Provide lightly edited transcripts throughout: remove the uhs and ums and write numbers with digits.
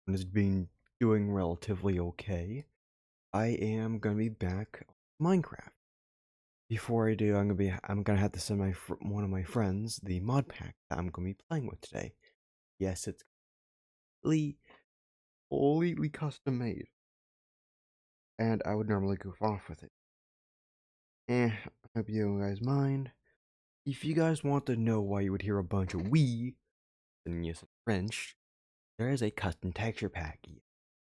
has been doing relatively okay. I am gonna be back on Minecraft. Before I do, I'm gonna have to send one of my friends the mod pack that I'm gonna be playing with today. Yes, it's completely custom made, and I would normally goof off with it. I hope you guys mind. If you guys want to know why you would hear a bunch of "we" and yes in French, there is a custom texture pack.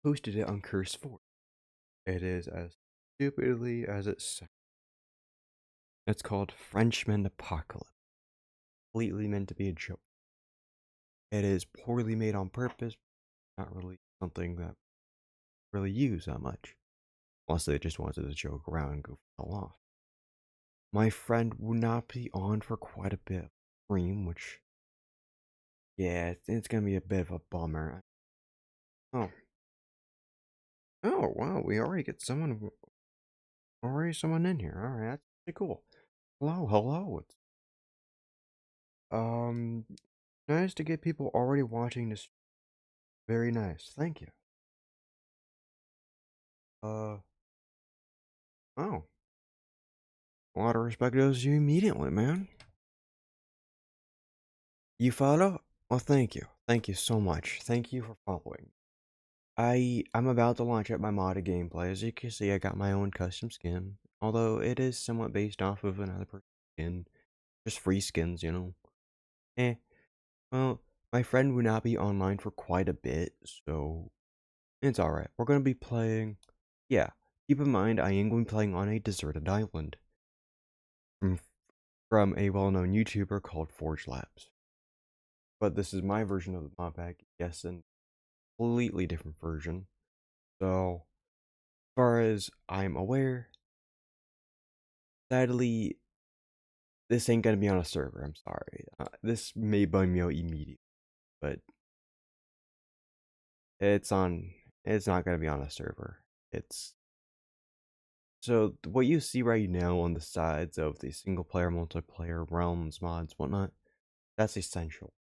Posted it on Curse 4. It is as stupidly as it sounds. It's called Frenchman Apocalypse. Completely meant to be a joke. It is poorly made on purpose, not really something that I really use that much. Unless they just wanted to joke around and goof a lot. My friend will not be on for quite a bit of stream, which, yeah, it's gonna be a bit of a bummer. Oh. Oh, wow, we already get someone in here. Alright, that's pretty cool. Hello. It's, um, nice to get people already watching this. Very nice. Thank you. Oh. A lot of respect goes to you immediately, man. You follow? Well, thank you. Thank you so much. Thank you for following. I'm about to launch up my modded gameplay. As you can see, I got my own custom skin. Although it is somewhat based off of another person's skin. Just free skins, you know. Well, my friend will not be online for quite a bit, so it's alright. We're gonna be playing. Yeah, keep in mind I am going to be playing on a deserted island. From a well-known YouTuber called Forge Labs. But this is my version of the mod pack. Yes, and completely different version. So, as far as I'm aware, sadly, this ain't gonna be on a server. I'm sorry. This may bum me out immediately, but it's on. It's not gonna be on a server. It's so what you see right now on the sides of the single player, multiplayer, realms, mods, whatnot. That's essential.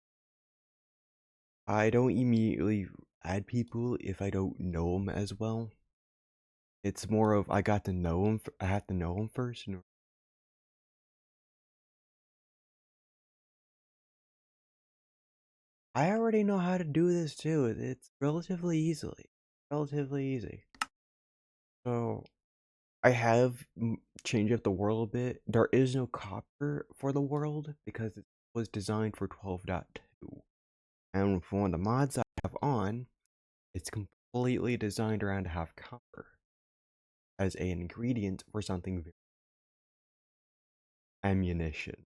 I don't immediately add people if I don't know them as well. It's more of I got to know him. I have to know him first. I already know how to do this too. It's relatively easy. So I have changed up the world a bit. There is no copper for the world because it was designed for 12.2. And for one of the mods I have on, it's completely designed around to have copper as an ingredient for something very ammunition.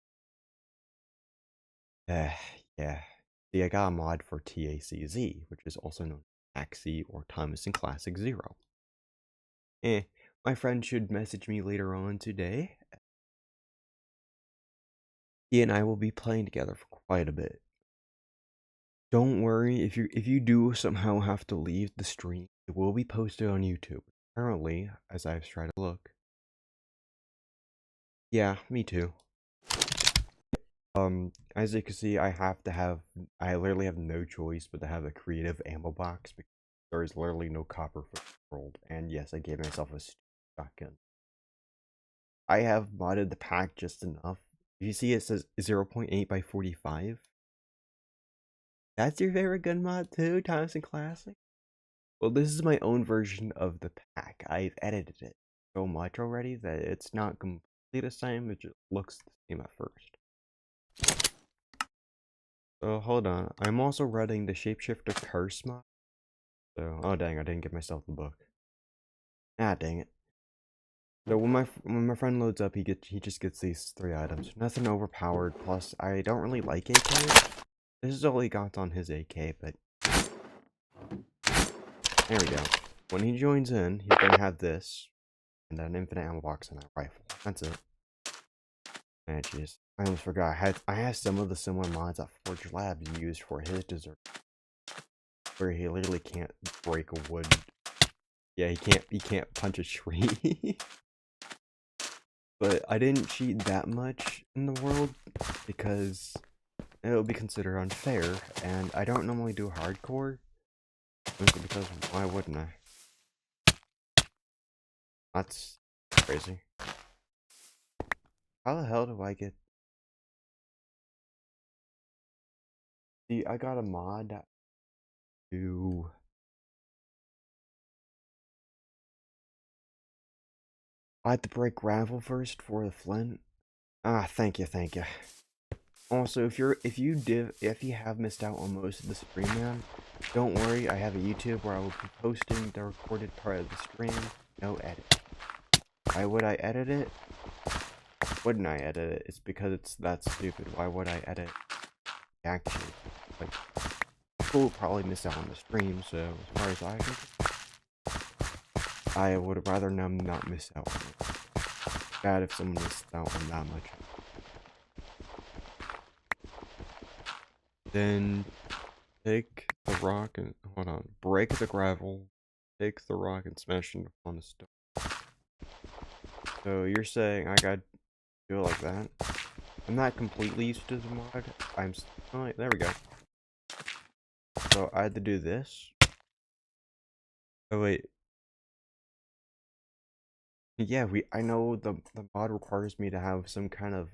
Yeah. See, I got a mod for TACZ, which is also known as Axie or Thomas and Classic Zero. My friend should message me later on today. He and I will be playing together for quite a bit. Don't worry, if you do somehow have to leave the stream, it will be posted on YouTube. Apparently, as I've tried to look. Yeah, me too. As you can see, I literally have no choice but to have a creative ammo box because there is literally no copper for the world. And yes, I gave myself a shotgun. I have modded the pack just enough. You see it says 0.8 by 45. That's your favorite gun mod too, Thompson Classic? Well, this is my own version of the pack. I've edited it so much already that it's not completely the same, it just looks the same at first. So hold on, I'm also running the Shapeshifter Curse mod. So, oh dang, I didn't get myself the book. Ah, dang it. So when my friend loads up, he just gets these 3 items. Nothing overpowered. Plus, I don't really like AKs. This is all he got on his AK, but there we go. When he joins in, he's gonna have this and an infinite ammo box and a rifle. That's it. Man, jeez, I almost forgot. I had some of the similar mods that Forge Labs used for his dessert, where he literally can't break a wood. Yeah, he can't punch a tree. But I didn't cheat that much in the world because it would be considered unfair, and I don't normally do hardcore. Simply because why wouldn't I? That's crazy. How the hell do I get... See, I got a mod to... I had to break gravel first for the flint. Ah, thank you, thank you. Also, if you have missed out on most of the stream, man, don't worry. I have a YouTube where I will be posting the recorded part of the stream. No edit. Why would I edit it? Wouldn't I edit it? It's because it's that stupid. Why would I edit? Actually, like, people will probably miss out on the stream. So as far as I would rather them not miss out on it. Bad if someone missed out on that much. Then take the rock and hold on, break the gravel, take the rock and smash it on the stone. So you're saying I gotta do it like that? I'm not completely used to the mod. Oh, there we go. So I had to do this. Oh wait. Yeah, I know the mod requires me to have some kind of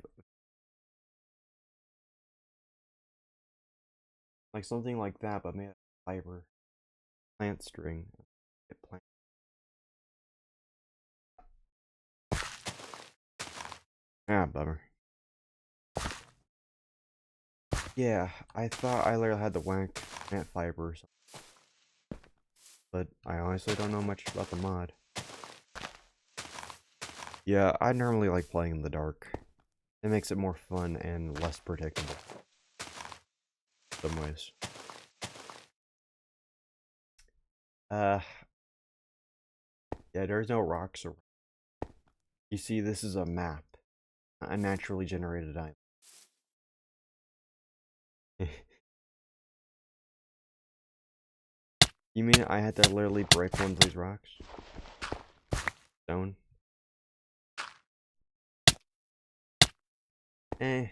like something like that, but made of fiber, plant string. Plant. Ah, bummer. Yeah, I thought I literally had the whack plant fiber or something, but I honestly don't know much about the mod. Yeah, I normally like playing in the dark. It makes it more fun and less predictable. In some ways. Yeah, there's no rocks around. You see, this is a map, a naturally generated island. You mean I had to literally break one of these rocks? Stone? Eh.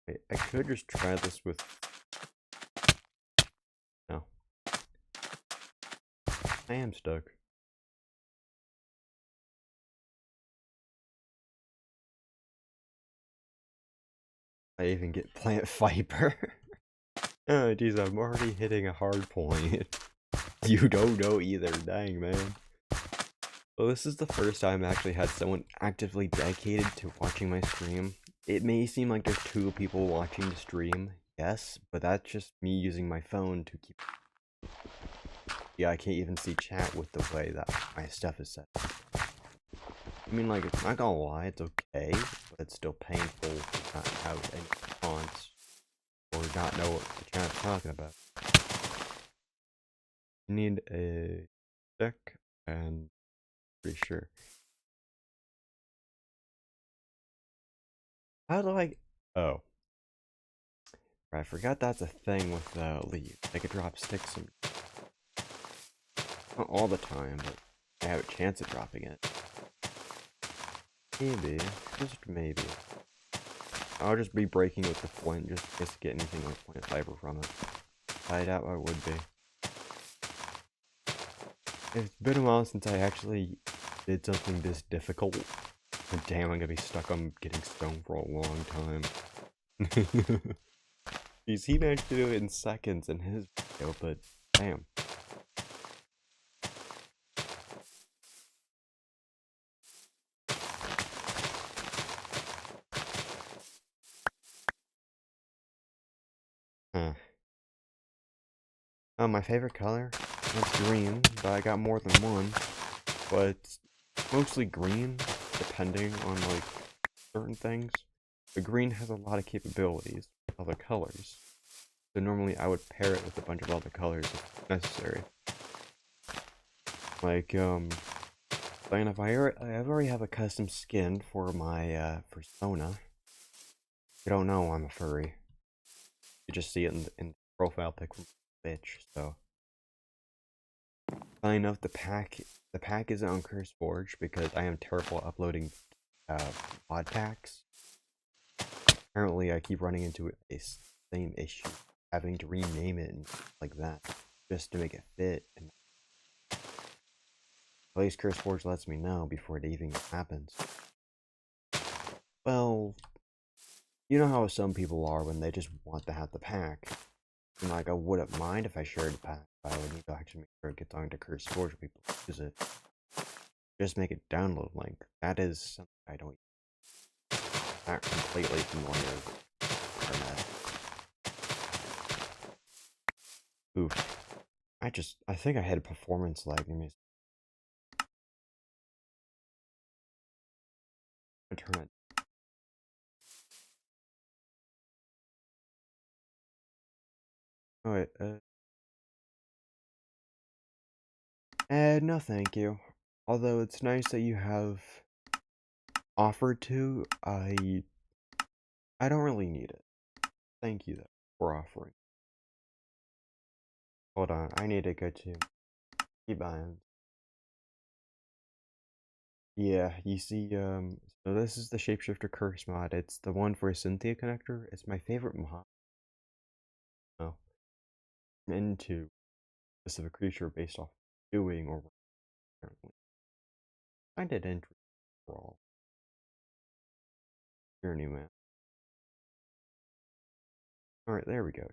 Wait, I could just try this with... No. I am stuck. I even get plant fiber. Oh, geez, I'm already hitting a hard point. You don't know either, dang, man. Well, this is the first time I actually had someone actively dedicated to watching my stream. It may seem like there's 2 people watching the stream, yes, but that's just me using my phone to keep... Yeah, I can't even see chat with the way that my stuff is set. I mean, like, it's not gonna lie, it's okay, but it's still painful to not have any response or not know what the chat's talking about. You need a stick, and pretty sure. How do I... Oh. I forgot that's a thing with leaves. I could drop sticks and... Not all the time, but I have a chance of dropping it. Maybe. Just maybe. I'll just be breaking with the flint just in case to get anything like plant fiber from it. I doubt I would be. It's been a while since I actually did something this difficult. And damn, I'm gonna be stuck on getting stone for a long time. Jeez, he managed to do it in seconds in his video, but damn. Huh. My favorite color? It's green, but I got more than one. But it's mostly green, depending on, like, certain things. The green has a lot of capabilities with other colors. So normally I would pair it with a bunch of other colors if necessary. Like, and if I already have a custom skin for my, persona. You don't know I'm a furry. You just see it in the profile pic from bitch, so. Funny enough, the pack isn't on CurseForge because I am terrible at uploading mod packs. Apparently, I keep running into a same issue having to rename it and like that just to make it fit. And at least CurseForge lets me know before it even happens. Well, you know how some people are when they just want to have the pack. And like, I wouldn't mind if I shared the pack, but I would need to actually make sure it gets onto CurseForge for people to use it. Just make a download link. That is something I don't not completely familiar with. Oof. I think I had a performance lag. Let me turn it. Oh wait, no thank you. Although it's nice that you have offered to, I don't really need it. Thank you though for offering. Hold on, I need to go to keybind. Yeah, you see, so this is the Shapeshifter Curse mod. It's the one for a Cynthia connector. It's my favorite mod. Oh. Into a specific creature based off doing or apparently. I did entry for all. Journeyman. Alright, there we go.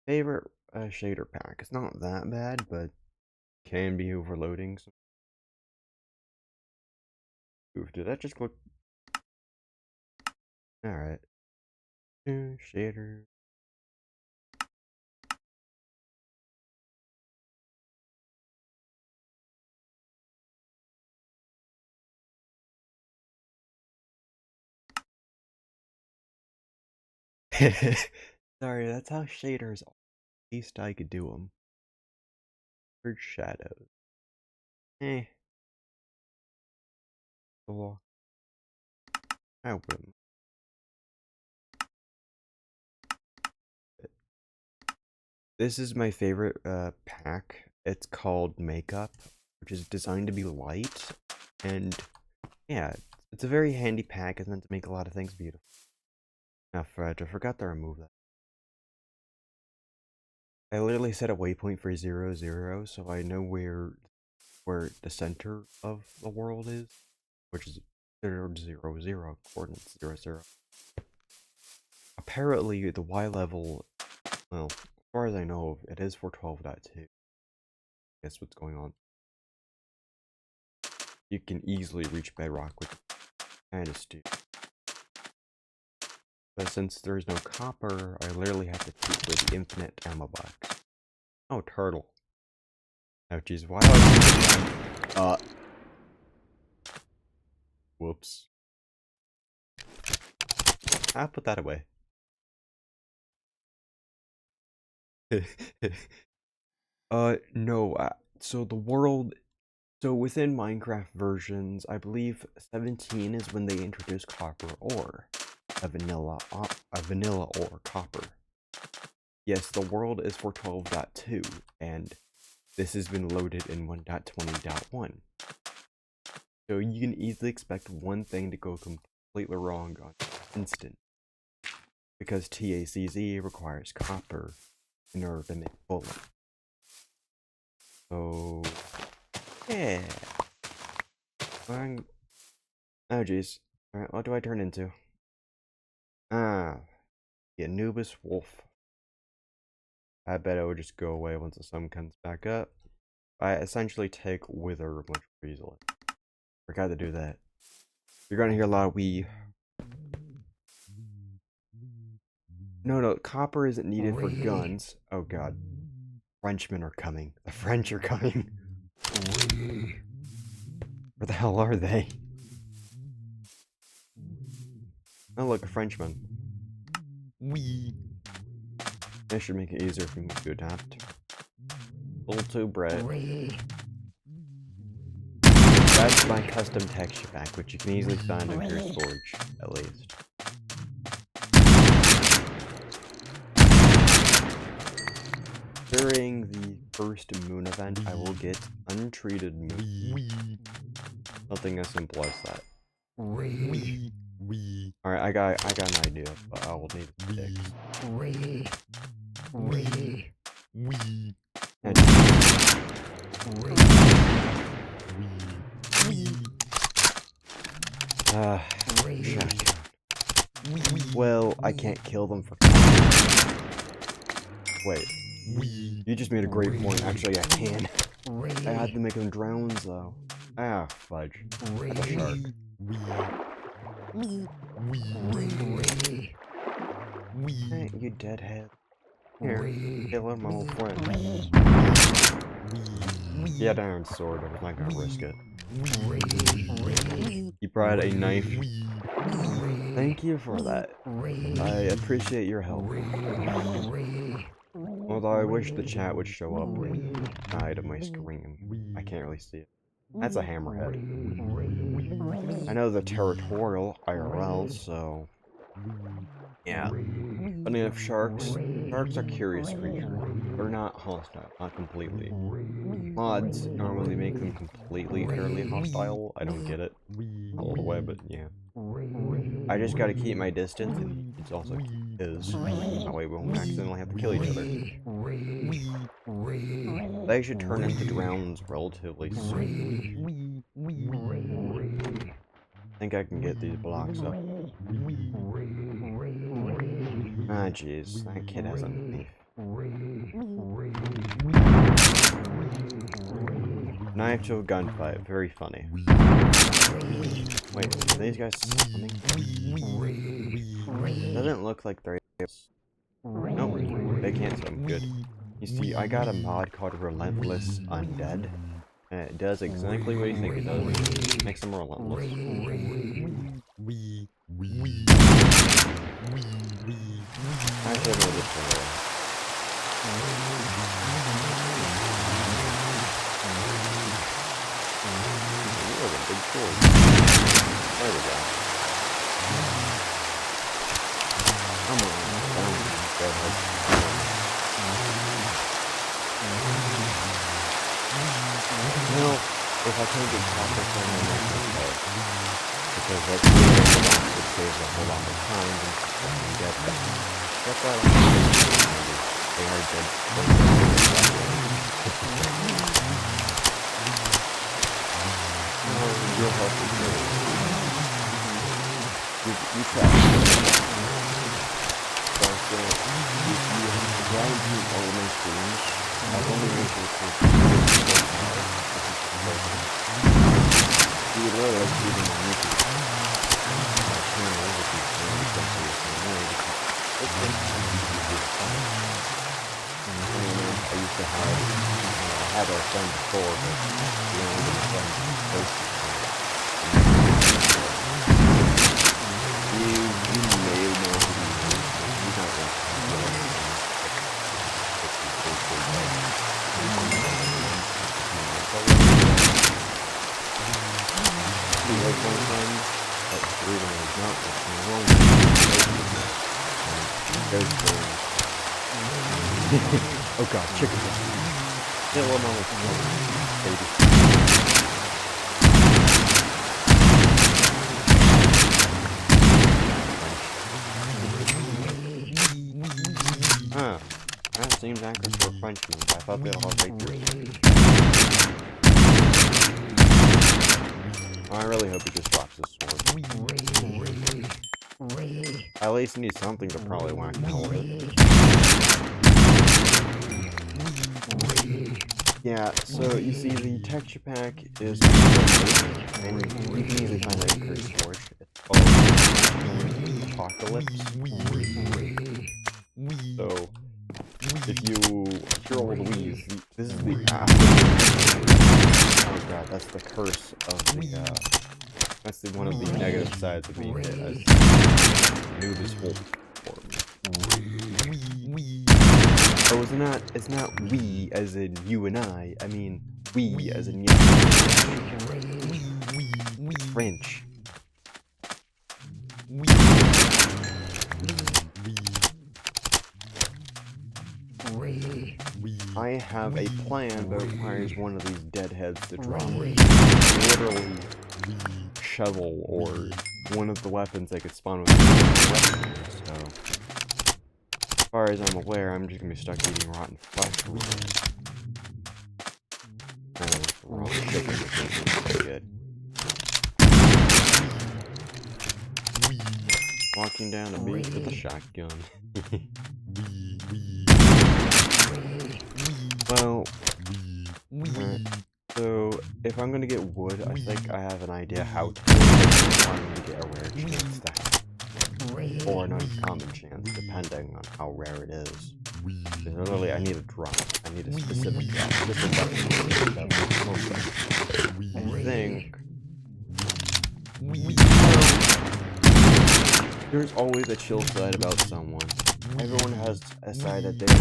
Favorite shader pack. It's not that bad, but can be overloading. Oof, did that just click? Alright. Shader. Sorry, that's how shaders are. At least I could do them. For shadows. Eh. Well, I wouldn't. This is my favorite pack. It's called Makeup, which is designed to be light. And yeah, it's a very handy pack. It's meant to make a lot of things beautiful. Now, I forgot to remove that. I literally set a waypoint for 0, 0, so I know where the center of the world is, which is 0, 0, 0, coordinates 0, 0. Apparently, the Y level, well, as far as I know, it is for 12.2. Guess what's going on. You can easily reach bedrock with kind of stupid. But since there's no copper, I literally have to keep with infinite ammo box. Oh, turtle. Oh, jeez, why do I... Whoops. I'll put that away. No, so the world... So within Minecraft versions, I believe 17 is when they introduce copper ore. A vanilla ore, copper. Yes, the world is for 12.2, and this has been loaded in 1.20.1. So you can easily expect one thing to go completely wrong on instant. Because TACZ requires copper in order to make bullet. So, yeah. Oh jeez. Alright, what do I turn into? Ah, the Anubis Wolf. I bet it would just go away once the sun comes back up. I essentially take Wither much more easily. Forgot to do that. You're gonna hear a lot of wee. No, copper isn't needed for guns. Oh god. Frenchmen are coming. The French are coming. Where the hell are they? Oh look, a Frenchman. Wee. That should make it easier for me to adapt. Little bread. That's my custom texture pack, which you can easily find on your storage, at least. During the first moon event, I will get untreated moon. Nothing as simple as that. Alright, I got an idea, but I will need a stick. Shotgun. Well, I can't kill them for. Wait. You just made a great point. Actually, I can. I had to make them drown, though. Ah, fudge. That's a shark. Hey, you deadhead. Here, kill him, my old friend. Yeah, iron sword. I was not gonna risk it. You brought a knife. Thank you for that. I appreciate your help. Although I wish the chat would show up side of my screen. I can't really see it. That's a hammerhead. I know the territorial IRL, so yeah. But if sharks are curious creatures. They're not hostile, not completely. Mods normally make them completely utterly hostile. I don't get it all the way, but yeah. I just gotta keep my distance, and it's also his. That way we won't accidentally have to kill each other. They should turn into drowns relatively soon. I think I can get these blocks up. Ah, jeez, that kid has a knife. Knife to a gunfight, very funny. Wait, are these guys swimming? Doesn't look like they're. Nope, they can't swim. Good. You see, I got a mod called Relentless Undead, and it does exactly what you think it does. It makes them relentless. I should have this one. That was a big sword. There we go. Come on, deadhead. Well, if I can't get copper from my next head, because that's the box that saves a whole lot of time and fucking get them. That's why I like they are dead. Your health is good. You try. So if you grind through all of my streams, I've only made sure to you would really like to see them on YouTube. I used to have, I had a friend before, but we only been friends first. You may know who he is, but he's not going to he was one friend, but the reason he's not wrong oh god, chicken. Kill him on his baby. Ah, that seems accurate for a Frenchman, but I thought they'd all take through. I really hope he just drops his sword. I at least need something to probably whack him with. Yeah, so you see the texture pack is and you can easily find that in Curse Forge. It's called Apocalypse. So if you're old Louise, this is the oh god, that's the curse of the that's one of the negative sides of being hit as noob is whole form. Oh, it's not we as in you and I mean we as in you. French. I have a plan that requires one of these deadheads to drop literally shovel or one of the weapons I could spawn with. So, as far as I'm aware, I'm just gonna be stuck eating rotten flesh for raw chicken is pretty good. Walking down a beach with a shotgun. Well, so if I'm gonna get wood, I think I have an idea how to get a rare chance to have, or an uncommon chance, depending on how rare it is. Because literally, I need a drop. I need a specific drop. Just a that I think there's always a chill side about someone. Everyone has a side that they don't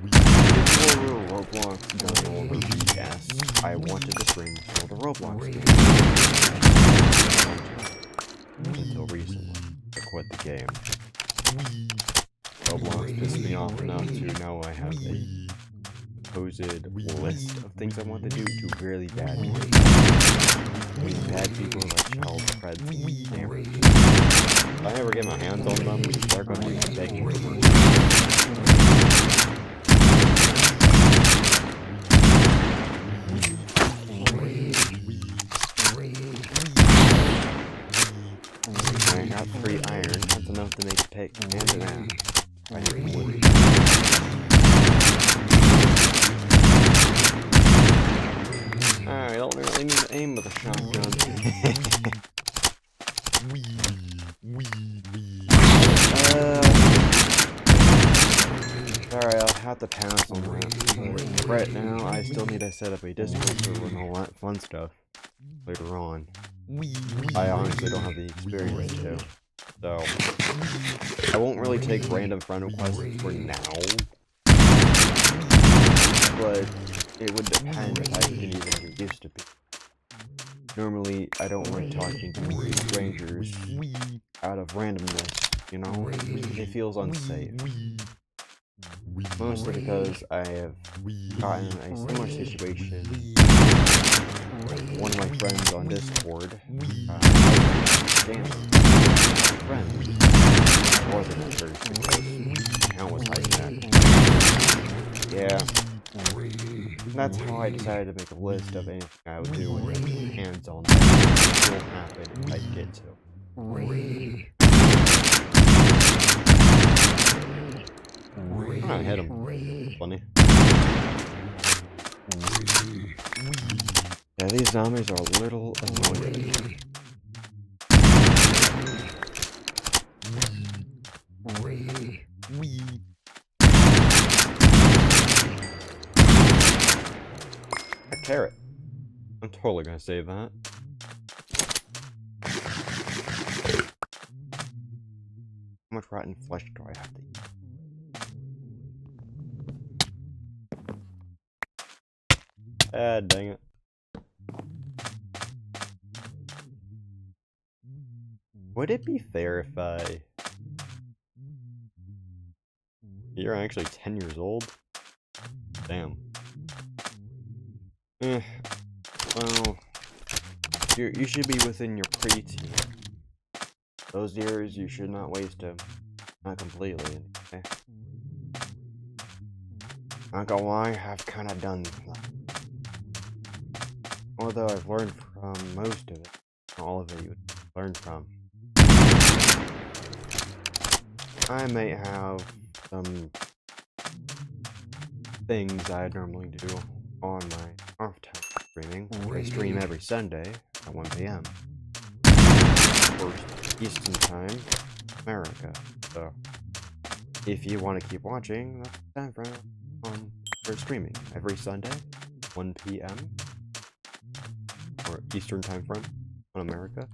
before Roblox got all the BS, I wanted to stream for the Roblox game. Until recently, I quit the game. Roblox pissed me off enough to now I have a supposed list of things I want to do to really bad people. Bad people like child threads and cameras. If I ever get my hands on them, they're going to be begging for money. I got 3 iron, that's enough to make a pick and an axe. I need wood. Alright, I don't really need to aim with a shotgun. Sorry, I'll have to pass on that. Right now, I still need to set up a Discord server and all that fun stuff later on. I honestly don't have the experience to. So, I won't really take random friend requests for now. But it would depend if I can even get used to people. Normally, I don't like talking to strangers out of randomness, you know? It feels unsafe. Mostly because I have gotten in a similar situation. One of my friends on Discord, friend, wasn't at first because the account was hijacked. Yeah. That's how I decided to make a list of anything I would do with hands-on that will happen if I get to. I hit him. Funny. Yeah, these zombies are a little annoying. A carrot. I'm totally gonna save that. How much rotten flesh do I have to eat? Ah, dang it. Would it be fair if you're actually 10 years old? Damn. Well, you should be within your preteen. Those years you should not waste them. Not completely, okay? Not gonna lie, I've kinda done that. Although I've learned from most of it. All of it you would learn from. I may have some things I normally do on my off time streaming. I stream every Sunday at 1 p.m. First Eastern Time, America. So, if you want to keep watching, that's the time frame for streaming every Sunday, 1 p.m. or Eastern Time frame on America.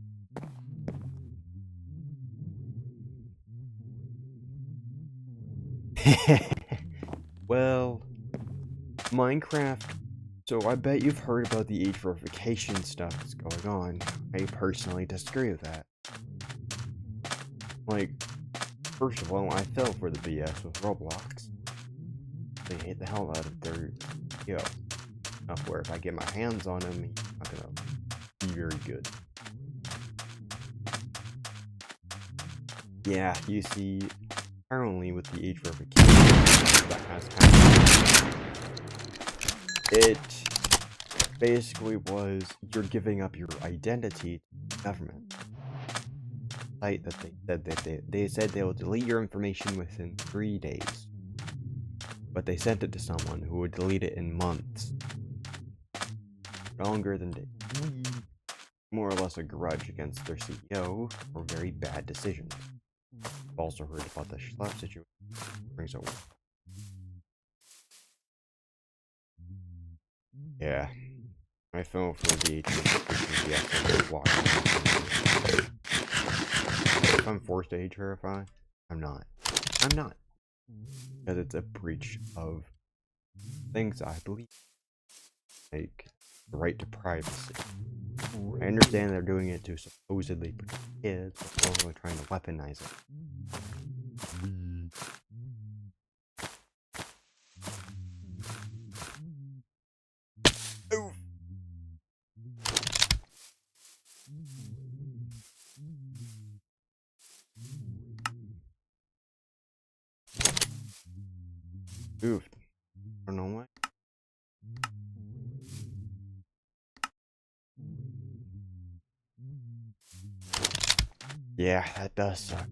Well, Minecraft. So I bet you've heard about the age verification stuff that's going on. I personally disagree with that. Like, first of all, I fell for the BS with Roblox. They hate the hell out of their yo. enough where if I get my hands on him, he's not gonna be very good. Yeah, you see, apparently with the age verification, that has happened. It basically was you're giving up your identity to the government. Site that they said they will delete your information within 3 days, but they sent it to someone who would delete it in months, longer than days. More or less a grudge against their CEO for very bad decisions. I've also heard about the schlep situation. Brings over. Yeah, my phone for the age watch. If I'm forced to age verify, I'm not. I'm not. Because it's a breach of things I believe. Like the right to privacy. I understand they're doing it to supposedly protect kids, but they're also trying to weaponize it. Oof. Oof. I don't know what. Yeah, that does suck.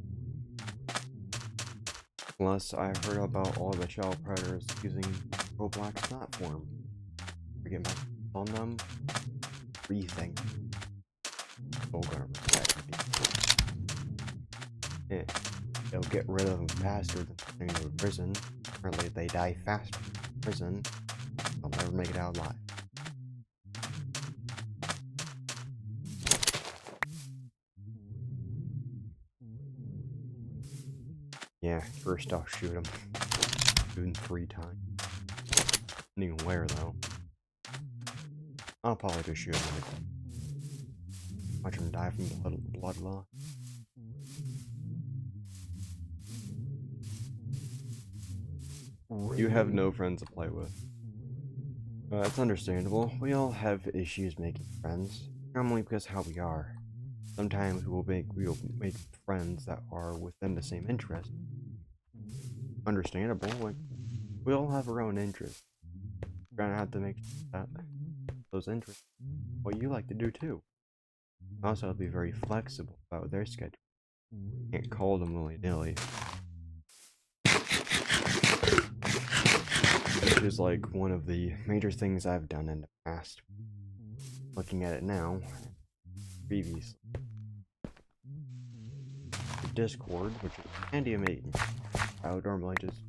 Plus, I've heard about all the child predators using Roblox platform. I get my on them. Rethink. Still gonna regret it. They'll get rid of them faster than sending them to prison. Apparently, if they die faster in prison, they'll never make it out alive. Yeah, first I'll shoot him. Shoot him 3 times. Depending on where, though. I'll probably just shoot him. Watch him die from blood loss. You have no friends to play with. That's understandable. We all have issues making friends. Normally because how we are. Sometimes we'll make friends that are within the same interest. Understandable. Like we all have our own interests. You're gonna have to make that those interests what you like to do too. Also, I'll be very flexible about their schedule. Can't call them willy-nilly. Which is like one of the major things I've done in the past. Looking at it now, previously. Discord, which is handy and amazing. I would normally just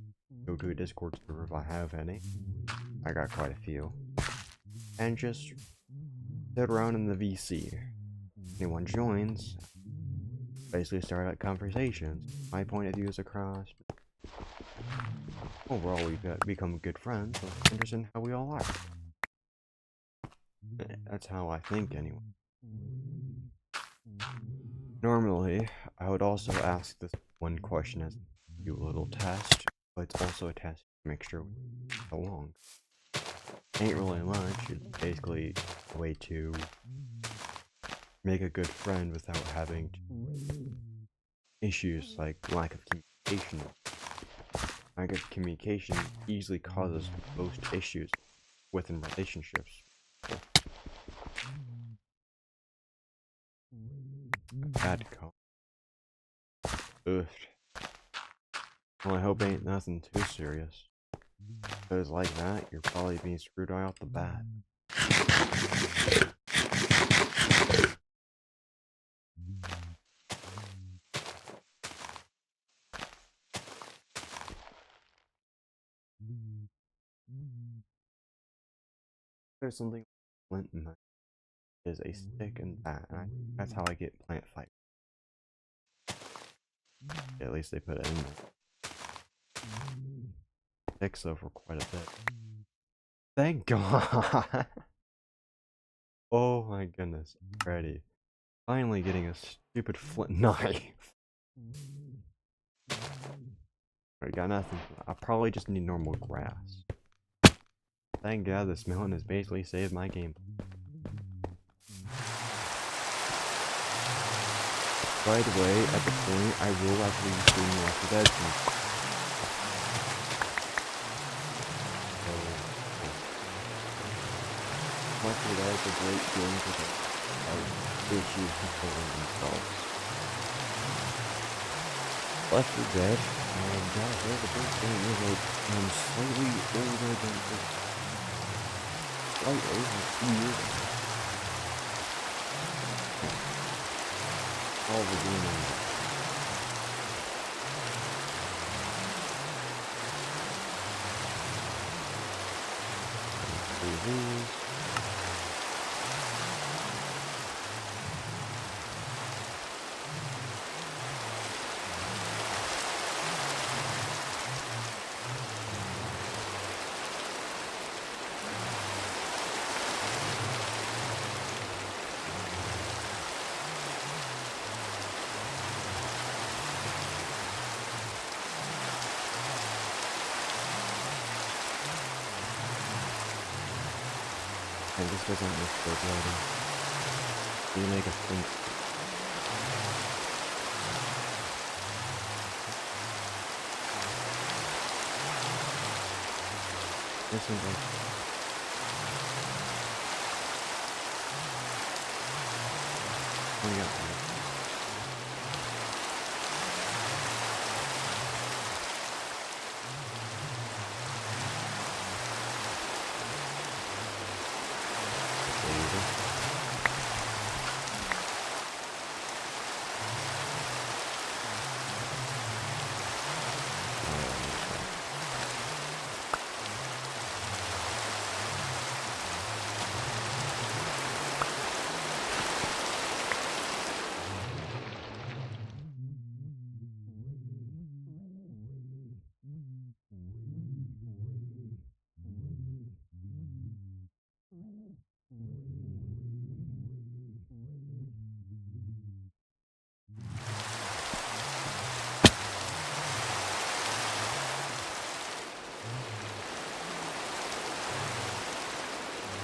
go to a Discord server if I have any. I got quite a few. And just sit around in the VC. Anyone joins, basically start at conversations. My point of view is across. Overall, we become good friends, so it's interesting how we all are. That's how I think, anyway. Normally, I would also ask this one question as a little test, but it's also a test to make sure we get along. Ain't really much, it's basically a way to make a good friend without having issues like lack of communication. Lack of communication easily causes most issues within relationships. Bad call. Ugh. Well, I hope ain't nothing too serious. Because like that, you're probably being screwed right off the bat. There's something flint in that. There's a stick and that, and that's how I get plant fight. Yeah, at least they put it in there. Sticks though for quite a bit. Thank God! Oh my goodness, ready. Finally getting a stupid flint knife. I got nothing. I probably just need normal grass. thank God this mountain has basically saved my game. By the way, at the point, I will actually be streaming Left 4 Dead soon. So, Left 4 Dead is a great game because of issues controlling themselves. Left 4 Dead, gotta say, the first game is like, slightly older than this. Slightly, like 2 years ago. All the gaming. And this doesn't look so bloody. You make us think. This is like. Oh my god.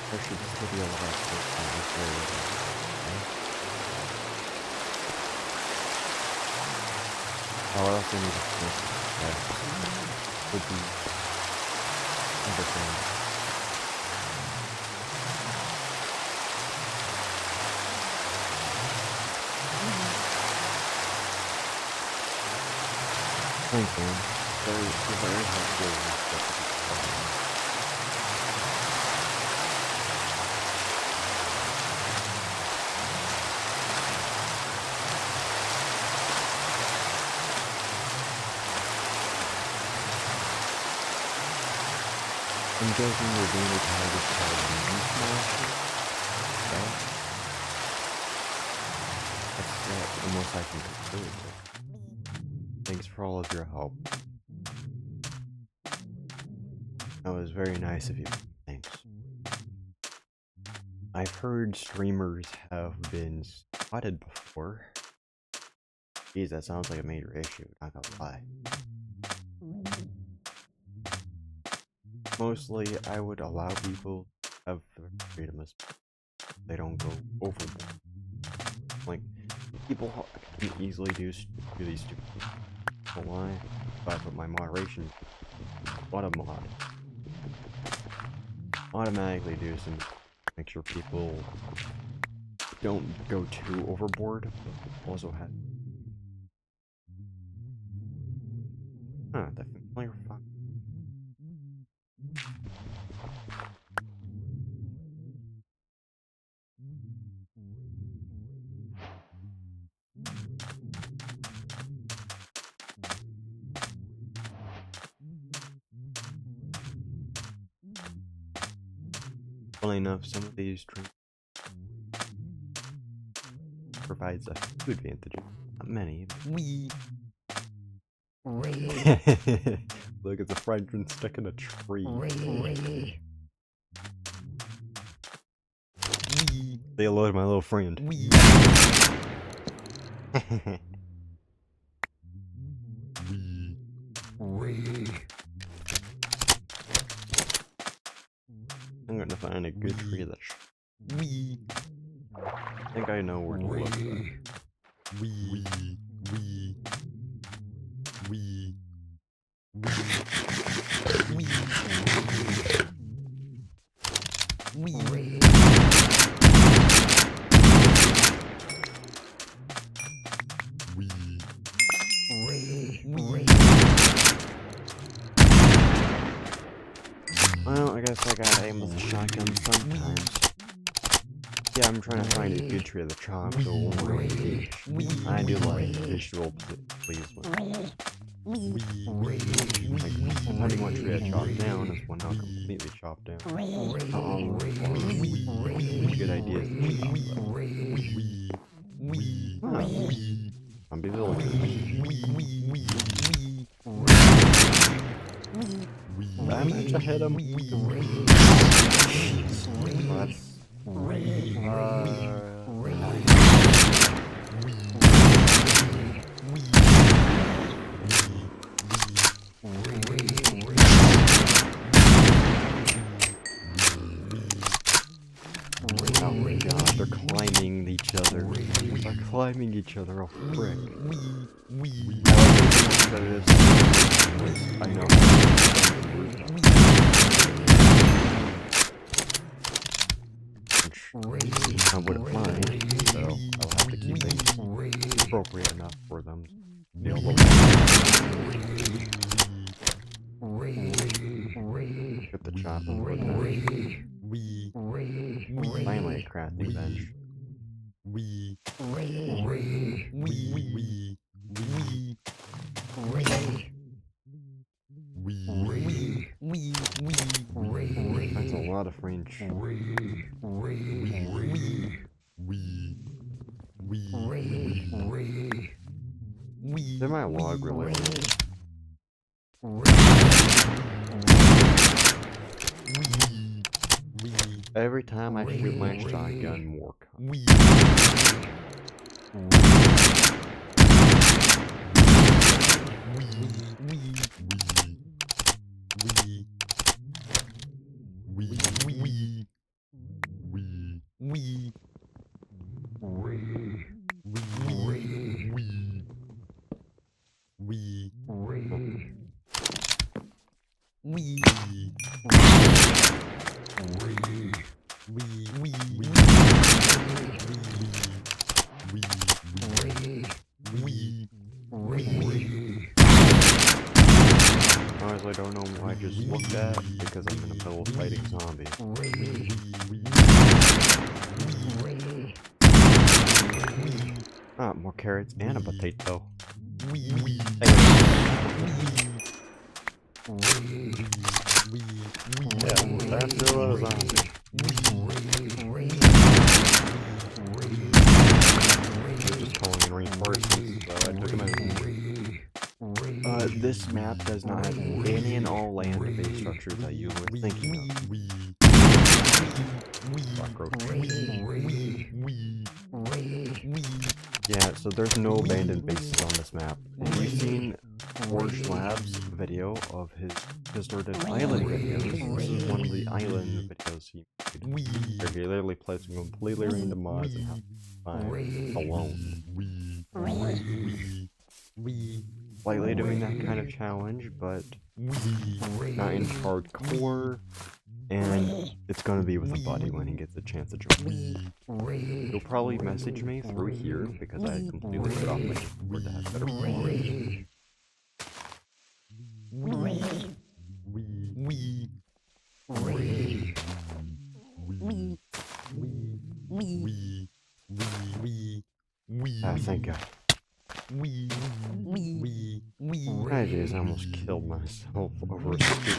There should still be a lot of stuff on this area. Okay? Oh, I also need to finish that. Would be other things. Thanks, man. Very helpful. I'm guessing we're being retired as part of the smash. Okay. That's the most I can do. Thanks for all of your help. That was very nice of you. Thanks. I've heard streamers have been spotted before. Geez, that sounds like a major issue, not gonna lie. Mostly, I would allow people to have their freedom as they don't go overboard. Like, people can easily do these stupid things. Don't lie, but with my moderation, what a mod. Automatically do some, make sure people don't go too overboard. Also have. That familiar fuck. Funnily enough, some of these drinks provides a few advantages. Not many, but look, it's a Frenchman stuck in a tree. Say hello to my little friend. find a good tree that's... I think I know where to look. Well, I guess I gotta aim with a shotgun sometimes. Yeah, I'm trying to find a good tree of the chop, so it won't engage. I do like visual pleasement. Like, depending what tree I chop down is when I'll completely chop down. Good idea is to chop though. I'm be villager. I meant to hit him. Oh my god, they're climbing each other. They're climbing each other, oh frick. I know. I wouldn't mind, so I'll have to keep things appropriate enough for them to be able to get the chop and put that. Finally a crafting bench. That's a lot of French. Did my log really? Every time I shoot my shotgun, more come. Honestly, I don't know what I just looked at because I'm in the middle of fighting zombies. Ah, more carrots and a potato. Yeah, that's still a zombie. Just calling in reinforcements, so I took him out. This map does not have any and all land-based structures that you were thinking of. Yeah, so there's no abandoned bases on this map. If you've seen Forged Labs' video of his deserted island videos, this is one of the island videos he made. Where he literally plays completely random mods and have fun alone. Slightly doing that kind of challenge, but not in hardcore, and it's gonna be with a buddy when he gets a chance to join. He'll probably message me through here because I completely shut off my Discord to have better quality. Thank God. I just almost killed myself over a stupid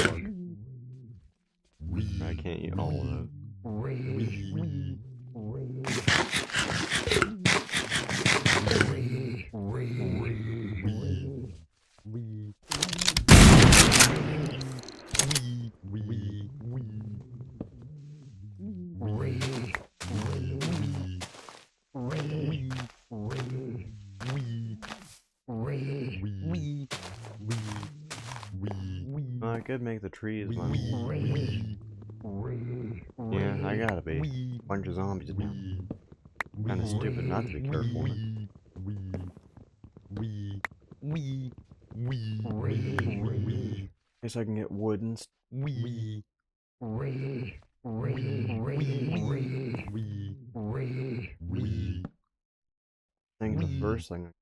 log. I can't eat all of it. I could make the trees my I gotta be. A bunch of zombies now. Kinda stupid not to be careful. Guess I can get wood and I think the first thing that's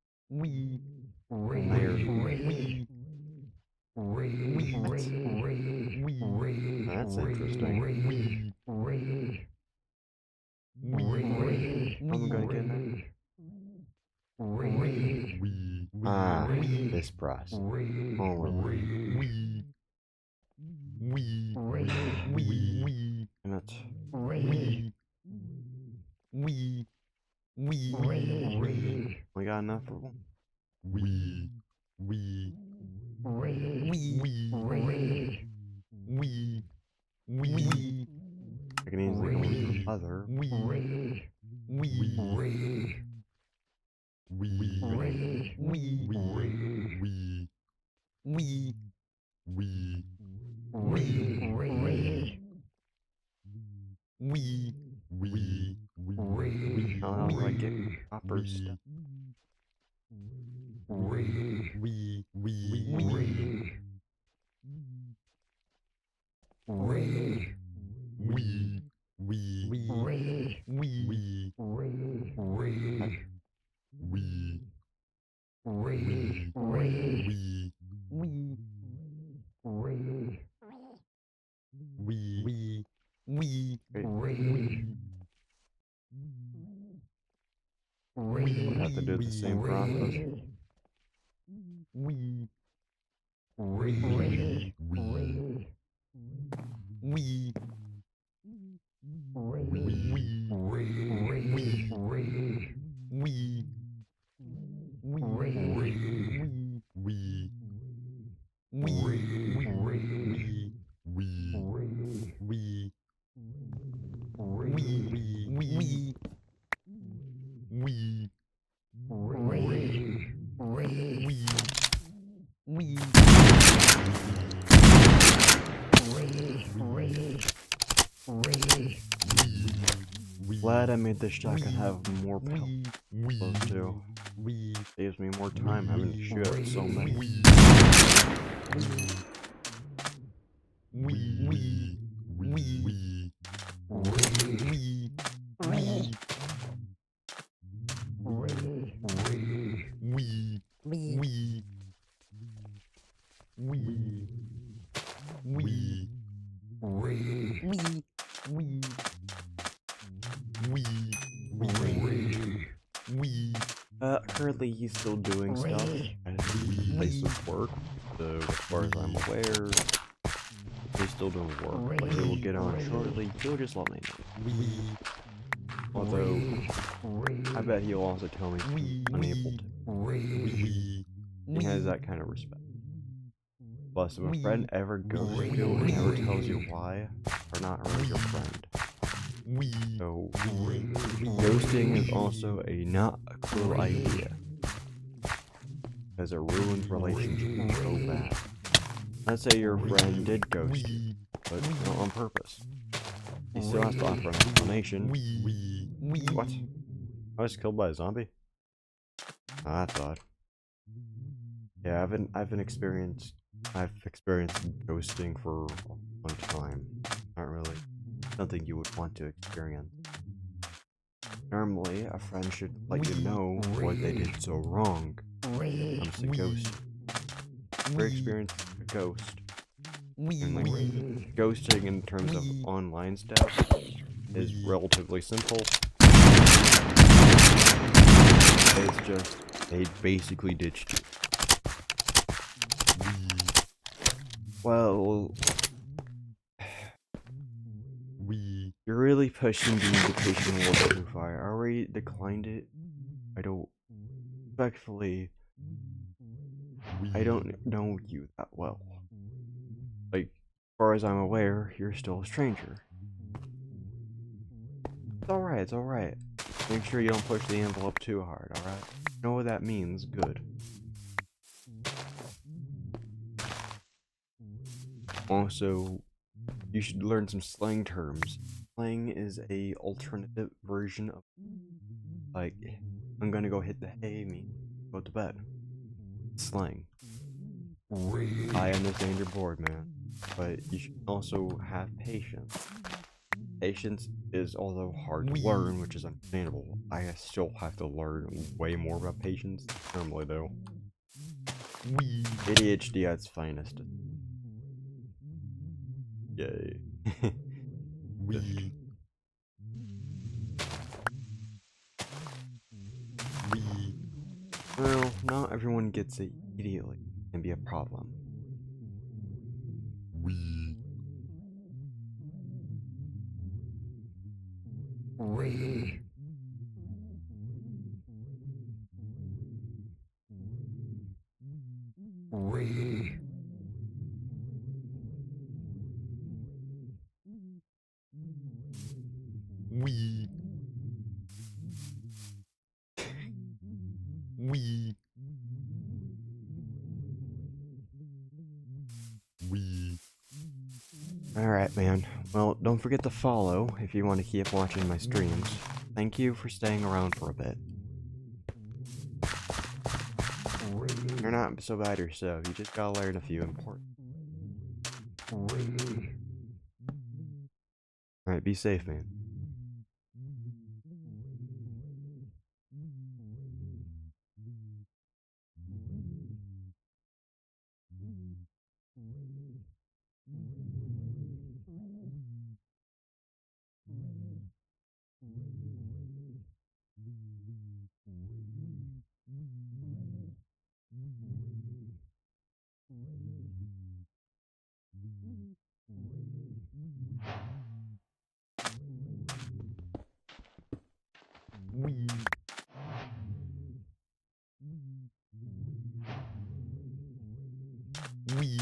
interesting. I'm gonna get that. Ah, this process. And it's we got enough for one. I can easily go into other. How do I get copper stuff? Would have to do the same process. Glad I made this shotgun have more power. Those two. Saves me more time having to shoot at so many. Currently he's still doing stuff at his place of work, so as far as I'm aware, he's still doing work, but he will get on shortly. He'll just let me know. Although, I bet he'll also tell me he's unable to. He has that kind of respect. Plus, if a friend ever ghosts you and never tells you why, they're not really your friend. So, ghosting is also a not a cool idea. Because it ruins relationships so bad. Let's say your friend did ghost you, but not on purpose. He still has to offer an explanation. What? I was killed by a zombie? Ah, that's odd. Yeah, I've experienced ghosting for a long time. Not really something you would want to experience. Normally, a friend should let you know what they did so wrong when it comes to ghosting. Ever experienced a ghost? And like, ghosting in terms of online stuff is relatively simple. It's just, they basically ditched you. Well, you're really pushing the invitation a little too far. I already declined it. I don't, respectfully, I don't know you that well. Like, as far as I'm aware, you're still a stranger. It's alright. Make sure you don't push the envelope too hard, alright? You know what that means, good. Also, you should learn some slang terms slang is a alternative version of like I'm gonna go hit the hay means go to bed. Slang. I understand you're bored, man, but you should also have patience. Patience is although hard to learn, which is understandable. I still have to learn way more about patience normally though. ADHD at its finest. Yay. Wee. Wee. Well, not everyone gets it immediately. It can be a problem. Wee. Wee. Wee. Wee. Wee. Wee. Alright, man. Well, don't forget to follow if you want to keep watching my streams. Thank you for staying around for a bit. You're not so bad yourself, you just gotta learn a few important. Alright, be safe, man. Wee. Wee.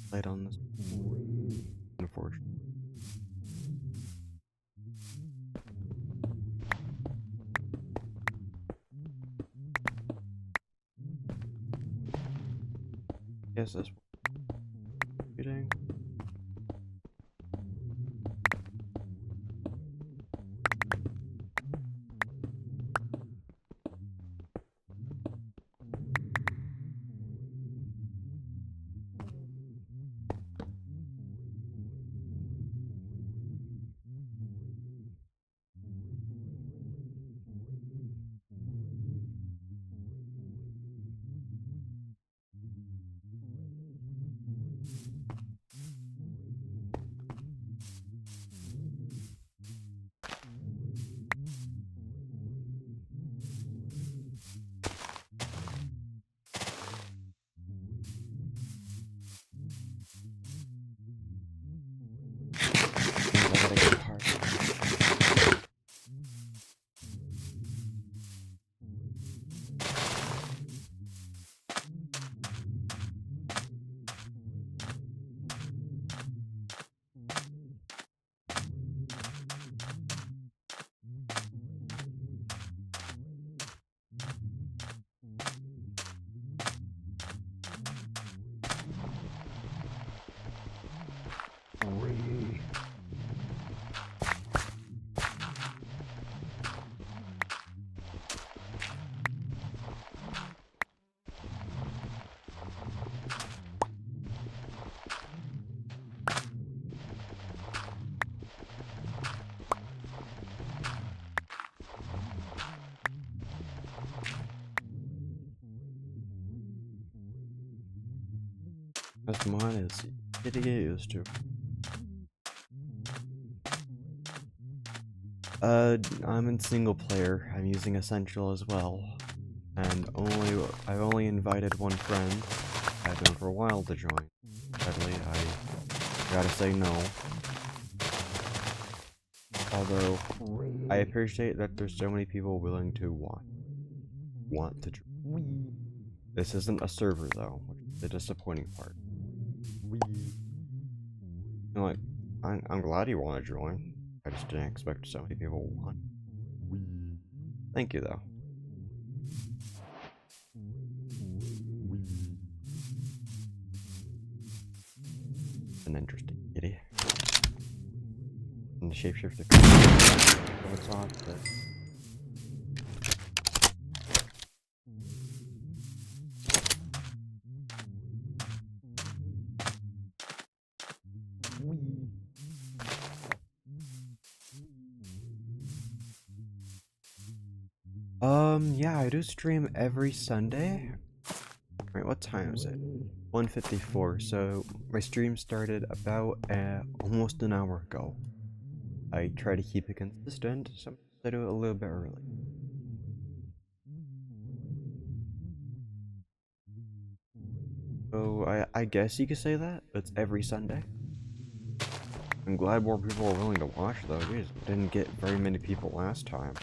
Late on this. Unfortunately. Guess that's what you're doing. I gotta get hard. Wee. That's mine is easy to get used to. I'm in single player. I'm using Essential as well. And I've only invited one friend I've known for a while to join. Sadly, I gotta say no. Although, I appreciate that there's so many people willing to want to join. This isn't a server though, which is the disappointing part. You know, like, I'm glad you want to join. I just didn't expect so many people would want. Thank you though. An interesting kitty. And the shapeshifter. So it's odd, but yeah, I do stream every Sunday. Wait, what time is it? 1:54. So my stream started about almost an hour ago. I try to keep it consistent, sometimes I do it a little bit early. So I guess you could say that. It's every Sunday. I'm glad more people are willing to watch though. We just didn't get very many people last time.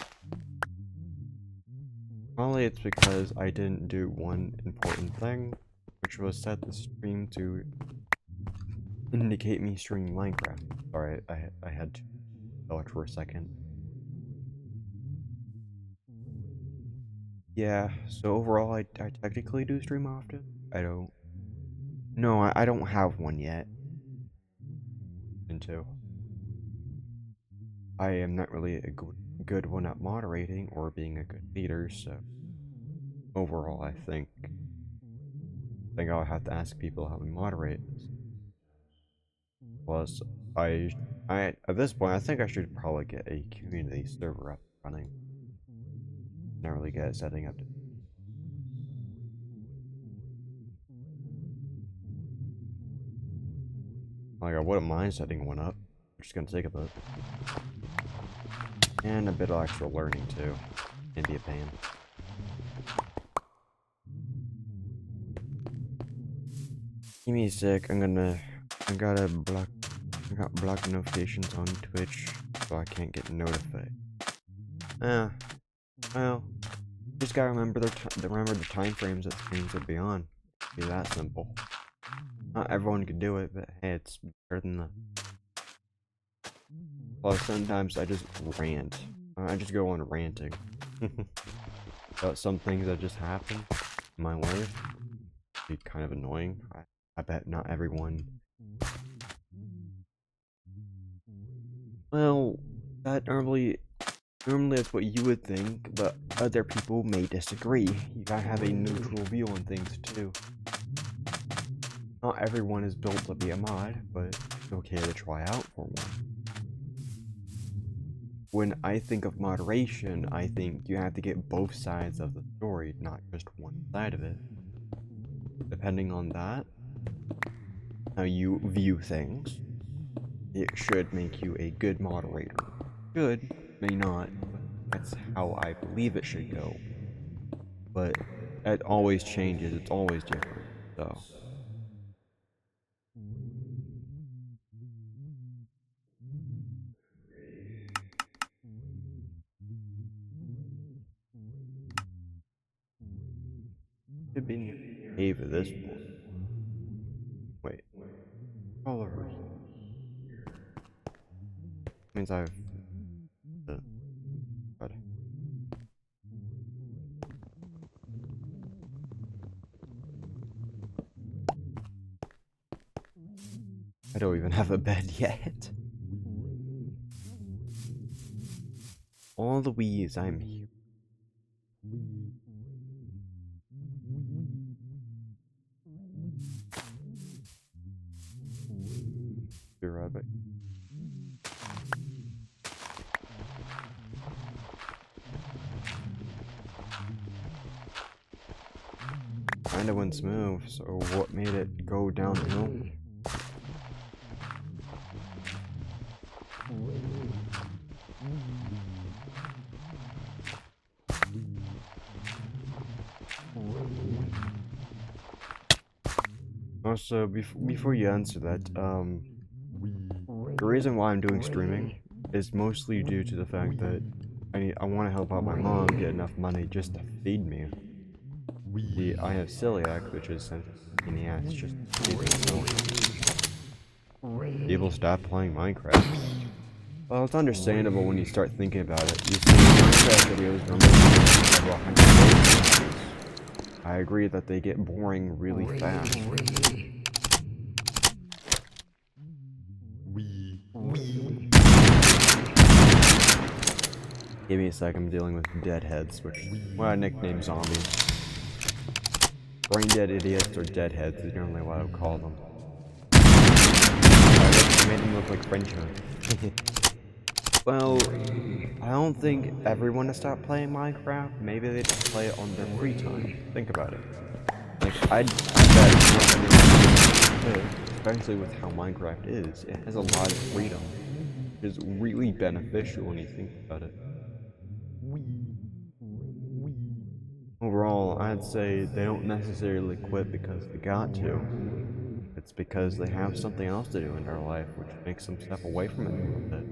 Probably it's because I didn't do one important thing, which was set the stream to indicate me streaming Minecraft. Sorry, I had to watch for a second. Yeah, so overall I technically do stream often. I don't. No, I don't have one yet. Into. I am not really a good one at moderating or being a good leader, so overall I think I'll have to ask people how we moderate. Plus, I at this point I think I should probably get a community server up and running. Not really get it setting up. Like I wouldn't mind setting one up. It's just gonna take a bit. And a bit of extra learning too. Can be a pain. Give me a sec. I got block notifications on Twitch, so I can't get notified. Well, just gotta remember remember the time frames that streams would be on. It'd be that simple. Not everyone can do it, but hey, it's better than the. Plus, sometimes I just rant. I just go on ranting about some things that just happen in my life. It'd be kind of annoying. I bet not everyone. Well, that normally that's what you would think, but other people may disagree. You gotta have a neutral view on things too. Not everyone is built to be a mod, but it's okay to try out for one. When I think of moderation, I think you have to get both sides of the story, not just one side of it. Depending on that, how you view things, it should make you a good moderator. Should, may not, but that's how I believe it should go. But it always changes, it's always different, so. Should be near the cave at this point. Wait, colors. Means I've. God. I don't even have a bed yet. All the wees, I'm here. Be right back. Kinda went smooth, so what made it go downhill? Also, before you answer that, the reason why I'm doing streaming is mostly due to the fact that I want to help out my mom get enough money just to feed me. See, I have celiac, which is since in the ass just to feed myself. People stop playing Minecraft. Well, it's understandable when you start thinking about it. You see, Minecraft videos normally take several hundred days. I agree that they get boring really fast. Give me a sec, I'm dealing with deadheads, which is what I nickname zombies. Brain dead idiots or deadheads is normally what I would call them. I made them look like Frenchmen. Well, I don't think everyone has stopped playing Minecraft. Maybe they just play it on their free time. Think about it. Like, I bet not everyone could, especially with how Minecraft is. It has a lot of freedom, which is really beneficial when you think about it. Overall, I'd say they don't necessarily quit because they got to. It's because they have something else to do in their life, which makes them step away from it for a bit.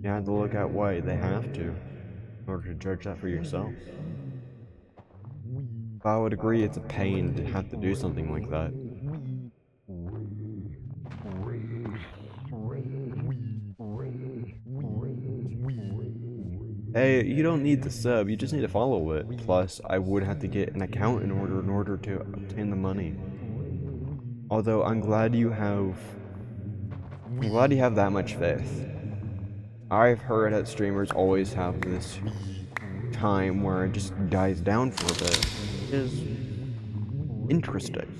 You have to look at why they have to, in order to judge that for yourself. But I would agree it's a pain to have to do something like that. Hey, you don't need the sub, you just need to follow it. Plus, I would have to get an account in order to obtain the money. Although I'm glad you have that much faith. I've heard that streamers always have this time where it just dies down for a bit. It is interesting.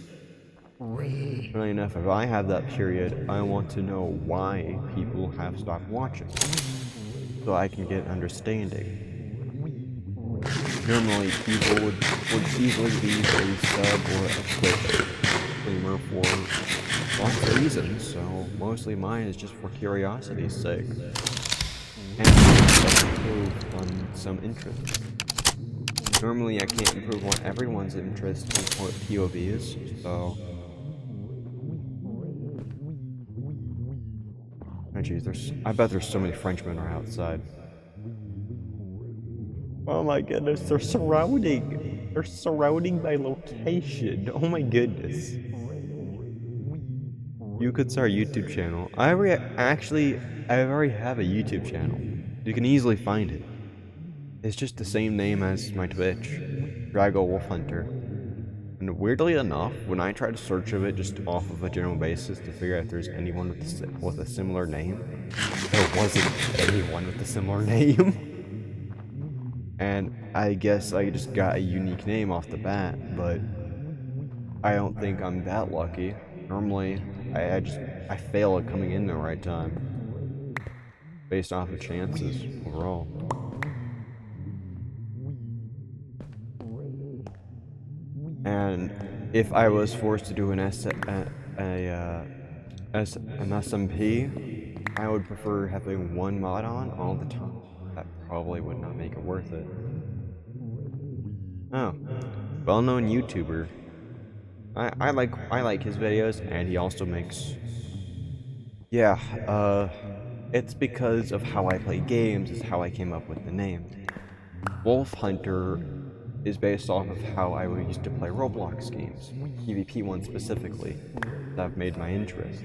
Funny enough, if I have that period, I want to know why people have stopped watching, so I can get an understanding. Normally, people would easily leave a sub or a Twitch streamer for lots of reasons, so mostly mine is just for curiosity's sake. And to improve on some interests. Normally, I can't improve on everyone's interest in POVs, so... Oh jeez, I bet there's so many Frenchmen are outside. Oh my goodness, they're surrounding my location. Oh my goodness. You could start a YouTube channel. I already have a YouTube channel. You can easily find it. It's just the same name as my Twitch, Drago Wolf Hunter. And weirdly enough, when I try to search of it just off of a general basis to figure out if there's anyone with a similar name, there wasn't anyone with a similar name. And I guess I just got a unique name off the bat, but I don't think I'm that lucky. Normally, I fail at coming in the right time, based off of chances overall. And if I was forced to do an SMP, I would prefer having one mod on all the time. That probably would not make it worth it. Oh, well-known YouTuber. I like his videos, and he also makes... Yeah, it's because of how I play games is how I came up with the name. Wolf Hunter is based off of how I used to play Roblox games, PvP ones specifically, that have made my interests.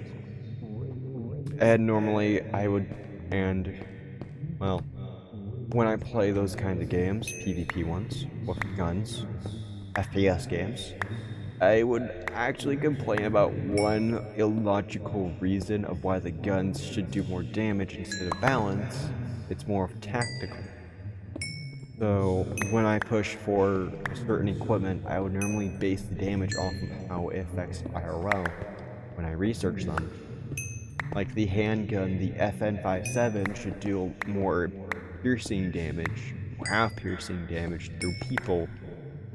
And normally well, when I play those kinds of games, PvP ones, with guns, FPS games, I would actually complain about one illogical reason of why the guns should do more damage instead of balance. It's more of tactical. So when I push for certain equipment, I would normally base the damage off of how it affects IRL when I research them. Like the handgun, the FN57 should do more piercing damage, or have piercing damage through people,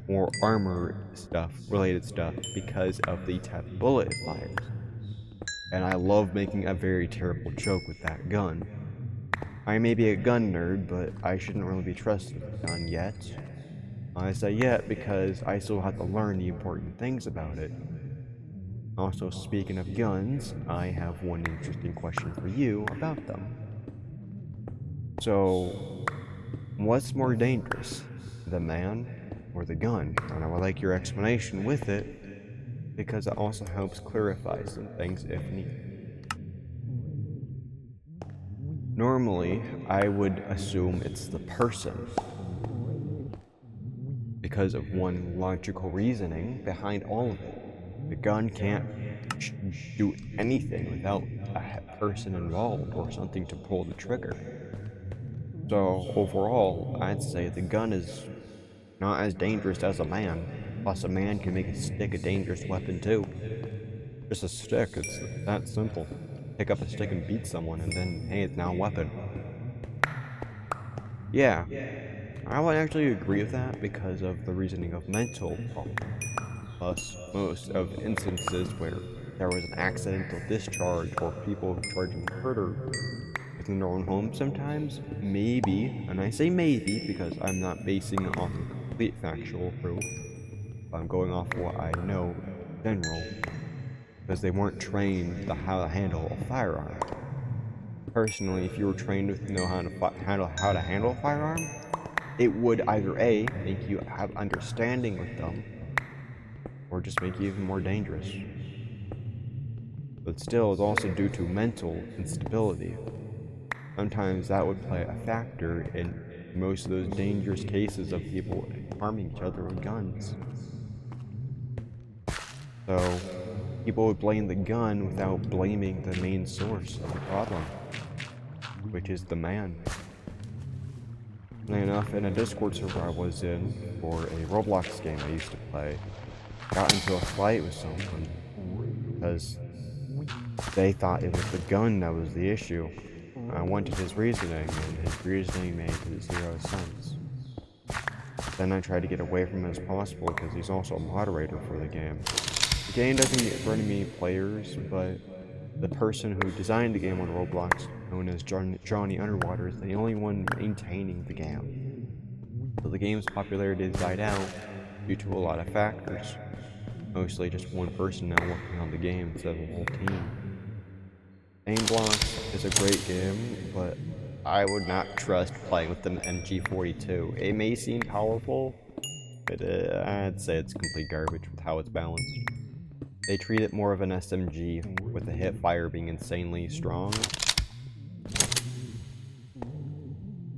or armor stuff, related stuff, because of the type of bullet it fires. And I love making a very terrible joke with that gun. I may be a gun nerd, but I shouldn't really be trusted with a gun yet. I say yet because I still have to learn the important things about it. Also, speaking of guns, I have one interesting question for you about them. So, what's more dangerous, the man or the gun? And I would like your explanation with it because it also helps clarify some things if needed. Normally, I would assume it's the person because of one logical reasoning behind all of it. The gun can't do anything without a person involved or something to pull the trigger. So, overall, I'd say the gun is not as dangerous as a man. Plus, a man can make a stick a dangerous weapon too. Just a stick, it's that simple. Pick up a stick and beat someone, and then, hey, it's now a weapon. Yeah, I would actually agree with that because of the reasoning of mental problems. Plus, most of instances where there was an accidental discharge or people charging murder within their own home sometimes, maybe, and I say maybe because I'm not basing it off of complete factual proof, I'm going off what I know in general, because they weren't trained to how to handle a firearm. Personally, if you were trained to know how to handle a firearm, it would either A, make you have understanding with them, or just make you even more dangerous. But still, it's also due to mental instability. Sometimes that would play a factor in most of those dangerous cases of people harming each other with guns. So, people would blame the gun without blaming the main source of the problem, which is the man. Funny enough, in a Discord server I was in for a Roblox game I used to play, got into a fight with someone because they thought it was the gun that was the issue. I wanted his reasoning, and his reasoning made zero sense. Then I tried to get away from him as possible because he's also a moderator for the game. The game doesn't get very many players, but the person who designed the game on Roblox, known as Johnny Underwater, is the only one maintaining the game. So the game's popularity has died out due to a lot of factors, mostly just one person now working on the game instead of a whole team. Aim Blocks is a great game, but I would not trust playing with an MG42. It may seem powerful, but I'd say it's complete garbage with how it's balanced. They treat it more of an SMG, with the hip fire being insanely strong.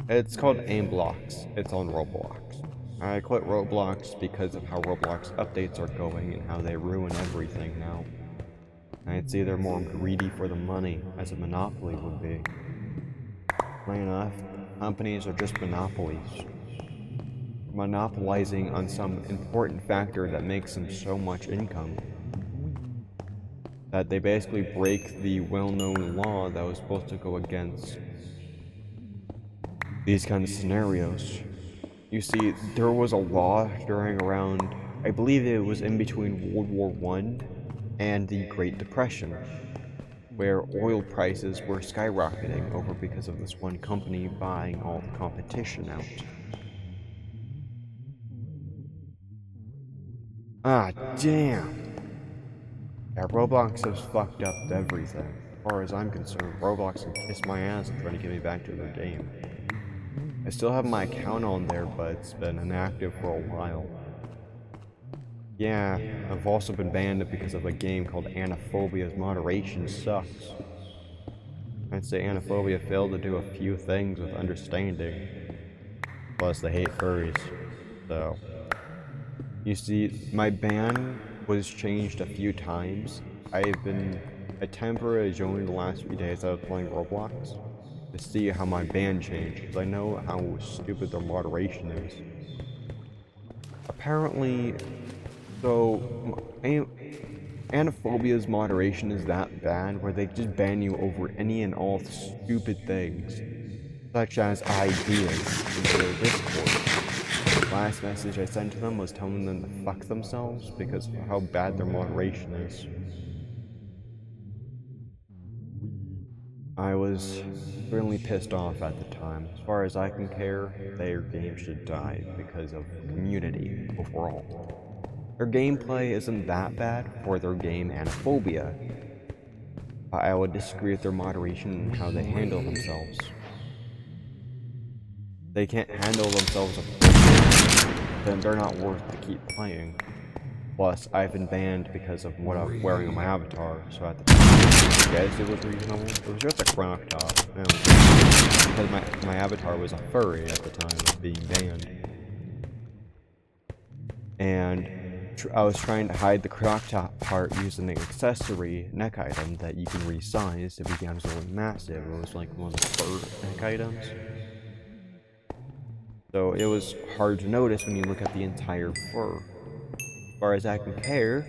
It's called Aim Blocks. It's on Roblox. I quit Roblox because of how Roblox updates are going and how they ruin everything now. I'd say they're more greedy for the money, as a monopoly would be. Plain enough, companies are just monopolies. Monopolizing on some important factor that makes them so much income that they basically break the well-known law that was supposed to go against these kind of scenarios. You see, there was a law during around, I believe it was in between World War One and the Great Depression, where oil prices were skyrocketing over because of this one company buying all the competition out. Ah, damn. Yeah, Roblox has fucked up everything. As far as I'm concerned, Roblox can kiss my ass and try to get me back to their game. I still have my account on there, but it's been inactive for a while. Yeah, I've also been banned because of a game called Anaphobia's moderation sucks. I'd say Anaphobia failed to do a few things with understanding, plus they hate furries. So, you see, my ban was changed a few times. I've been a temporary joined the last few days I was playing Roblox to see how my ban changed, because I know how stupid their moderation is. Apparently, so Anaphobia's moderation is that bad where they just ban you over any and all stupid things, such as ideas into their Discord. Last message I sent to them was telling them to fuck themselves because of how bad their moderation is. I was extremely pissed off at the time. As far as I can care, their game should die because of community overall. Their gameplay isn't that bad for their game Anaphobia, but I would disagree with their moderation and how they handle themselves. They can't handle themselves appropriately, then they're not worth to keep playing. Plus, I've been banned because of what I'm wearing on my avatar, so at the time, I guess it was reasonable. It was just a crop top, because my avatar was a furry at the time of being banned. And I was trying to hide the crop top part using an accessory neck item that you can resize. It becomes really massive. It was like one of the fur neck items. So it was hard to notice when you look at the entire fur. As far as I can care,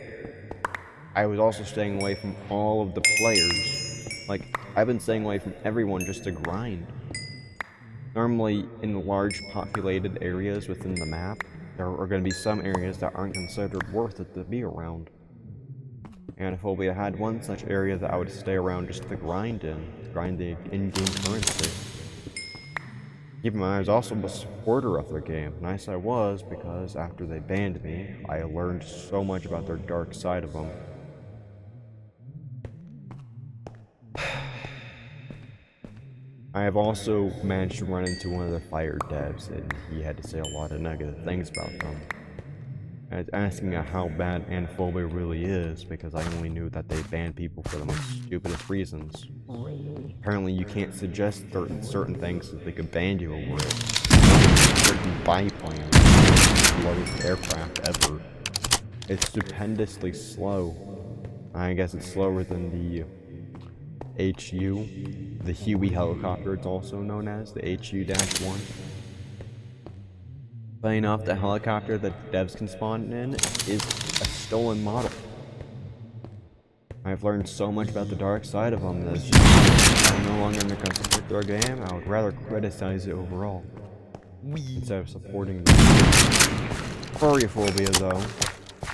I was also staying away from all of the players. Like, I've been staying away from everyone just to grind. Normally, in large populated areas within the map, there are going to be some areas that aren't considered worth it to be around. Anaphobia had one such area that I would stay around just to grind the in-game currency. Keep in mind, I was also a supporter of their game. Nice I was, because after they banned me, I learned so much about their dark side of them. I have also managed to run into one of the fire devs, and he had to say a lot of negative things about them. I was asking how bad Anaphobia really is, because I only knew that they banned people for the most stupidest reasons. Apparently you can't suggest certain things that they could ban you over it. Certain biplane, the slowest aircraft ever. It's stupendously slow. I guess it's slower than the HU, the Huey helicopter, it's also known as, the HU-1. Funny enough, the helicopter that devs can spawn in is a stolen model. I've learned so much about the dark side of them that I'm no longer going to support their game. I would rather criticize it overall instead of supporting them. Furryophobia, though,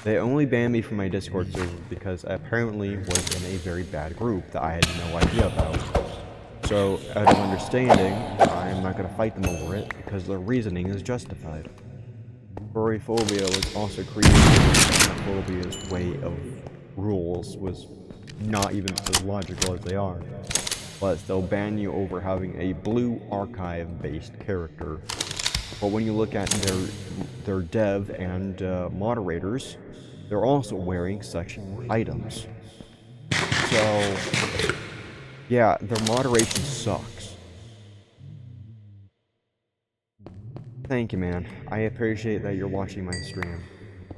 they only banned me from my Discord server because I apparently was in a very bad group that I had no idea about. So, out of understanding, I'm not going to fight them over it because their reasoning is justified. Furryophobia was also created because Anaphobia's way of rules was not even as logical as they are. But they'll ban you over having a blue archive-based character. But when you look at their dev and moderators, they're also wearing such items. So, yeah, their moderation sucks. Thank you, man. I appreciate that you're watching my stream.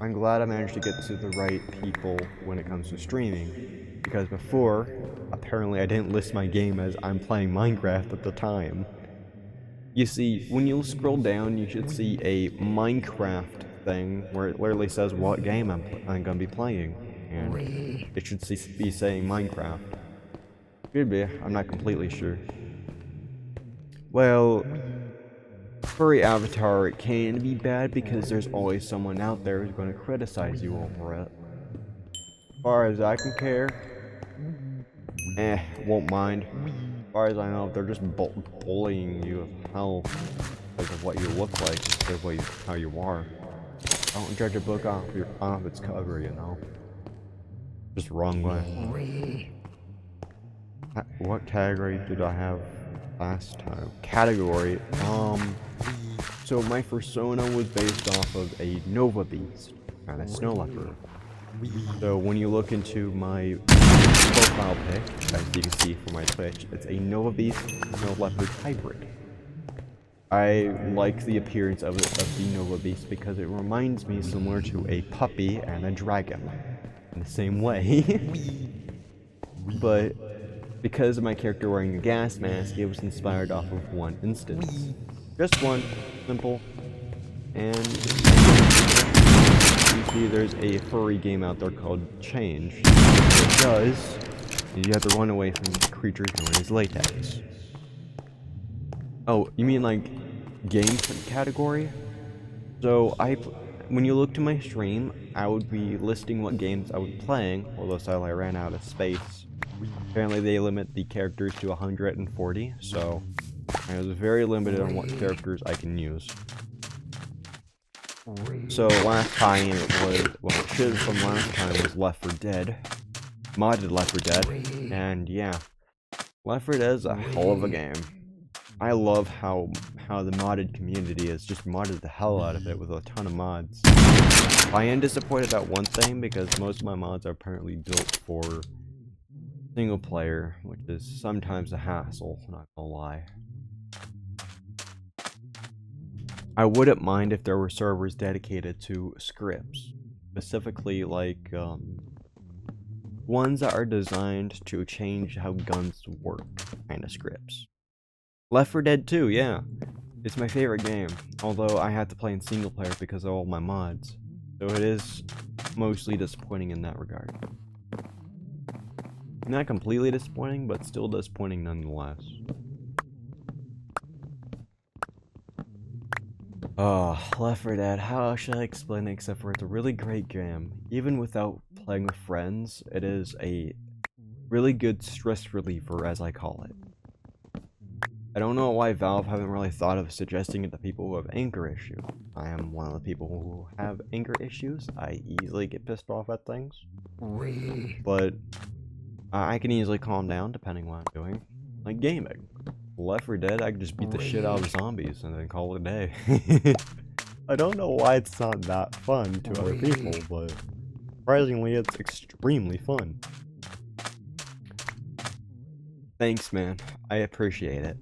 I'm glad I managed to get to the right people when it comes to streaming, because before, apparently I didn't list my game as I'm playing Minecraft at the time. You see, when you scroll down, you should see a Minecraft thing where it literally says what game I'm gonna be playing, and it should be saying Minecraft. Should be, I'm not completely sure. Well, furry avatar can be bad because there's always someone out there who's going to criticize you over it. As far as I can care, won't mind. As far as I know, they're just bullying you of hell because of what you look like instead of how you are. Don't judge a book off its cover, you know. Just wrong way. What category did I have last time? Category, so my persona was based off of a Nova Beast and a Snow Leopard. So when you look into my profile pic, as you can see from my Twitch, it's a Nova Beast Snow Leopard hybrid. I like the appearance of the Nova Beast because it reminds me similar to a puppy and a dragon in the same way. But because of my character wearing a gas mask, it was inspired off of one instance. Just one, simple. And you see there's a furry game out there called Change. What it does is you have to run away from creatures known as latex. Oh, you mean like game category? So when you look to my stream, I would be listing what games I was playing, although sadly I ran out of space. Apparently they limit the characters to 140, so I was very limited on what characters I can use. So last time it was, well, shit from last time was Left 4 Dead, modded Left 4 Dead, and yeah, Left 4 Dead is a hell of a game. I love how the modded community has just modded the hell out of it with a ton of mods. I am disappointed at one thing because most of my mods are apparently built for single player, which is sometimes a hassle, not gonna lie. I wouldn't mind if there were servers dedicated to scripts, specifically like ones that are designed to change how guns work kind of scripts. Left 4 Dead 2, yeah. It's my favorite game, although I have to play in single player because of all my mods. So it is mostly disappointing in that regard. Not completely disappointing, but still disappointing nonetheless. Oh, Left 4 Dead, how should I explain it except for it's a really great game. Even without playing with friends, it is a really good stress reliever, as I call it. I don't know why Valve haven't really thought of suggesting it to people who have anger issues. I am one of the people who have anger issues. I easily get pissed off at things. But I can easily calm down depending on what I'm doing. Like gaming. Left 4 Dead, I can just beat the shit out of zombies and then call it a day. I don't know why it's not that fun to other people, but surprisingly it's extremely fun. Thanks, man. I appreciate it.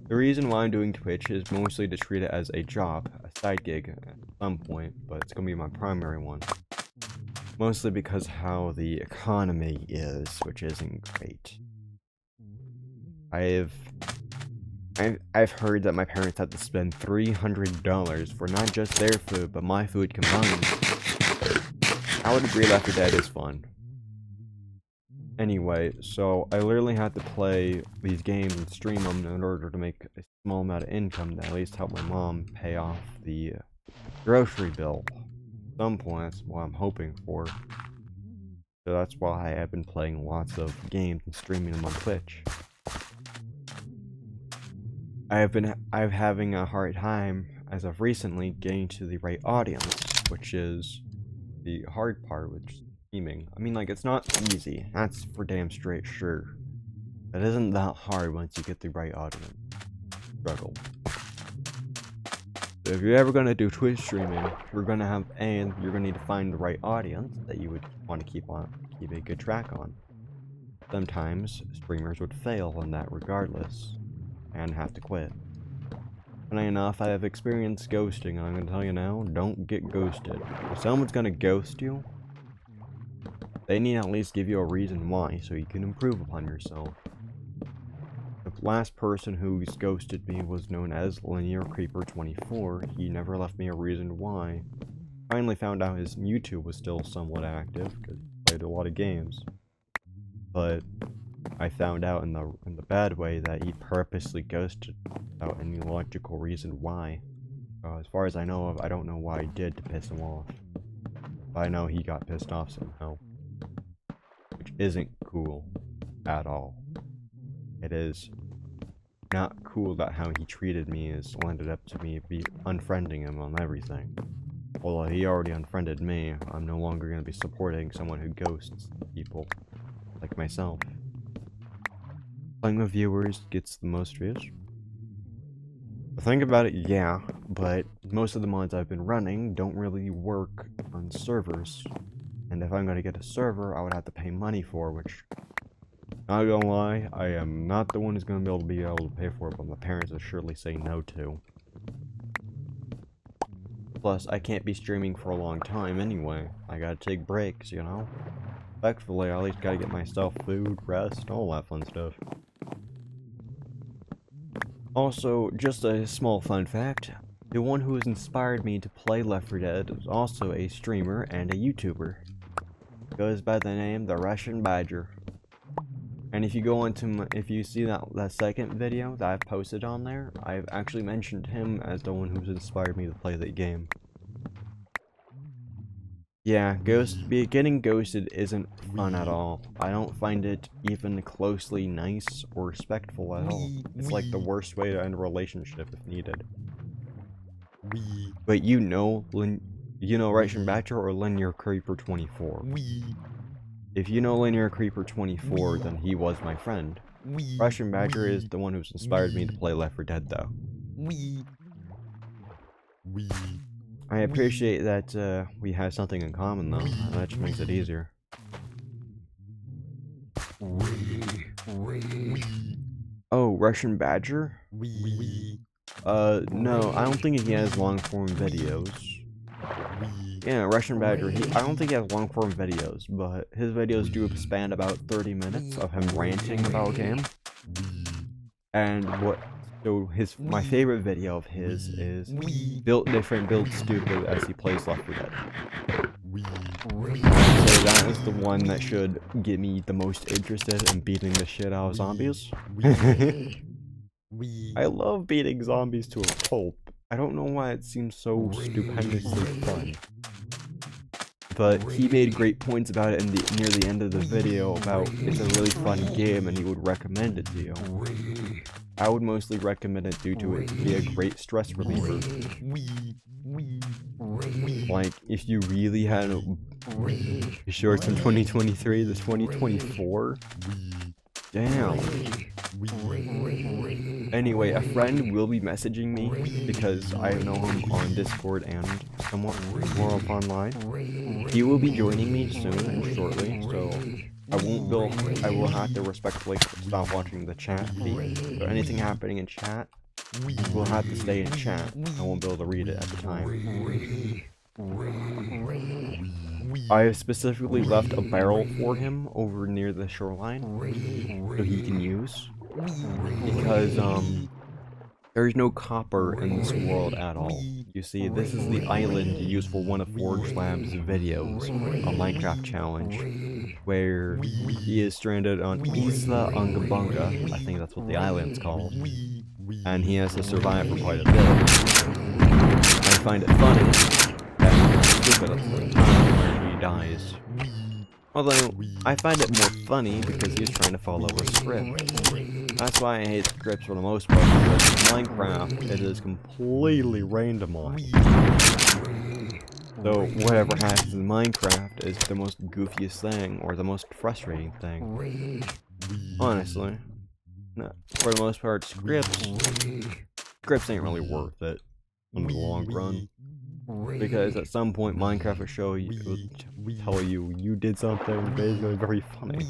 The reason why I'm doing Twitch is mostly to treat it as a job, a side gig at some point, but it's gonna be my primary one. Mostly because how the economy is, which isn't great. I've heard that my parents had to spend $300 for not just their food, but my food combined. I would agree Left 4 Dead is fun. Anyway, so I literally had to play these games and stream them in order to make a small amount of income to at least help my mom pay off the grocery bill. At some point, that's what I'm hoping for. So that's why I've been playing lots of games and streaming them on Twitch. I'm having a hard time, as of recently, getting to the right audience, which is the hard part with streaming. I mean, like, it's not easy, that's for damn straight sure. It isn't that hard once you get the right audience. Struggle. So if you're ever gonna do Twitch streaming, you're gonna need to find the right audience that you would want to keep a good track on. Sometimes streamers would fail in that regardless, and have to quit. Funny enough, I have experienced ghosting, and I'm gonna tell you now, don't get ghosted. If someone's gonna ghost you, they need to at least give you a reason why, so you can improve upon yourself. The last person who's ghosted me was known as Linear Creeper 24. He never left me a reason why. Finally found out his YouTube was still somewhat active, because he played a lot of games. But I found out in the bad way that he purposely ghosted without any logical reason why. As far as I know of, I don't know why he did to piss him off. But I know he got pissed off somehow. Which isn't cool at all. It is not cool that how he treated me has landed up to me unfriending him on everything. Although he already unfriended me, I'm no longer going to be supporting someone who ghosts people like myself. Playing with viewers gets the most views. Think about it, yeah, but most of the mods I've been running don't really work on servers. And if I'm going to get a server, I would have to pay money for, which, not gonna lie, I am not the one who's going to be able to pay for it, but my parents will surely say no to. Plus, I can't be streaming for a long time anyway. I gotta take breaks, you know? Respectfully, I at least gotta get myself food, rest, all that fun stuff. Also, just a small fun fact, the one who has inspired me to play Left 4 Dead is also a streamer and a YouTuber. Goes by the name The Russian Badger. And if you go if you see that second video that I've posted on there, I've actually mentioned him as the one who's inspired me to play the game. Yeah, getting ghosted isn't fun at all. I don't find it even closely nice or respectful at all. It's like the worst way to end a relationship if needed. But you know Russian Badger or Linear Creeper 24. If you know Linear Creeper 24, then he was my friend. Russian Badger is the one who's inspired me to play Left 4 Dead, though. I appreciate that we have something in common, though. That just makes it easier. Oh, Russian Badger? No, I don't think he has long-form videos. Yeah, Russian Badger, I don't think he has long-form videos, but his videos do span about 30 minutes of him ranting about a game. And my favorite video of his is Built Different, Built Stupid as he plays Left 4 Dead. So that is the one that should get me the most interested in beating the shit out of zombies. I love beating zombies to a pulp. I don't know why it seems so stupendously fun. But he made great points about it near the end of the video about it's a really fun game and he would recommend it to you. I would mostly recommend it due to it be a great stress reliever. Like, if you really had a... You sure it's from 2023 to 2024? Damn. Anyway, a friend will be messaging me because I know him on Discord and somewhat more up online. He will be joining me soon and shortly, so I will have to respectfully stop watching the chat feed. So anything happening in chat will have to stay in chat. I won't be able to read it at the time. I have specifically left a barrel for him over near the shoreline so he can use. Because, there's no copper in this world at all. You see, this is the island used for one of Forge Lab's videos, a Minecraft challenge, where he is stranded on Isla Unga Bunga, I think that's what the island's called, and he has to survive for quite a bit. I find it funny that stupid at the time where he dies. Although, I find it more funny because he's trying to follow a script. That's why I hate scripts for the most part, because Minecraft, it is completely randomized. So whatever happens in Minecraft is the most goofiest thing, or the most frustrating thing. Honestly. No, for the most part, scripts ain't really worth it in the long run. Because at some point Minecraft will tell you you did something basically very funny.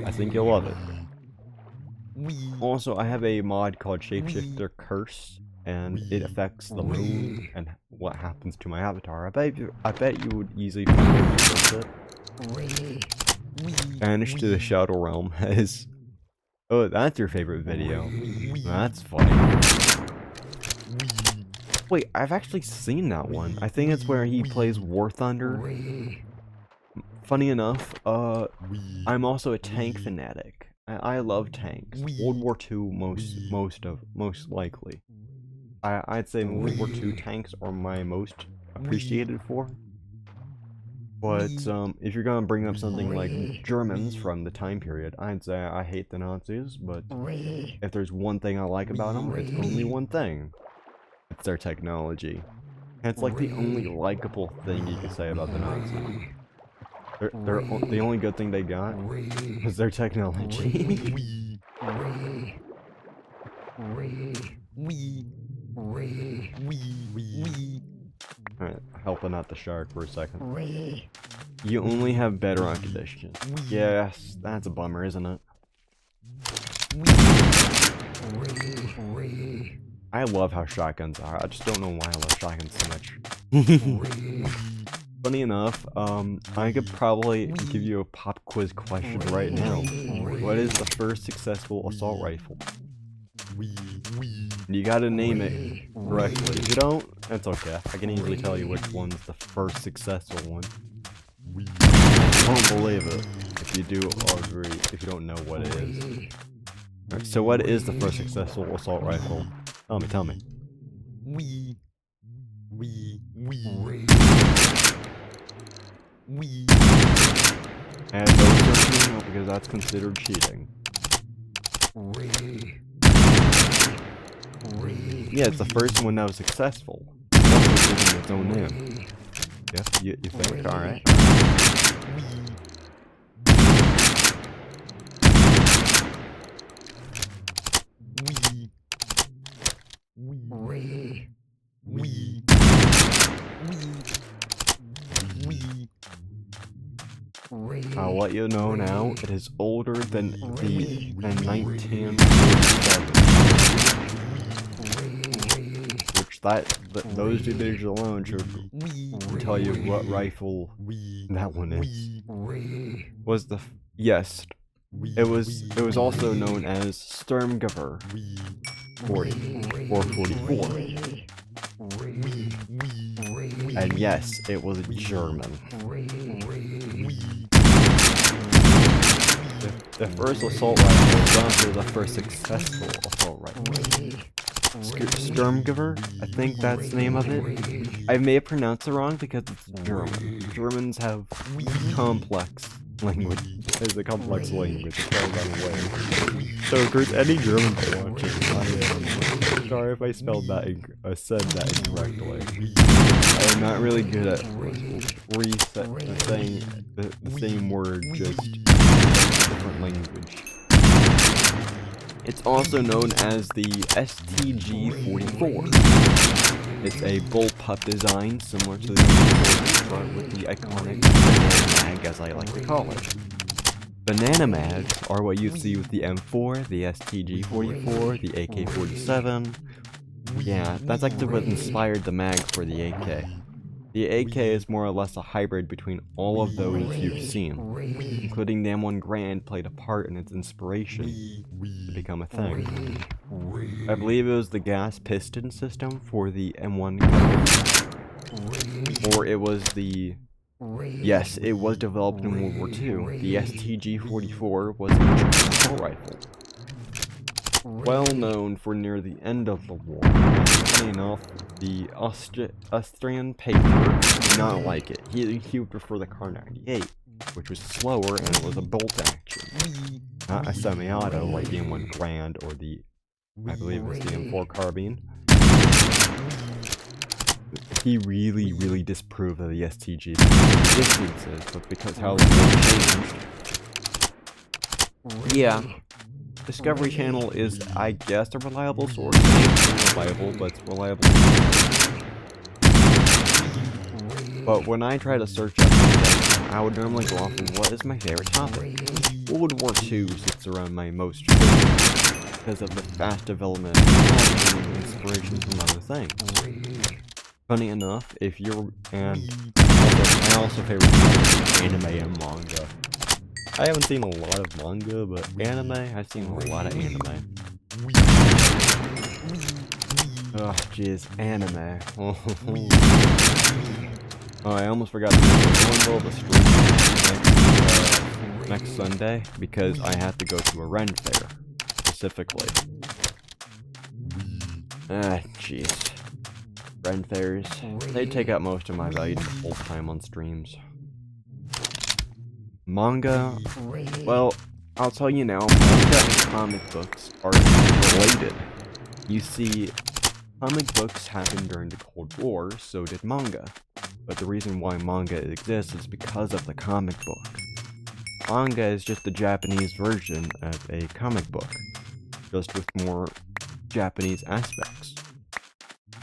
I think you'll love it. Also, I have a mod called Shapeshifter Curse, and it affects the moon and what happens to my avatar. I bet you would easily find it. Banished to the Shadow Realm has... Oh, that's your favorite video. That's funny. Wait, I've actually seen that one. I think it's where he plays War Thunder. Funny enough, I'm also a tank fanatic. I love tanks. World War II most likely. I'd say World War II tanks are my most appreciated for. But if you're gonna bring up something like Germans from the time period, I'd say I hate the Nazis. But if there's one thing I like about them, it's only one thing. It's their technology. And it's like the only likable thing you can say about the Nazis. The only good thing they got was their technology. Alright, helping out the shark for a second. You only have bedrock edition. Yes, that's a bummer, isn't it? I love how shotguns are. I just don't know why I love shotguns so much. Funny enough, I could probably give you a pop quiz question right now. What is the first successful assault rifle? You gotta name it correctly. If you don't, that's okay. I can easily tell you which one's the first successful one. I won't believe it if you do, or if you don't know what it is. Right, so what is the first successful assault rifle? Tell me. Wee. And no searching because that's considered cheating. Wee. Yeah, it's the first one that was successful. It's also giving its own name. Yep, you think? Alright. Wee. Wee. Wee. Wee. I'll let you know now, it is older than 1947. Which those two digits alone should tell you what rifle that one is. Was the yes, it was also known as Sturmgewehr 40 or 44. And yes, it was German. The first assault rifle was also the first successful assault rifle. Sturmgewehr, I think that's the name of it. I may have pronounced it wrong because it's German. Germans have complex language. It's a complex language. It's all that way. So if there's any German watching, I am sorry if I spelled that said that incorrectly. I am not really good at saying the same word, just different language. It's also known as the STG-44. It's a bullpup design similar to the M40, but with the iconic banana mag, as I like to call it. Banana mags are what you see with the M4, the STG-44, the AK-47. Yeah, that's actually what inspired the mag for the AK. The AK is more or less a hybrid between all of those you've seen, including the M1 Grand played a part in its inspiration to become a thing. I believe it was the gas piston system for the M1 Grand, or it was the... Yes, it was developed in World War II. The STG-44 was a German assault rifle. Well known for near the end of the war. Funny enough, the Austrian paper did not like it. He would prefer the Kar 98, which was slower and it was a bolt action, not a semi-auto like the M1 Grand or the, I believe it was the M4 carbine. He really disapproved of the STG's distances, but because how the war changed. Yeah. Discovery Channel is, I guess, a reliable source. It's reliable, but it's reliable. But when I try to search up something, I would normally go off of what is my favorite topic. World War II sits around my most favorite because of the fast development and inspiration from other things. Funny enough, if you're I also favorite anime and manga. I haven't seen a lot of manga, but anime, I've seen a lot of anime. Oh, jeez, anime. Oh, I almost forgot to mention the stream next Sunday, because I have to go to a Ren fair, specifically. Ah, jeez. Ren fairs, they take up most of my valuable time on streams. Manga, well, I'll tell you now, manga and comic books are related. You see, comic books happened during the Cold War, so did manga. But the reason why manga exists is because of the comic book. Manga is just the Japanese version of a comic book, just with more Japanese aspects.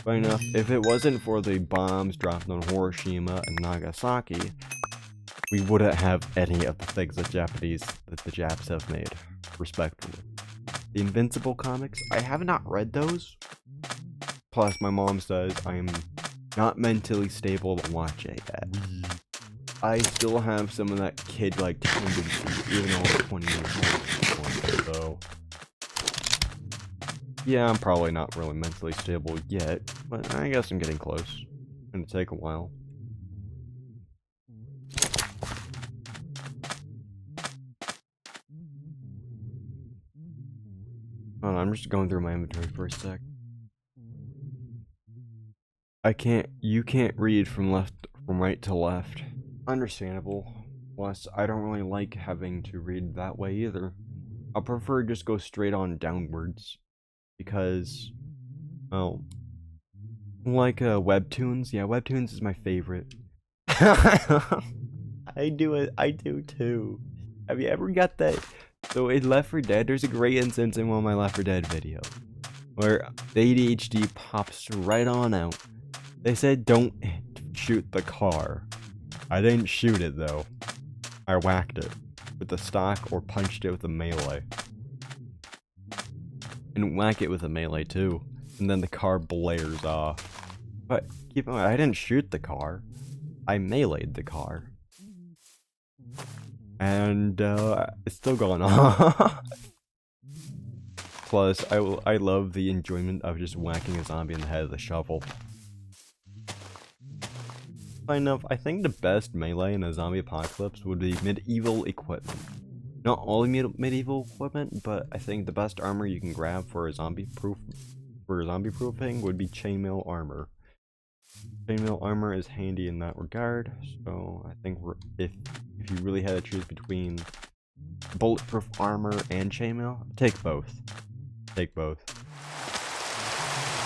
Funny enough, if it wasn't for the bombs dropped on Hiroshima and Nagasaki, we wouldn't have any of the things that the Japs have made, respectively. The Invincible comics, I have not read those. Plus, my mom says I'm not mentally stable to watch it yet. I still have some of that kid-like tendency, even though I'm 20 years old. So, yeah, I'm probably not really mentally stable yet, but I guess I'm getting close. It's gonna take a while. Hold on, I'm just going through my inventory for a sec. You can't read from right to left. Understandable. Plus, I don't really like having to read that way either. I prefer just go straight on downwards because, well, like webtoons. Yeah, webtoons is my favorite. I do it. I do too. Have you ever got that? So in Left 4 Dead, there's a great instance in one of my Left 4 Dead videos where the ADHD pops right on out. They said don't shoot the car. I didn't shoot it though. I whacked it with the stock or punched it with a melee. And whack it with a melee too. And then the car blares off. But keep in mind, I didn't shoot the car. I meleeed the car. And it's still going on. Plus, I love the enjoyment of just whacking a zombie in the head with a shovel. Enough, I think the best melee in a zombie apocalypse would be medieval equipment. Not all medieval equipment, but I think the best armor you can grab for a zombie proofing would be chainmail armor. Chainmail armor is handy in that regard, so I think if you really had to choose between bulletproof armor and chainmail, take both. Take both.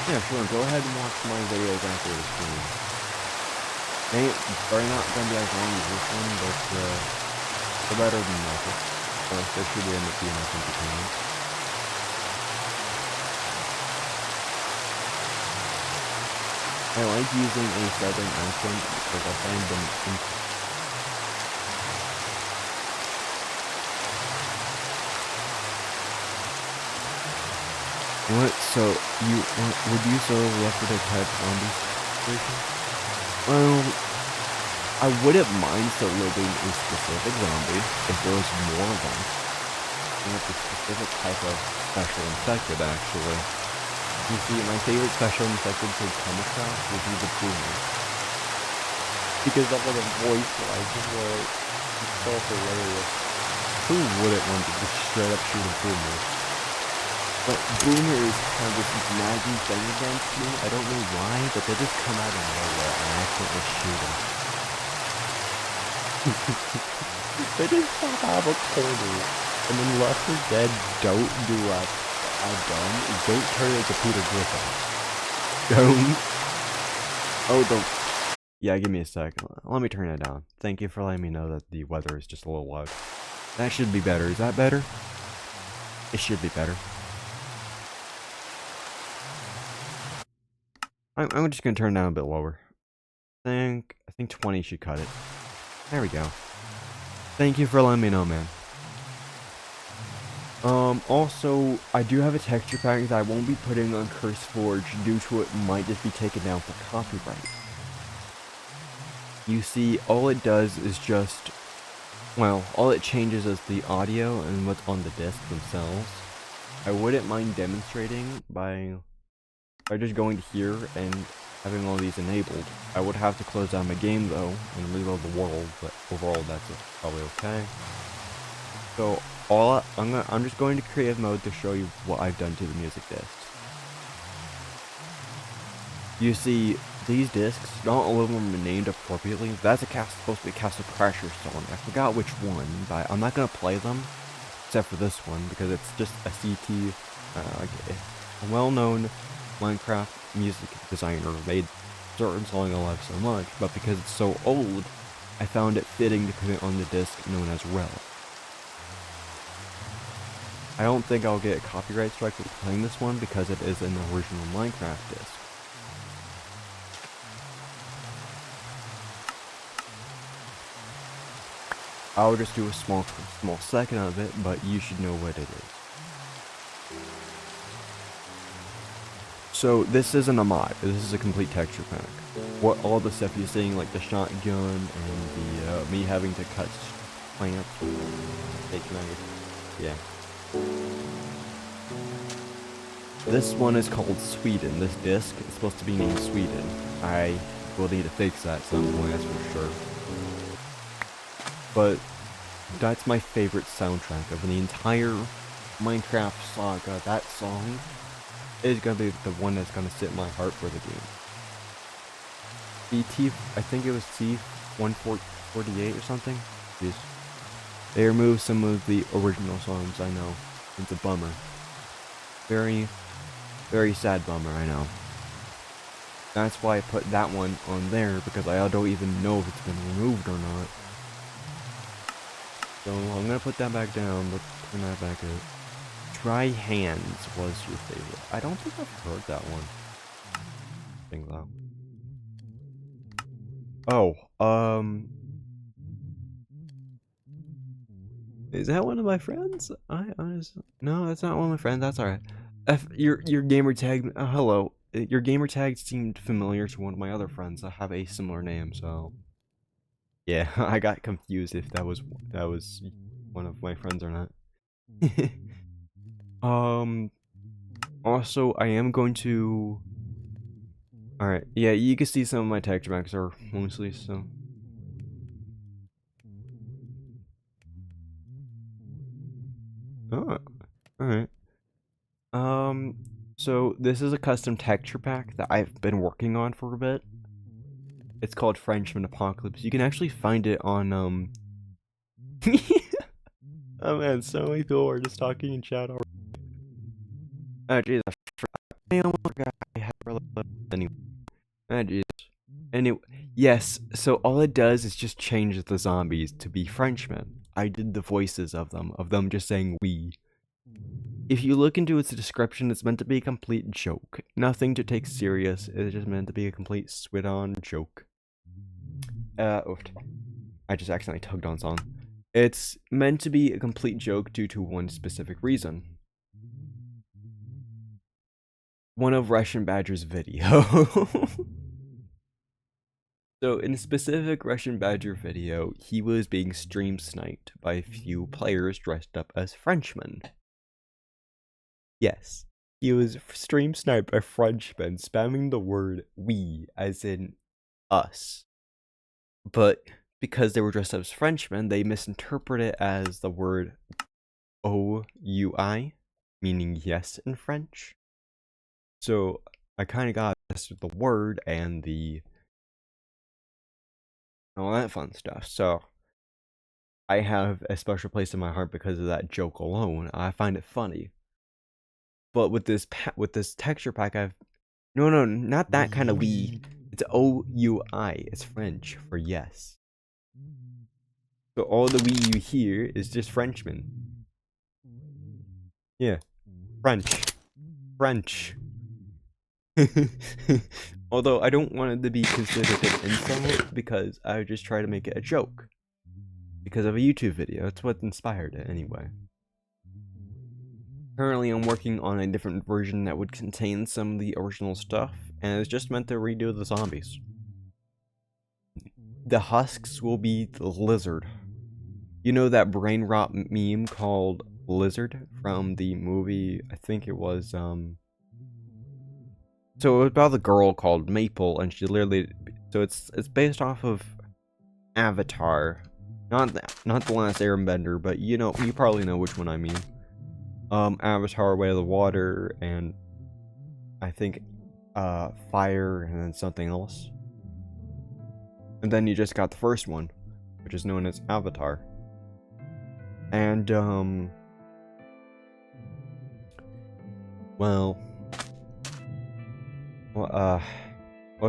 Yeah, sure. Go ahead and watch my videos after the stream. They are not gonna be as long as this one, but they're better than nothing. So there should end up being enough entertainment. I like using a southern accent because I find them What? So, would you sell Left 4 Dead type zombie situation? Well, I wouldn't mind soloing a specific zombie if there was more of them. And it's a specific type of special infected, actually. You see, my favorite special infected to come across would be the boomer. Because of the voice lines where it's so hilarious. Who wouldn't want to just straight up shoot a boomer? But boomers have this nagging thing against me. I don't know why, but they just come out of nowhere and I accidentally shoot them. They just pop out of a corner. And then Left 4 Dead don't do what I've done. Don't turn it into Peter Griffin. Don't. Oh, don't. Yeah, give me a second. Let me turn it down. Thank you for letting me know that the weather is just a little loud. That should be better. Is that better? It should be better. I'm just gonna turn down a bit lower. I think 20 should cut it. There we go. Thank you for letting me know, man. Also, I do have a texture pack that I won't be putting on CurseForge due to it might just be taken down for copyright. You see, all it does is just, well, all it changes is the audio and what's on the disc themselves. I wouldn't mind demonstrating by just going to here and having all these enabled. I would have to close down my game though and reload the world, but overall that's probably okay. So I'm just going to creative mode to show you what I've done to the music discs. You see, these discs, not all of them are named appropriately. That's supposed to be Castle Crasher song. I forgot which one, but I'm not gonna play them except for this one because it's just a CT, like a well-known Minecraft music designer made certain song I love so much, but because it's so old, I found it fitting to put it on the disc known as Relic. I don't think I'll get a copyright strike for playing this one because it is an original Minecraft disc. I'll just do a small second of it, but you should know what it is. So this isn't a mod, this is a complete texture pack. What all the stuff you're seeing, like the shotgun and the me having to cut plants, yeah. This one is called Sweden. This disc is supposed to be named Sweden. I will need to fix that at some point, that's for sure. But that's my favorite soundtrack of the entire Minecraft saga. That song is gonna be the one that's gonna sit in my heart for the game. I think it was 48 or something. Jeez. They removed some of the original songs, I know. It's a bummer. Very, very sad bummer, I know. That's why I put that one on there, because I don't even know if it's been removed or not. So I'm gonna put that back down, but turn that back up. Dry Hands was your favorite. I don't think I've heard that one. I think though. Oh, is that one of my friends? I honestly, no, that's not one of my friends. That's alright. Your gamer tag. Hello. Your gamer tag seemed familiar to one of my other friends. I have a similar name, so yeah, I got confused if that was one of my friends or not. Also, I am going to. All right, yeah, you can see some of my texture packs are mostly so. Oh, all right. So this is a custom texture pack that I've been working on for a bit. It's called Frenchman Apocalypse. You can actually find it on Oh man, so many people are just talking in chat already. Oh jeez, I forgot I had anyway. Oh jeez. Anyway, yes. So all it does is just change the zombies to be Frenchmen. I did the voices of them just saying "we." If you look into its description, it's meant to be a complete joke. Nothing to take serious. It's just meant to be a complete swit-on joke. Oof. I just accidentally tugged on something. It's meant to be a complete joke due to one specific reason. One of Russian Badger's video. So in a specific Russian Badger video, he was being stream sniped by a few players dressed up as Frenchmen. Yes, he was stream sniped by Frenchmen spamming the word "we" as in us. But because they were dressed up as Frenchmen, they misinterpreted it as the word "OUI," meaning yes in French. So I kind of got obsessed with the word and all that fun stuff. So I have a special place in my heart because of that joke alone. I find it funny. But with this texture pack, no, not that kind of "we." It's OUI. It's French for yes. So all the "we" you hear is just Frenchman. Yeah, French. Although I don't want it to be considered an insult because I just try to make it a joke. Because of a YouTube video. That's what inspired it anyway. Currently I'm working on a different version that would contain some of the original stuff, and it's just meant to redo the zombies. The husks will be the lizard. You know that brain rot meme called Lizard from the movie, I think it was, so it was about the girl called Maple, and she literally, so it's based off of Avatar. Not the Last Airbender, but you probably know which one I mean. Avatar, Way of the Water, and I think Fire, and then something else. And then you just got the first one, which is known as Avatar. And well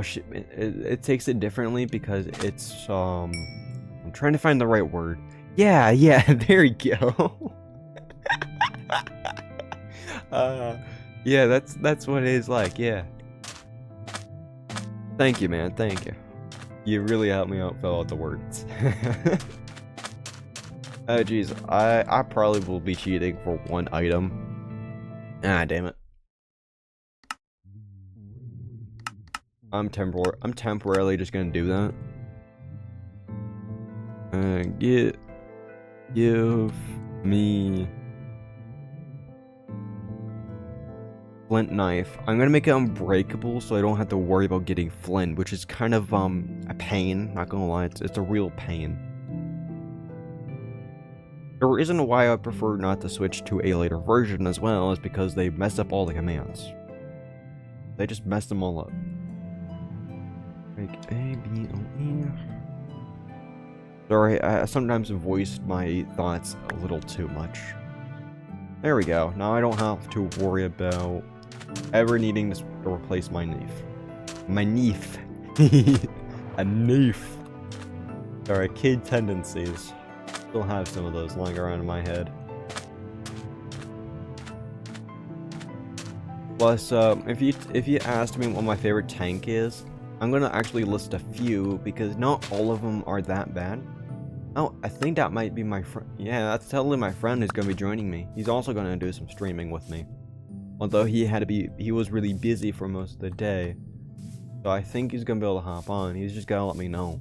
shit, it takes it differently because it's I'm trying to find the right word. Yeah, there you go. Yeah, that's what it is like. Yeah. Thank you, man. Thank you. You really helped me out fill out the words. Oh jeez, I probably will be cheating for one item. Ah, damn it. I'm temporarily just gonna do that. Give me flint knife. I'm gonna make it unbreakable so I don't have to worry about getting flint, which is kind of a pain. Not gonna lie, it's a real pain. The reason why I prefer not to switch to a later version as well is because they mess up all the commands. They just mess them all up. Like A, B, O, E. Sorry, I sometimes voiced my thoughts a little too much. There we go. Now I don't have to worry about ever needing to replace my knife. My knife. A knife. Sorry, kid tendencies. Still have some of those lying around in my head. Plus, if you asked me what my favorite tank is, I'm gonna actually list a few because not all of them are that bad. Oh, I think that might be my friend. Yeah, that's totally my friend who's gonna be joining me. He's also gonna do some streaming with me. Although he was really busy for most of the day. So I think he's gonna be able to hop on. He's just gotta let me know.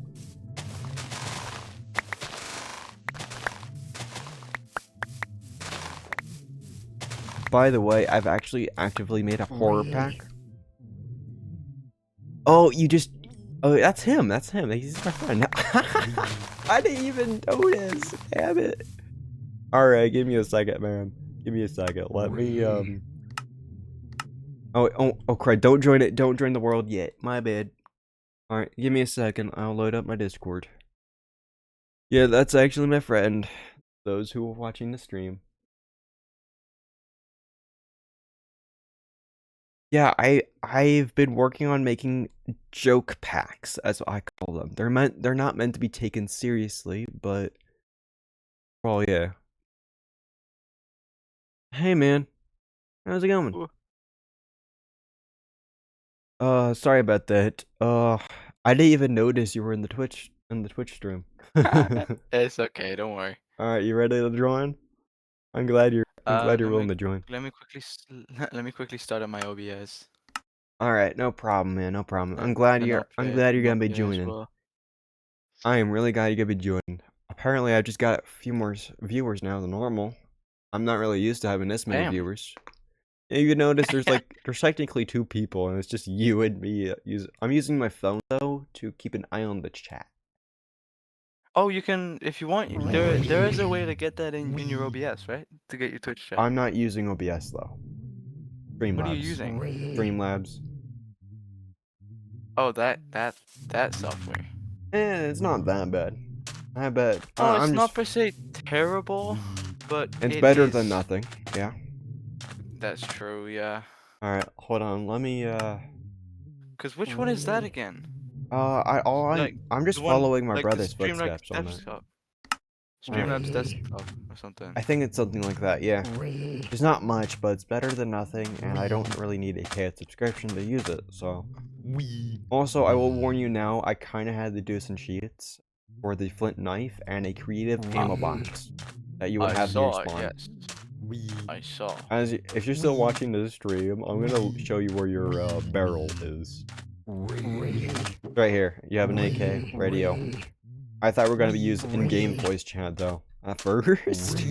By the way, I've actually actively made a horror pack. Oh, oh, that's him. That's him. He's my friend. I didn't even notice. Damn it. Alright, give me a second, man. Give me a second. Let me, Oh, crap. Don't join it. Don't join the world yet. My bad. Alright, give me a second. I'll load up my Discord. Yeah, that's actually my friend. Those who are watching the stream. Yeah, I've been working on making joke packs, as I call them. They're not meant to be taken seriously, but well, yeah. Hey man, how's it going? Sorry about that. I didn't even notice you were in the Twitch stream. It's okay, don't worry. All right, you ready to join? I'm glad you're willing to join. Let me quickly start on my OBS. All right, no problem, man, no problem. I'm glad you're gonna be joining. Well. I am really glad you're gonna be joining. Apparently, I've just got a few more viewers now than normal. I'm not really used to having this many viewers. You can notice there's technically 2 people, and it's just you and me. I'm using my phone though to keep an eye on the chat. Oh, you can, if you want. There is a way to get that in your OBS, right? To get your Twitch chat. I'm not using OBS though. Streamlabs. What are you using? Streamlabs. Oh, that software. It's not that bad. I bet. Oh, it's not per se terrible, but it's better than nothing. Yeah. That's true. Yeah. All right, hold on. Let me. Cause which one is that again? I'm just following my brother's footsteps on it. Streamlabs desktop or something. I think it's something like that, yeah. It's not much, but it's better than nothing, and I don't really need a paid subscription to use it, so. Also, I will warn you now, I kinda had to do some cheats for the flint knife and a creative ammo box that you would have in your spawn. Yes. I saw. If you're still watching this stream, I'm gonna show you where your barrel is. Right here, you have an AK radio. I thought we were gonna be using in-game voice chat though, at first.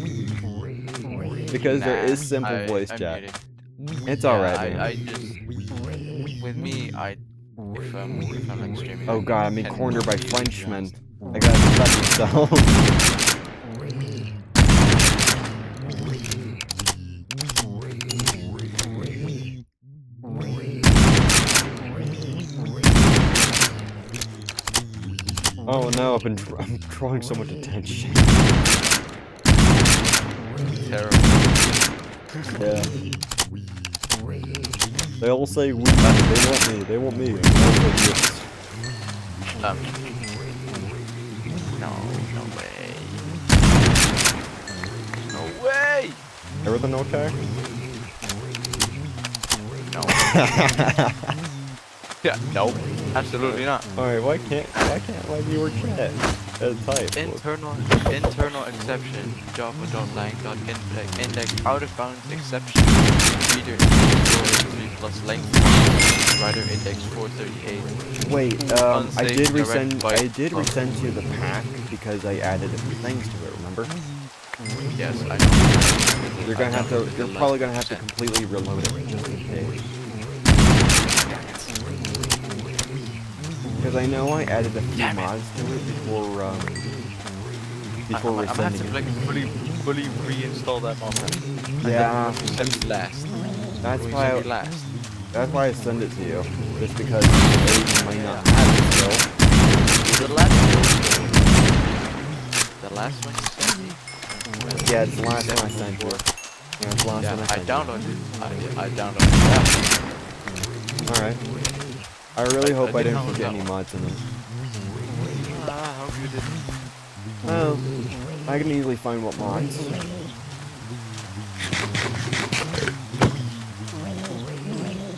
Because there is simple voice chat. It's alright, man. I just, with me, if I'm like streaming. Oh god, I'm being cornered by Frenchmen. I gotta defend myself. Oh no, I'm drawing so much attention. Terrible. Yeah. They all say we. They want me. No way. No way. Everything okay? No. Yeah, no, absolutely not. Alright, why can't my viewer chat type? Internal exception, java.lang.index, out of bounds exception, reader index 403 plus length, writer index 438. Wait, I did resend you the pack because I added a few things to it, remember? Yes, I know. You're probably gonna have to completely reload it just in case. Because I know I added a few mods to it before I'm gonna have to like fully reinstall that mod. Yeah. Last. That's why I send it to you. Just because you might not have it still. The last. the last one you sent me? Yeah, it's the last one I sent you. 74? Yeah, it's the last Yeah, one I I sent downloaded. I downloaded that. you. Alright. I really hope I did didn't download forget that any one. mods in them. I hope you didn't. Well, I can easily find what mods.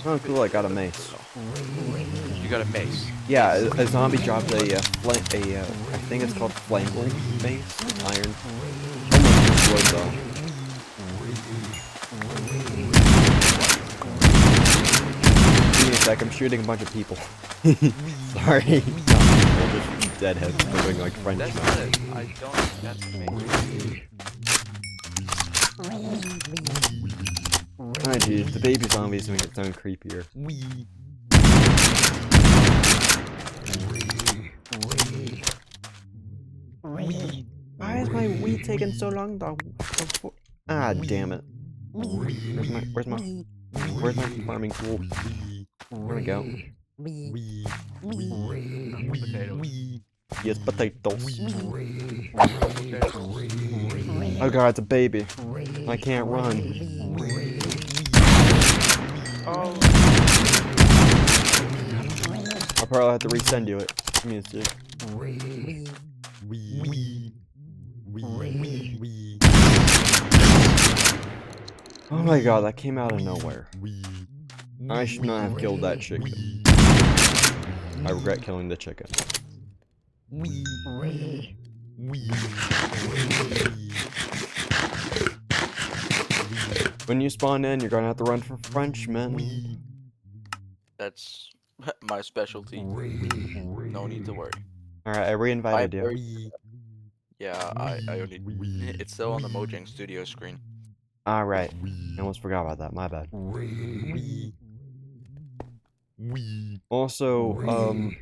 Oh, cool, I got a mace. You got a mace. Yeah, a zombie dropped I think it's called flammable mace. It's iron. Almost wood, though. Give me a sec, I'm shooting a bunch of people. Sorry. Not people, just deadheads doing like French. That's not it. I don't think that's a mace. Oh geez, the baby zombies make it sound creepier. Why is my weed taking so long though? Ah, damn it. Where's my farming tool? There we go. Potatoes. Yes, potatoes. Potatoes. Oh god, it's a baby. I can't run. Oh. I'll probably have to resend you it. Give me a sec. Oh my god, that came out of nowhere. I should not have killed that chicken. I regret killing the chicken. When you spawn in, you're gonna have to run for Frenchmen. That's my specialty. No need to worry. Alright, I re-invited you. Yeah, I only. It's still on the Mojang Studio screen. Alright. I almost forgot about that, my bad. Also, And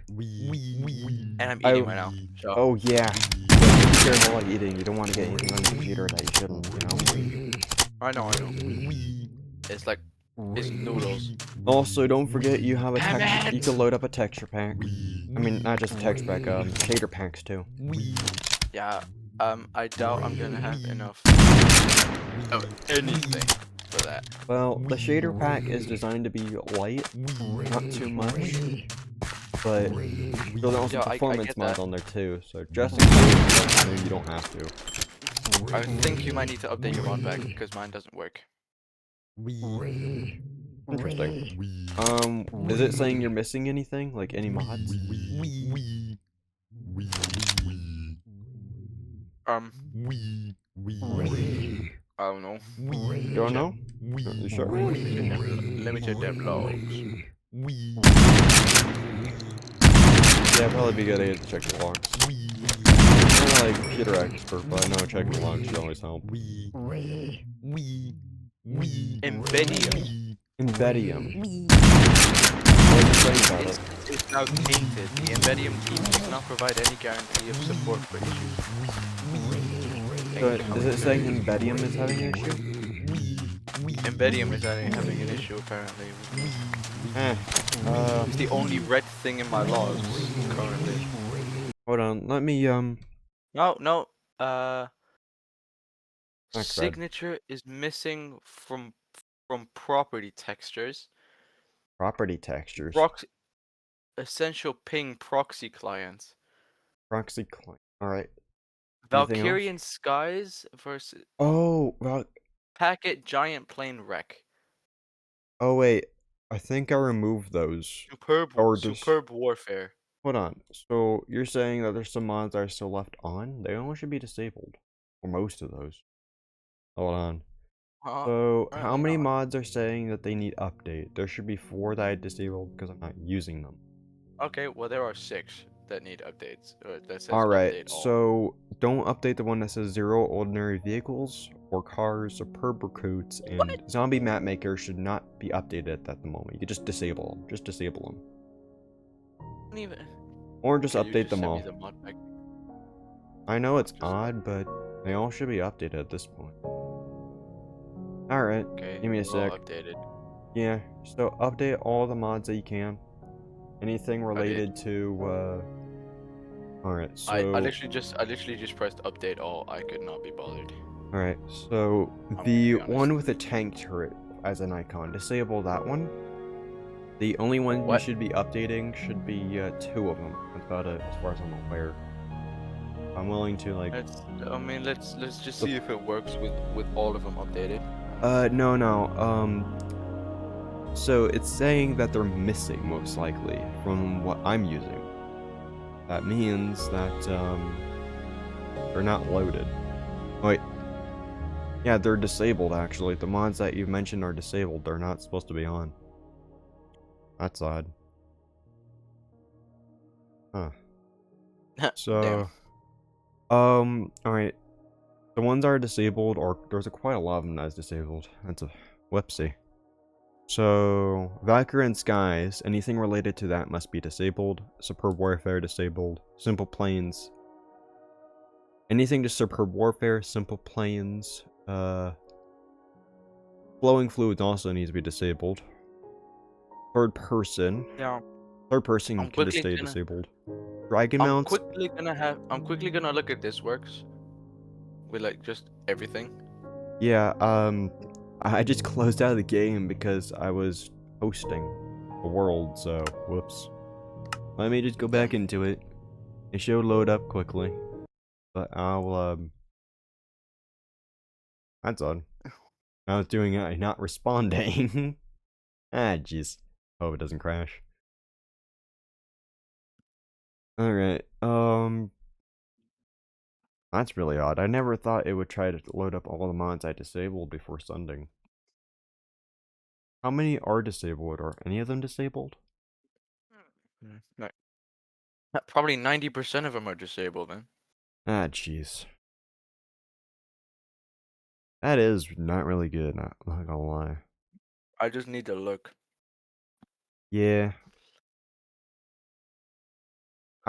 I'm eating right now. So. Oh yeah. Be careful while eating. You don't want to get anything on the computer that you shouldn't, you know? I know. It's like, it's noodles. Also, don't forget you have a texture. You can load up a texture pack. I mean, not just a texture pack, shader packs too. Yeah, I doubt I'm gonna have enough of anything for that. Well, the shader pack is designed to be light, not too much, but there's also Yeah, I performance get mods that. on there too, so just in case you don't have to. I think you might need to update your mod pack because mine doesn't work. Interesting. Is it saying you're missing anything? Like any mods? I don't know. You don't know? You sure? Limited devlogs. Yeah, probably be a good idea to check the logs. I'm not like a computer expert, but I know checking logs should always help. Embedium. Embedium. What does it say about it? It's now tainted. The Embedium team does not provide any guarantee of support for issues. So, is it saying Embedium is having an issue? Embedium is having an issue apparently. It's the only red thing in my logs currently. Hold on, let me, No. That's Signature is missing from property textures. property textures. Essential ping proxy clients. Proxy client. Alright. Valkyrian skies versus Oh, well, packet giant plane wreck. oh wait. I think I removed those. Superb warfare. Hold on. So, you're saying that there's some mods that are still left on? They all should be disabled. Or most of those. Hold on. So, how many mods are saying that they need update? There should be 4 that I disabled because I'm not using them. Okay, well there are 6 that need updates. That says Alright, update all. so don't update the one that says 0 ordinary vehicles, or cars, superb recruits, and zombie map maker should not be updated at the moment. You can just disable them. Just disable them. Don't even... Or just Okay, you update just them sent all. me the mod pack. I know it's odd, but they all should be updated at this point. Alright, Okay, give me a it's all sec. updated. Yeah, so update all the mods that you can. Anything related to, Alright, I so literally just pressed update all. I could not be bothered. alright, so I'm the gonna be honest. one with the tank turret as an icon, disable that one. The only one you What? should be updating should be 2 of them. That's about it, as far as I'm aware. I'm willing to like. Let's just see if it works with all of them updated. No. So it's saying that they're missing most likely from what I'm using. That means that they're not loaded. Wait. Yeah, they're disabled actually. The mods that you mentioned are disabled. They're not supposed to be on. That's odd. Huh. Damn. So, alright. The ones that are disabled, or there's quite a lot of them that's disabled. That's a whoopsie. So, Valkyrie and Skies, anything related to that must be disabled. Superb Warfare disabled. Simple Planes. Anything to Superb Warfare, Simple Planes, Flowing Fluids also needs to be disabled. Third person. Yeah. Third person I'm can quickly stay gonna disabled. Dragon I'm mounts. quickly gonna look at this works with like just everything. Yeah, I just closed out of the game because I was hosting the world, so whoops. Let me just go back Damn. into it. It should load up quickly. But that's odd. I was doing it, not responding. Ah, jeez. Hope it doesn't crash. Alright, that's really odd. I never thought it would try to load up all the mods I disabled before sending. How many are disabled? Are any of them disabled? No. Probably 90% of them are disabled, man. Ah, jeez. That is not really good, not gonna lie. I just need to look. Yeah.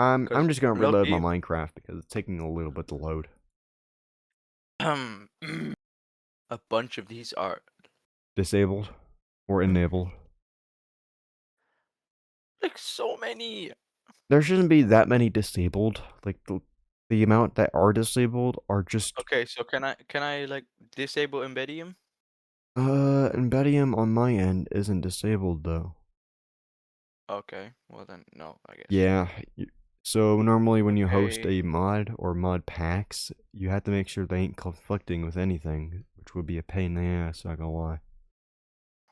I'm Cause just gonna reload my Loki, Minecraft because it's taking a little bit to load. a bunch of these are Disabled or enabled. like so many. There shouldn't be that many disabled. Like the amount that are disabled are just Okay, so can I like disable Embedium? Embedium on my end isn't disabled though. Okay, well then no, I guess. Yeah. So normally when you host Okay. a mod or mod packs, you have to make sure they ain't conflicting with anything, which would be a pain in the ass, not gonna lie.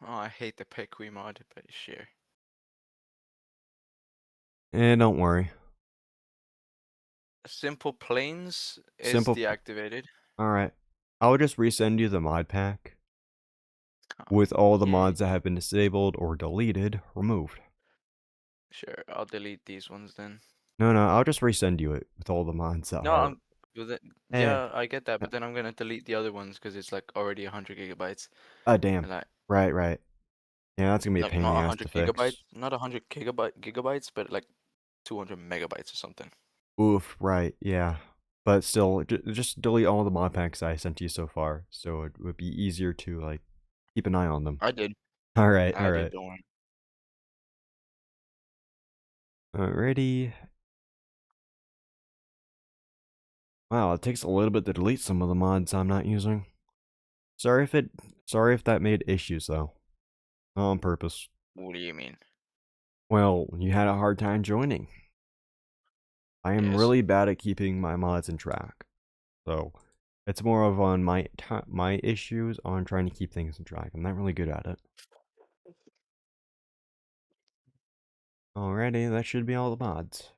Oh, I hate the Pequi mod, but sure. Don't worry. Simple Planes is Simple. deactivated. Alright. I'll just resend you the mod pack with all the Yay. mods that have been disabled or deleted removed. Sure, I'll delete these ones then. No, I'll just resend you it with all the mods that No, are. Eh. yeah, I get that, but then I'm gonna delete the other ones because it's like already 100 gigabytes. Damn. And Right. Yeah, that's gonna be a like pain in not the ass 100 to gigabytes, fix. not 100 gigabytes, but like 200 megabytes or something. Oof, right, yeah. But still, just delete all the mod packs I sent you so far, so it would be easier to, like, keep an eye on them. I did. Alright. I did, don't worry. Alrighty. Wow, it takes a little bit to delete some of the mods I'm not using. Sorry if that made issues, though. Not on purpose. What do you mean? Well, you had a hard time joining. I am Yes. really bad at keeping my mods in track. So, it's more of on my issues on trying to keep things in track. I'm not really good at it. Alrighty, that should be all the mods.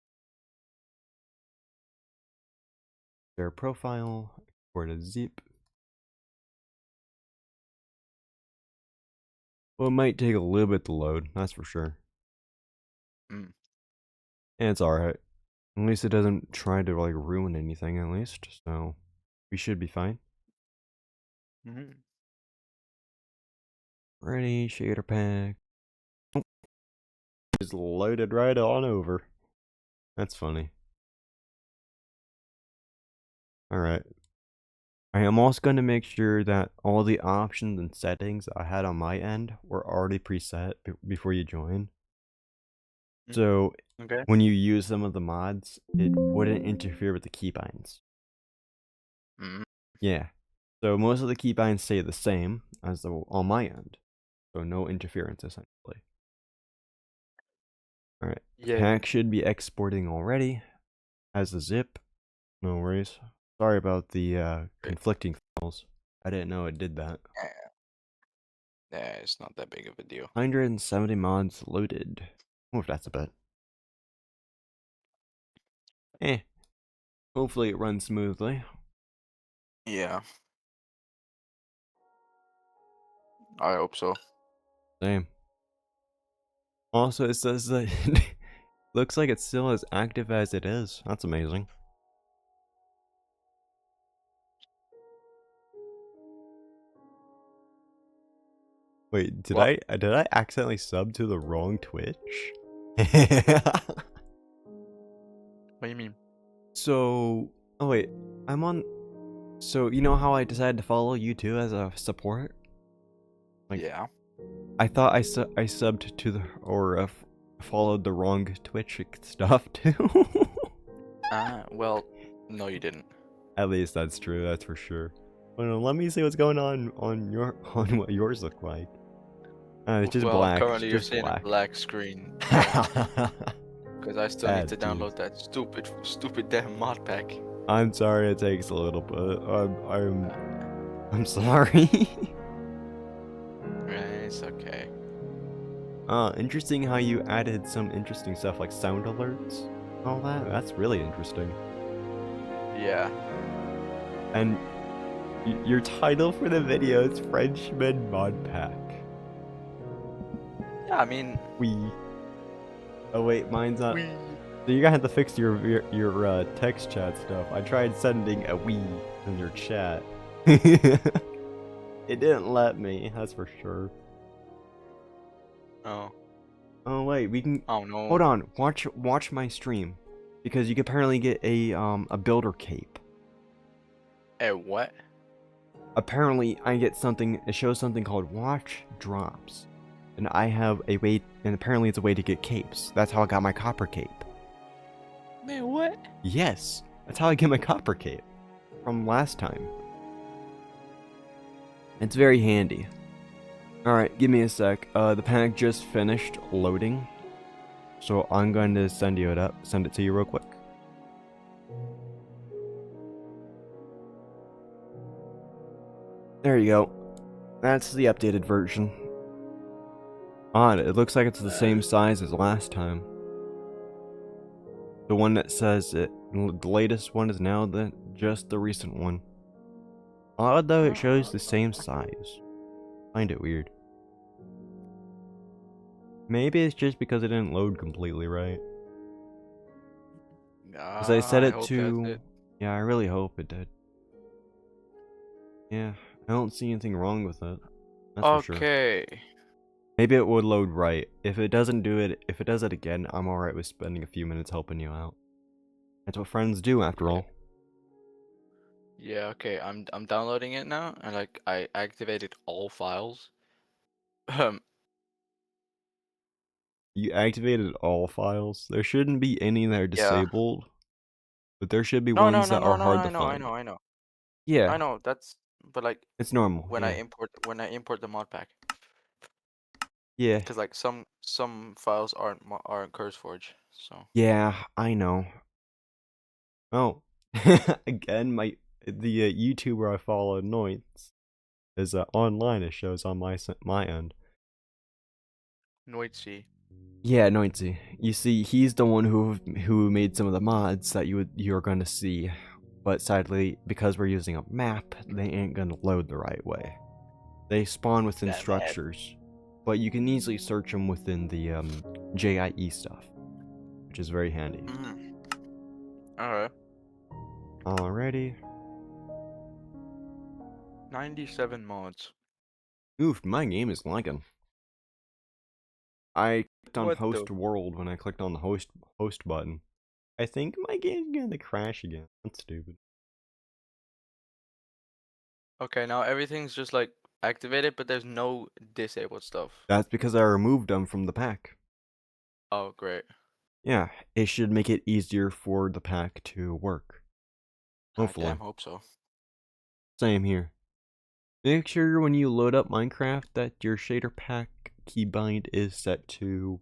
Their profile, export a zip. Well, it might take a little bit to load, that's for sure. Mm. And it's alright. At least it doesn't try to like ruin anything at least, so we should be fine. Mm-hmm. Ready, shader pack. Oh. Just loaded right on over. That's funny. Alright. I am also going to make sure that all the options and settings I had on my end were already preset before you join. So Okay. when you use some of the mods, it wouldn't interfere with the keybinds. Mm. Yeah. So most of the keybinds stay the same as on my end. So no interference essentially. Alright. The Yeah. pack should be exporting already. As a zip. No worries. Sorry about the conflicting files. I didn't know it did that. Yeah, it's not that big of a deal. 170 mods loaded. Oh, if that's a bit. Hopefully it runs smoothly. Yeah. I hope so. Same. Also, it says that looks like it's still as active as it is. That's amazing. Wait, did What? I accidentally sub to the wrong Twitch? What do you mean? So, oh wait, I'm on. So you know how I decided to follow you too as a support? Like, Yeah. I thought I subbed to the or followed the wrong Twitch stuff too. Well, no, you didn't. At least that's true. That's for sure. Well, let me see what's going on on what yours look like. It's just Well, black. It's currently you're just seeing a black. black screen. Because I still need Bad to dude. download that stupid damn mod pack. I'm sorry it takes a little bit. I'm sorry. It's okay. Interesting how you added some interesting stuff like sound alerts. All that. That's really interesting. Yeah. And your title for the video is Frenchman Mod Pack. Yeah, I mean. Oh wait, mine's not. We. So you're gonna have to fix your text chat stuff. I tried sending a "we" in your chat. It didn't let me. That's for sure. Oh. Oh wait, we can. Oh no. Hold on. Watch my stream, because you can apparently get a builder cape. What? Apparently, I get something. It shows something called watch drops, and I have a way. And apparently, it's a way to get capes. That's how I got my copper cape. Man, what? Yes, that's how I get my copper cape from last time. It's very handy. Alright, give me a sec. The pack just finished loading. So I'm going to send it to you real quick. There you go. That's the updated version. Odd, it looks like it's the same size as last time. The one that says it, the latest one is now just the recent one. Odd though, it shows the same size. Find it weird. Maybe it's just because it didn't load completely right. Because I set I it hope to... that's it. Yeah, I really hope it did. Yeah, I don't see anything wrong with it. That's for sure. Okay. Maybe it would load right. If it doesn't do it, if it does it again, I'm alright with spending a few minutes helping you out. That's what friends do, after all. Yeah, okay. I'm downloading it now, and like I activated all files. You activated all files. There shouldn't be any that are Yeah. disabled, but there should be No, no, ones no, that no, are no. hard to I know, I find. know, I know. Yeah, I know. But like it's normal. when Yeah, I import the mod pack, yeah, because like some files aren't CurseForge, so. yeah. I know. Oh, again, the YouTuber I follow, Noits, is online. It shows on my end. Noisy. Yeah, Noitsy. You see, he's the one who made some of the mods that you're gonna see, but sadly, because we're using a map, they ain't gonna load the right way. They spawn within That bad. structures, but you can easily search them within the JIE stuff, which is very handy. Alright. Alrighty. 97 mods. Oof, my game is lagging. I clicked on What host the? world when I clicked on the host button. I think my game's gonna crash again. That's stupid. Okay, now everything's just like activated, but there's no disabled stuff. That's because I removed them from the pack. Oh, great. Yeah, it should make it easier for the pack to work. I Hopefully. damn hope so. Same here. Make sure when you load up Minecraft that your shader pack keybind is set to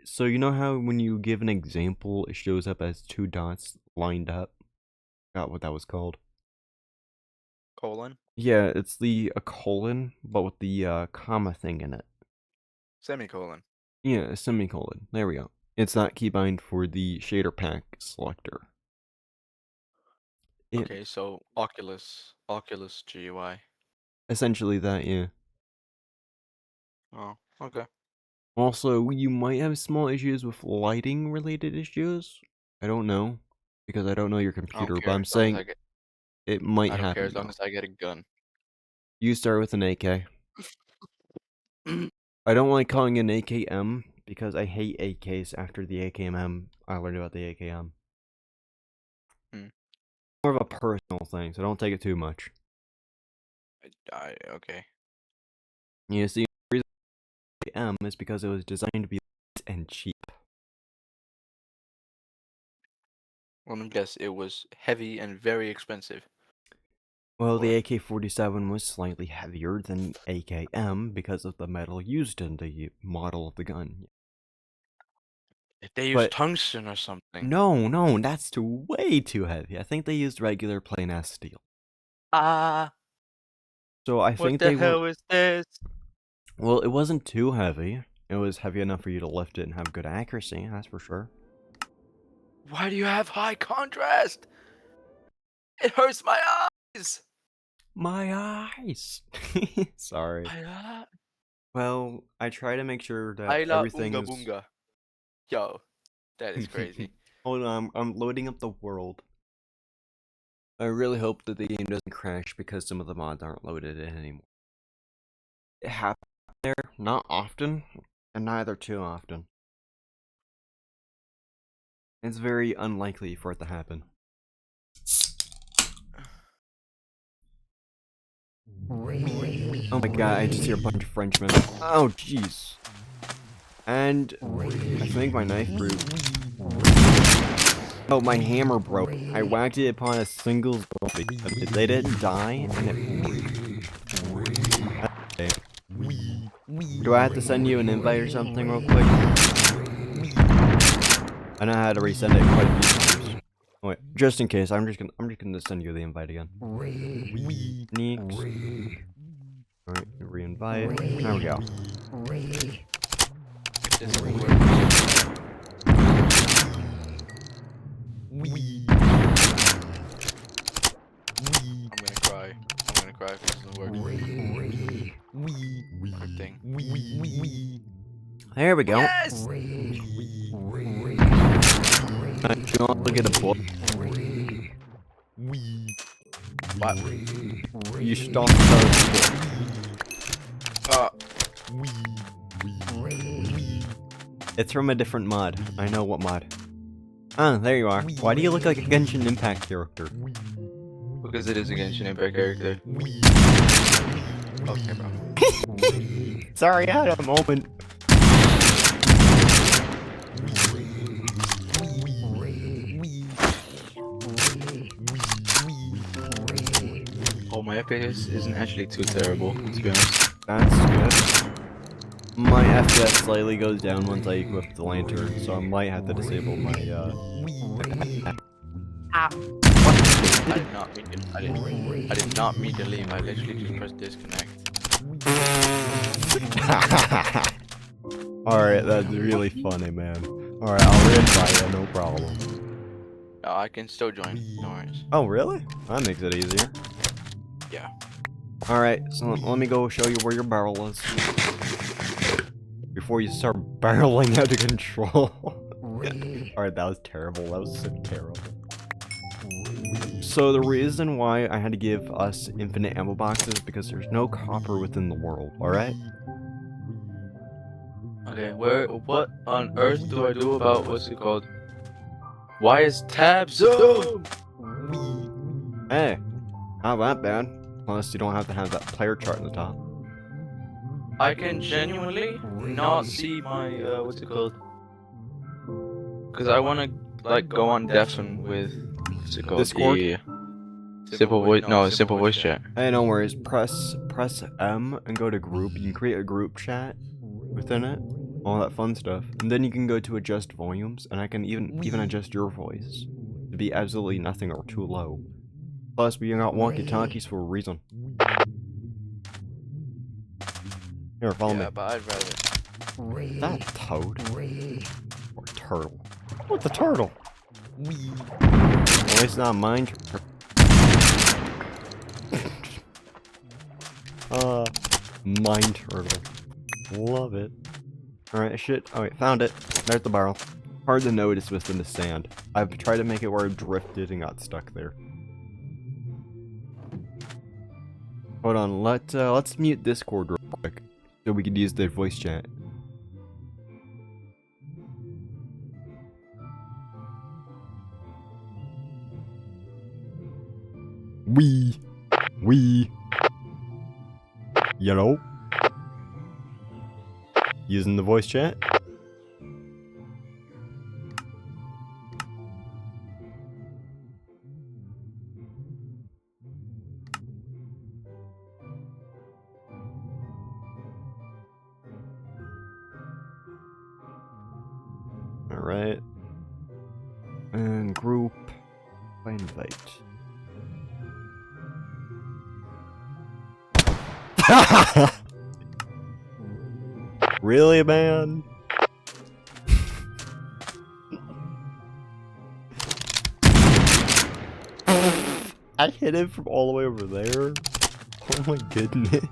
so you know how when you give an example it shows up as 2 dots lined up? Forgot what that was called. Colon? Yeah, it's a colon, but with the comma thing in it. Semicolon. Yeah, a semicolon. There we go. It's not keybind for the shader pack selector. Okay, so Oculus GUI. Essentially that, yeah. Oh, okay. Also, you might have small issues with lighting related issues. I don't know, because I don't know your I don't computer, but care I'm as long as saying it might I don't care happen as long though. as I get a gun. You start with an AK. I don't like calling it an AKM because I hate AKs after the AKM I learned about the AKM. Hmm. More of a personal thing, so don't take it too much. Okay. You see, the reason AKM is because it was designed to be light and cheap. Let me guess, it was heavy and very expensive. Well, the Or AK-47 was slightly heavier than AKM because of the metal used in the model of the gun. if they used But tungsten or something. no, that's way too heavy. I think they used regular plain ass steel. Ah, So I what think the they were. hell is this? Well, it wasn't too heavy. It was heavy enough for you to lift it and have good accuracy, that's for sure. Why do you have high contrast? It hurts my eyes. My eyes! Sorry. My eye. Well, I try to make sure that Isla everything Unga is. Bunga. Yo, that is crazy. Hold on, I'm loading up the world. I really hope that the game doesn't crash because some of the mods aren't loaded in anymore. It happens there, not often, and neither too often. It's very unlikely for it to happen. Oh my god, I just hear a bunch of Frenchmen. Oh jeez. And I think my knife broke. Oh, my hammer broke. I whacked it upon a single zombie. They didn't die, and it broke. Okay. Do I have to send you an invite or something real quick? I know how to resend it quite a few times. Oh, wait, just in case, I'm just gonna send you the invite again. Neeks. Alright, re-invite. There we go. This is work. I'm gonna cry. I'm gonna cry if this doesn't work. Good thing. There we go. Yes! You want to get a book? What? You should also start with a book. It's from a different mod. I know what mod. Ah, there you are. Why do you look like a Genshin Impact character? Because it is a Genshin Impact character. Okay, bro. Sorry, I had a moment. Oh, my FPS isn't actually too terrible, to be honest. That's good. My FPS slightly goes down once I equip the lantern, so I might have to disable my I did not mean to. I did not mean to leave. I literally just pressed disconnect. Alright, that's really funny, man. Alright, I'll re-invite you, no problem. No, I can still join. No worries. Oh, really? That makes it easier. Yeah. Alright, so let me go show you where your barrel is. Before you start barreling out of control. Alright, that was terrible. That was so terrible. So the reason why I had to give us infinite ammo boxes is because there's no copper within the world, alright? Okay, what on earth do I do about, what's it called? Why is tab so? Hey, not that bad. Plus, you don't have to have that player chart on the top. I can genuinely not see my what's it called? Because I want to like go on deafen with what's it called? Discord? The simple voice. No, simple voice chat. Hey, no worries. Press M and go to group. You can create a group chat within it, all that fun stuff, and then you can go to adjust volumes, and I can even adjust your voice to be absolutely nothing or too low. Plus, we got walkie-talkies for a reason. Here, follow me. But I'd rather. Is that a toad? Or turtle? What's a turtle? Well, it's not mine. Mine turtle. Love it. Alright, shit. Oh wait, found it. There's the barrel. Hard to notice within the sand. I've tried to make it where it drifted and got stuck there. Hold on, let's mute Discord real quick so we can use their voice chat. We yellow using the voice chat. Alright. And group invite. Really, man? I hit it from all the way over there. Oh my goodness.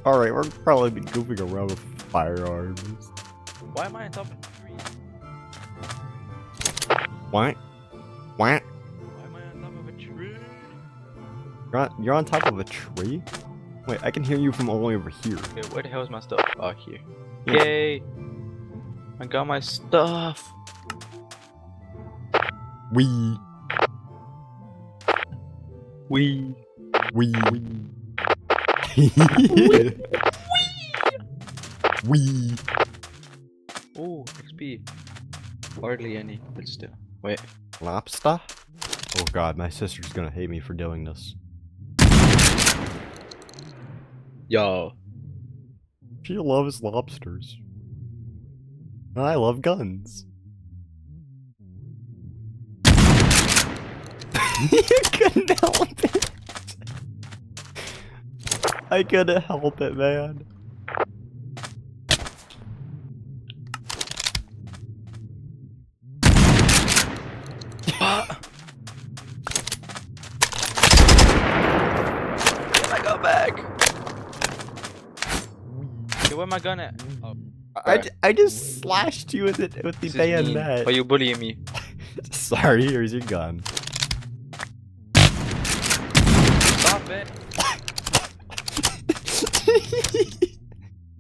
Alright, we're probably be goofing around with firearms. Why am I on top of the tree? What? What? Why am I on top of a tree? You're on top of a tree? Wait, I can hear you from all the way over here. Okay, where the hell is my stuff? Oh, here. Yes. Yay! I got my stuff. Wee. Wee. Wee. Wee. Oh, XP. Hardly any, but still. Wait. Lobster? Oh god, my sister's gonna hate me for doing this. Yo. She loves lobsters. And I love guns. You couldn't help it. I couldn't help it, man. I got back. Okay, where my gun at? Oh, I just slashed you with it with the this is mean. bayonet. Why you bullying me? Sorry, here's your gun. Stop it.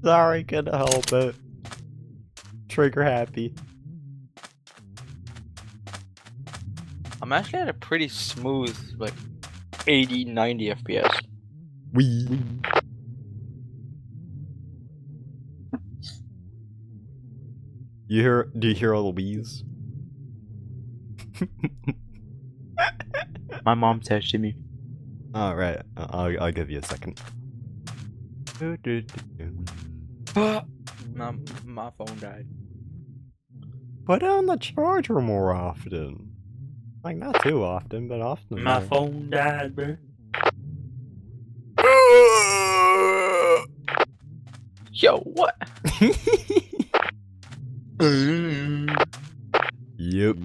Sorry, couldn't help it. Trigger happy. I'm actually at a pretty smooth, like 80, 90 FPS. Wee. Do you hear all the wheeze? My mom texted me. Alright, I'll give you a second. My phone died. Put on the charger more often. Like, not too often, but often. My phone died, bro. Yo, what? Yep.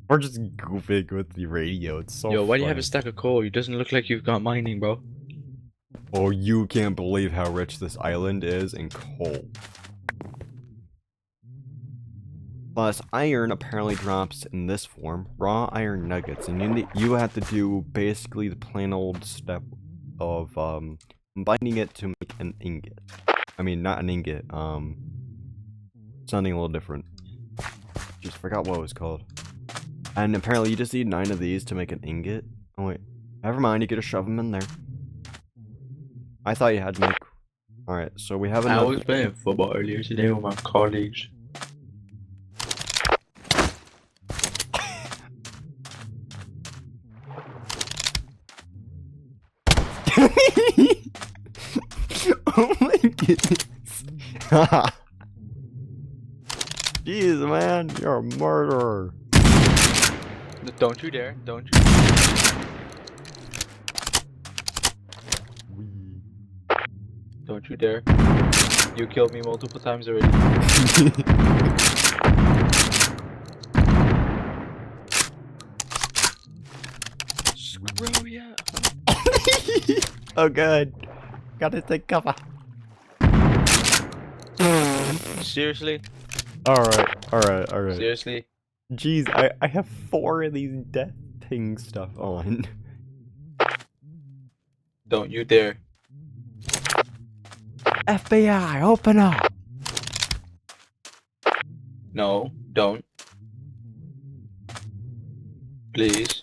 We're just goofing with the radio. It's so Yo, why do you have funny. a stack of coal? It doesn't look like you've got mining, bro. Oh, you can't believe how rich this island is in coal. Plus, iron apparently drops in this form, raw iron nuggets, and you have to do basically the plain old step of combining it to make an ingot. I mean, not an ingot, something a little different. Just forgot what it was called. And apparently you just need 9 of these to make an ingot. Oh wait, never mind, you gotta shove them in there. I thought you had to make. All right, so we have I enough. was playing football earlier today with my colleagues. Oh my goodness. Jeez, man, you're a murderer. Don't you dare! Don't you? Don't you dare! You killed me multiple times already. Screw yeah! Oh god. Gotta take cover. Seriously? Alright. Seriously? Jeez, I have 4 of these death thing stuff on. Don't you dare! FBI, open up! No, don't. Please.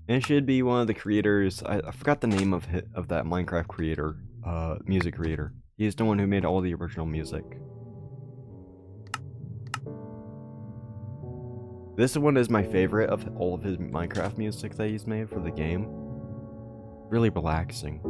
It should be one of the creators. I forgot the name of that Minecraft creator, music creator. He's the one who made all the original music. This one is my favorite of all of his Minecraft music that he's made for the game. Really relaxing.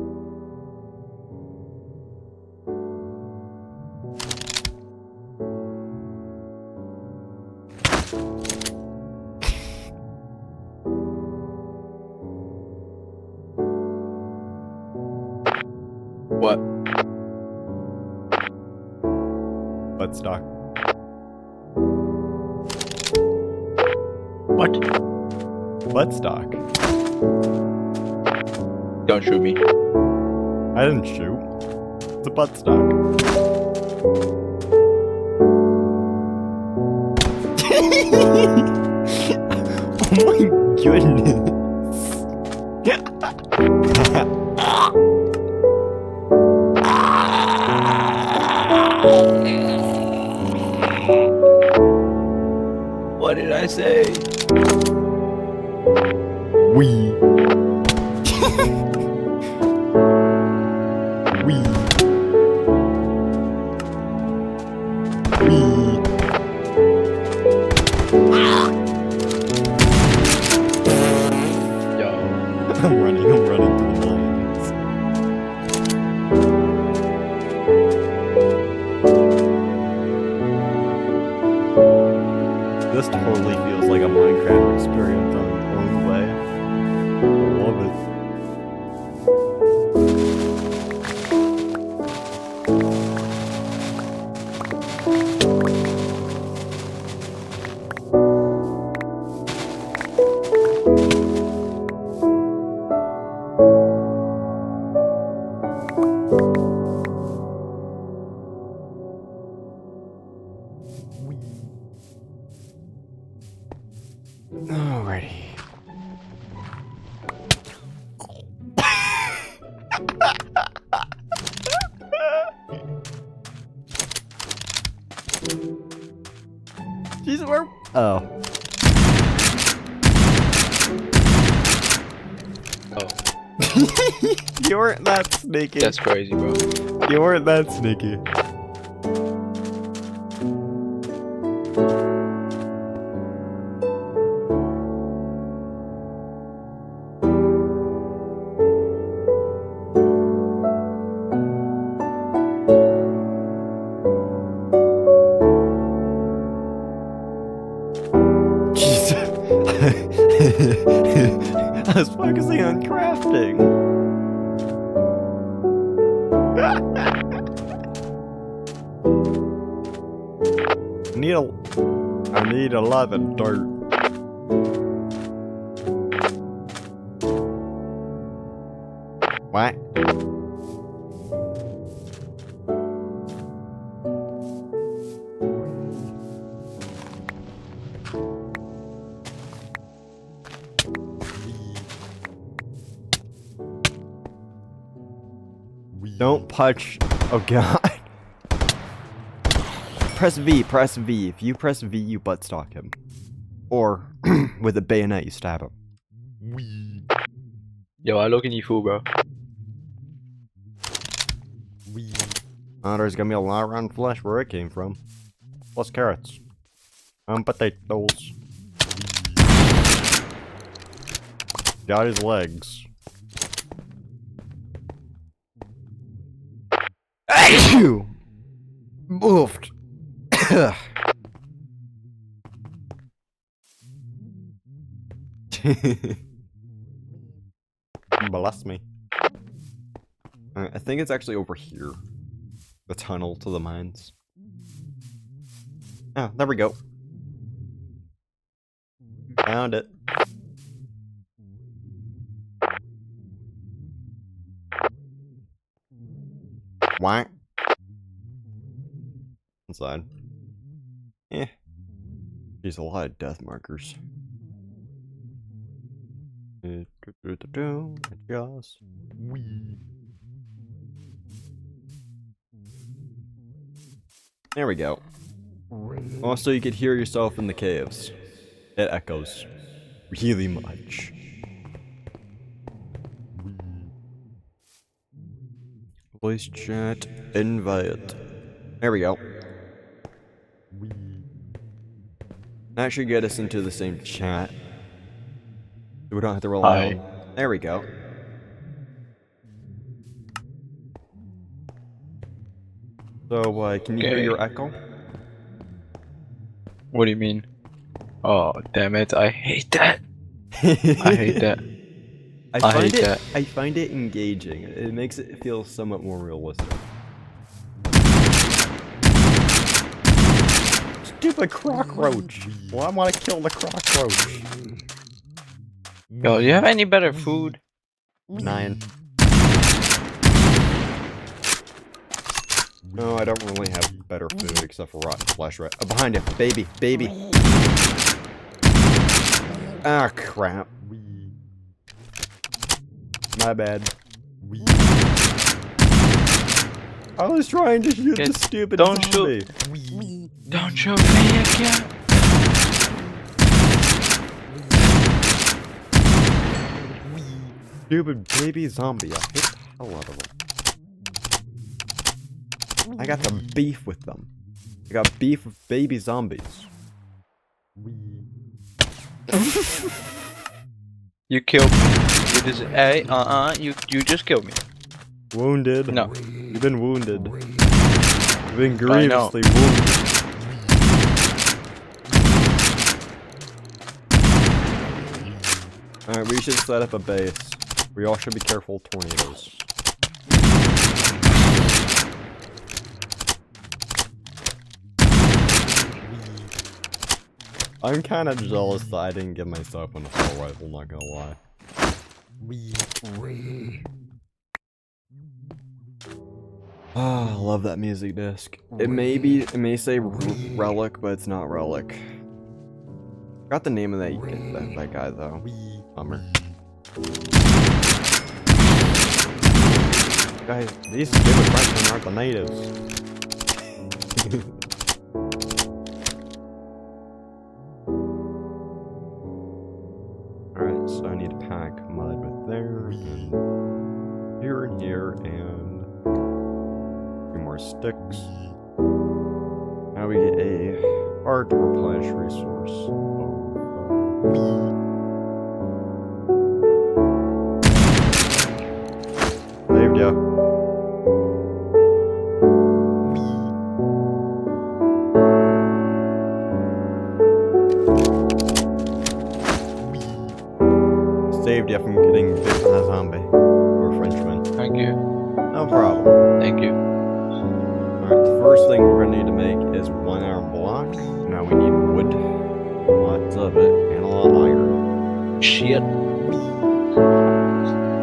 What? Buttstock. What? Buttstock. Don't shoot me. I didn't shoot. It's a buttstock. Oh my goodness. What did I say? We. We. Yo. I'm running to the mines. This totally feels like a Minecraft experience on its own way. Love it. Alrighty. Jeez, where? Oh. Oh. You weren't that sneaky. That's crazy, bro. You weren't that sneaky. I was focusing on crafting. I need a lot of dirt. What? Don't punch. Oh god. press V, press V. If you press V, you butt stalk him. Or, with a bayonet, you stab him. Wee. Yo, I look in you fool, bro. Wee. There's gonna be a lot around flesh where it came from. Plus carrots. Potatoes. Got his legs. Achoo! Boofed. Bless me. I think it's actually over here. The tunnel to the mines. Oh, there we go. Found it. Whack. Inside. Eh. There's a lot of death markers. Adjust. Wee. There we go. Also, you could hear yourself in the caves. It echoes really much. Voice chat, invite. There we go. Wee. That should get us into the same chat. So we don't have to rely Hi. on. There we go. So, can you hear Okay. your echo? What do you mean? Oh, damn it. I hate that. I hate that. I find it engaging. It makes it feel somewhat more realistic. Stupid cockroach! Well, I want to kill the cockroach. Yo, do you have any better food? 9. No, I don't really have better food except for rotten flesh right behind you. Baby, baby. Ah, crap. Wee. My bad. Wee. I was trying to shoot the Get- stupid don't zombie. shoot. Wee. Don't shoot me again. Stupid baby zombie. I hate the hell out of them. I got the beef with them. I got beef with baby zombies. Wee. You killed me. You just, hey, you just killed me. Wounded. No. You've been wounded. You've been I know. grievously wounded. Alright, we should set up a base. We all should be careful of tornadoes. I'm kind of jealous that I didn't give myself an assault rifle, not gonna lie. Wee. Ah, I love that music disc. It may say relic, but it's not relic. Got the name of that guy though. Wee. Bummer. Guys, these stupid Frenchmen aren't the natives. Alright, so I need to pack mud with there, and here and here, and 3 more sticks. Now we get a hard to replenish resource. Saved ya. Saved you from getting bit by a zombie or Frenchman. Thank you. No problem. Thank you. Alright, the first thing we're gonna need to make is 1 iron block. Now we need wood, lots of it, and a lot of iron. Shit.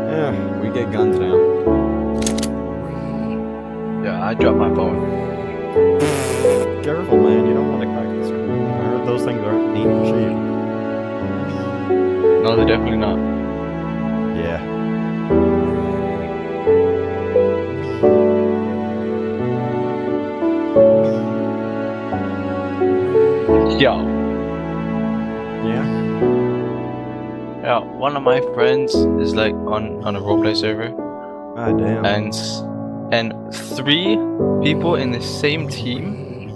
Yeah, we get guns now. Yeah, I dropped my phone. Careful, man, you don't want to crack the screen. I heard those things aren't cheap. No, they're definitely not. Yeah. Yeah, one of my friends is like on a roleplay server, Ah, damn. and 3 people in the same team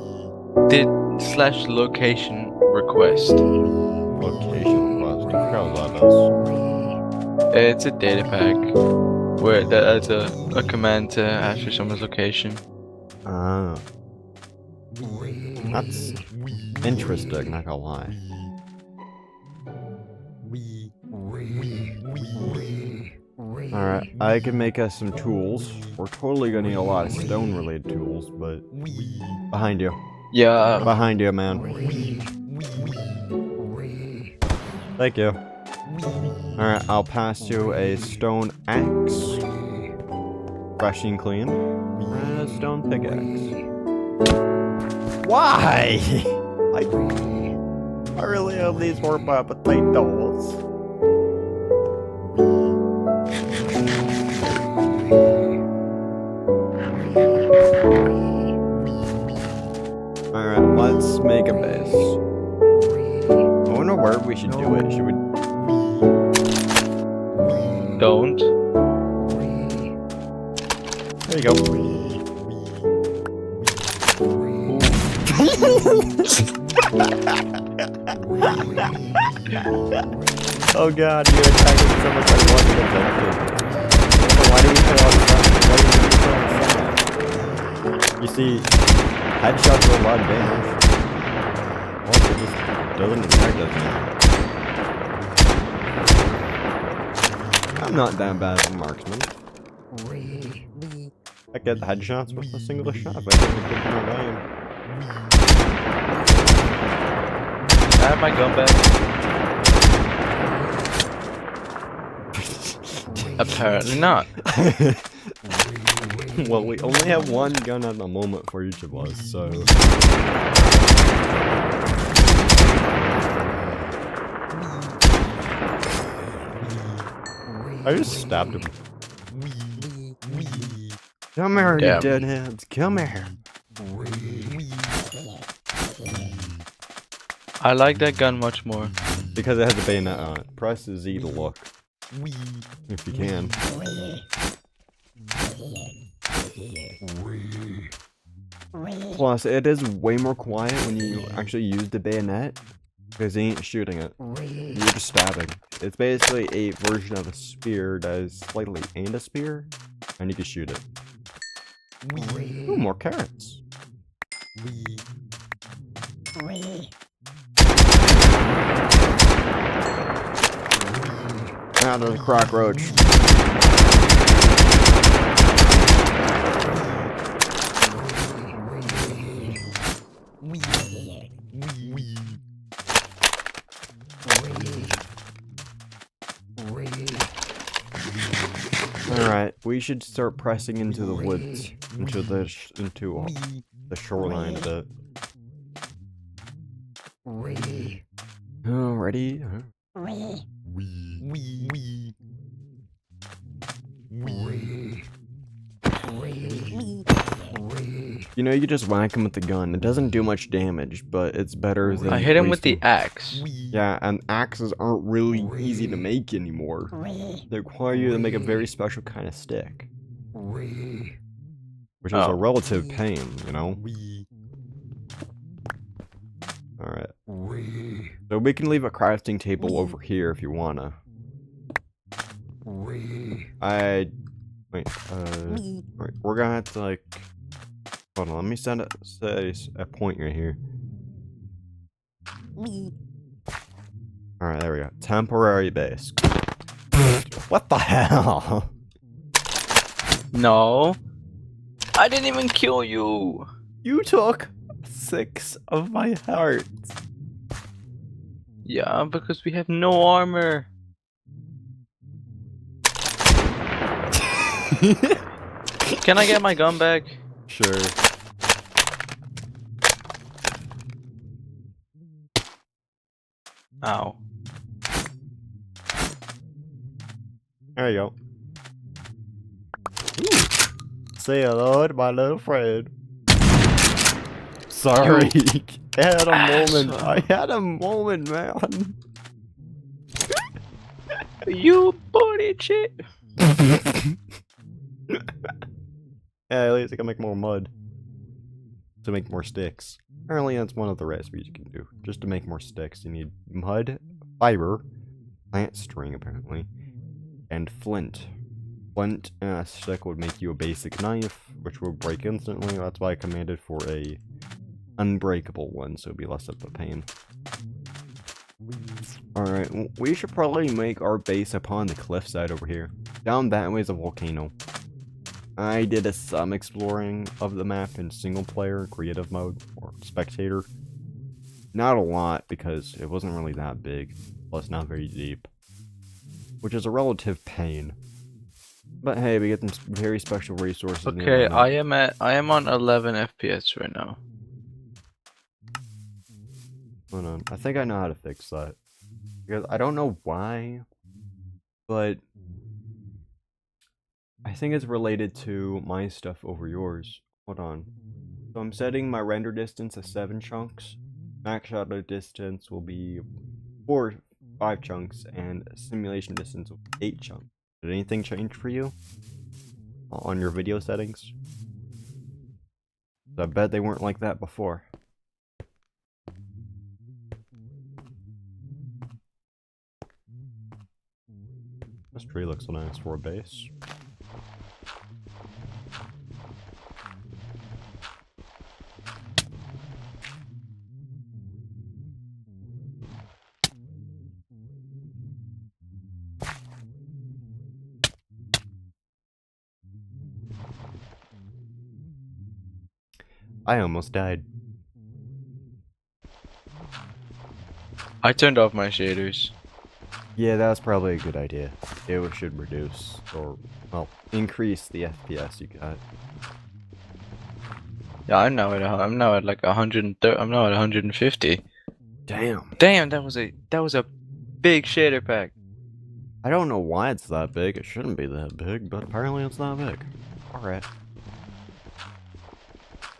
did /location request. Location request. I forgot what that does. It's a data pack where that's a command to ask for someone's location. Ah. That's interesting, not gonna lie. Alright, I can make us some tools. We're totally gonna need a lot of stone related tools, but behind you. Yeah. Behind you, man. Thank you. Alright, I'll pass you a stone axe. Fresh and clean. And a stone pickaxe. Why? I really hope these were my potatoes. Alright, let's make a base. I wonder where we should do it. Should we... Don't. There you go. Oh god, you're attacking so much I want to get. Why do we put all this stuff? You see, headshots do a lot of damage. Also, it just doesn't attack us now. I'm not that bad as a marksman. I get headshots with a single shot, but I think it my volume. I have my gun back. Apparently not. Well, we only have one gun at the moment for each of us, so... I just stabbed him. Come here, you deadheads. Come here. I like that gun much more. Because it has a bayonet on it. Press Z to look. If you can. Plus, it is way more quiet when you actually use the bayonet. Because you ain't shooting it. You're just stabbing. It's basically a version of a spear that is slightly aimed a spear. And you can shoot it. Ooh, more carrots. Ah, there's a cockroach. Alright, we should start pressing into the woods, into the shoreline a bit. Oh, ready? You know, you just whack him with the gun. It doesn't do much damage, but it's better than... I hit him with the axe. Yeah, and axes aren't really easy to make anymore. They require you to make a very special kind of stick. Which is a relative pain, you know? Alright. So we can leave a crafting table over here if you wanna. Wait, we're gonna have to, like... Hold on, let me set a point right here. Alright, there we go. Temporary base. What the hell? No. I didn't even kill you. You took 6 of my hearts. Yeah, because we have no armor. Can I get my gun back? Sure. Ow. There you go. Ooh. Say hello to my little friend. Sorry. I had a moment. I had a moment, man. You booty shit. Yeah, at least I can make more mud. To make more sticks. Apparently that's one of the recipes you can do. Just to make more sticks, you need mud, fiber, plant string apparently, and flint. Flint and a stick would make you a basic knife, which will break instantly. That's why I commanded for a unbreakable one, so it'd be less of a pain. Alright, we should probably make our base upon the cliffside over here. Down that way is a volcano. I did some exploring of the map in single player, creative mode, or spectator. Not a lot, because it wasn't really that big, plus not very deep. Which is a relative pain. But hey, we get some very special resources. Okay, I am on 11 FPS right now. Hold on, I think I know how to fix that. Because I don't know why, but I think it's related to my stuff over yours. Hold on. So I'm setting my render distance to 7 chunks. Max shadow distance will be 5 chunks, and simulation distance will be 8 chunks. Did anything change for you on your video settings? I bet they weren't like that before. This tree looks nice for a base. I almost died. I turned off my shaders. Yeah, that's probably a good idea. It should reduce, or, well, increase the FPS you got. Yeah, I'm now at like 130. I'm now at 150. Damn. Damn, that was a big shader pack. I don't know why it's that big. It shouldn't be that big, but apparently it's that big. Alright.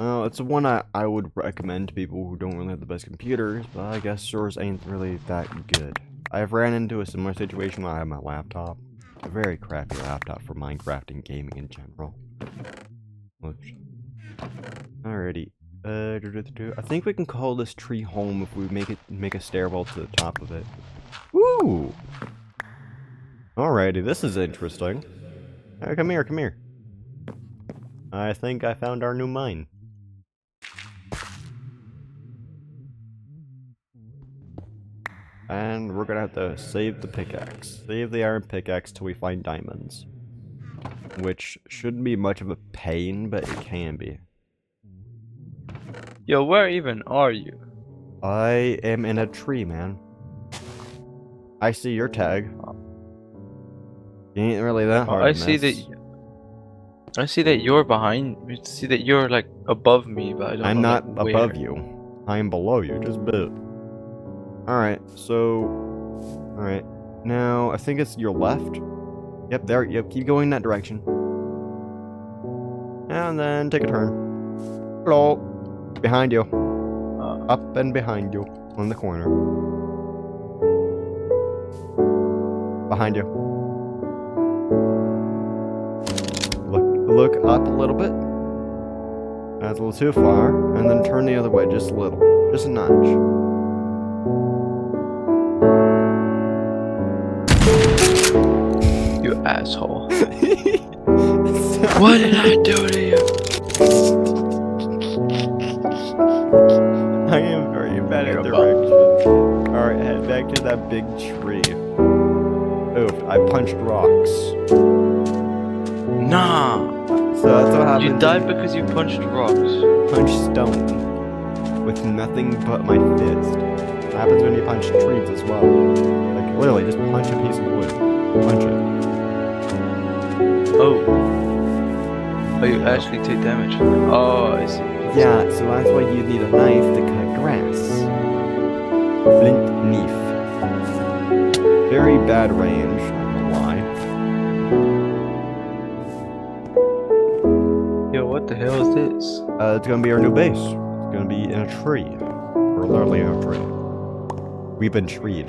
It's one I would recommend to people who don't really have the best computers, but I guess yours ain't really that good. I've ran into a similar situation when I have my laptop. A very crappy laptop for Minecraft and gaming in general. Alrighty. I think we can call this tree home if we make a stairwell to the top of it. Woo! Alrighty, this is interesting. Hey, come here, come here. I think I found our new mine. And we're gonna have to save the pickaxe. Save the iron pickaxe till we find diamonds. Which shouldn't be much of a pain, but it can be. Yo, where even are you? I am in a tree, man. I see your tag. You ain't really that hard I to see miss. I see that you're behind. I see that you're like above me, but I don't I'm know not like, above where. you. I am below you, just a bit. Alright, so... Alright. Now, I think it's your left. Yep, there. Yep, keep going that direction. And then take a turn. Hello. Behind you. Up and behind you. On the corner. Behind you. Look up a little bit. That's a little too far. And then turn the other way just a little. Just a notch. You asshole. What did I do to you? I am very bad at directions. Alright, head back to that big tree. Oof, I punched rocks. Nah. So that's what happens. You died because you punched rocks. Punch stone. With nothing but my fist. What happens when you punch trees as well? Like, literally, just punch a piece of wood. Punch it. Oh. Oh, you actually take damage from it. Oh, I see. Yeah, so that's why you need a knife to cut grass. Flint knife. Very bad range, not gonna lie. Yo, what the hell is this? It's gonna be our new base. It's gonna be in a tree. We're literally in a tree. We've been treed.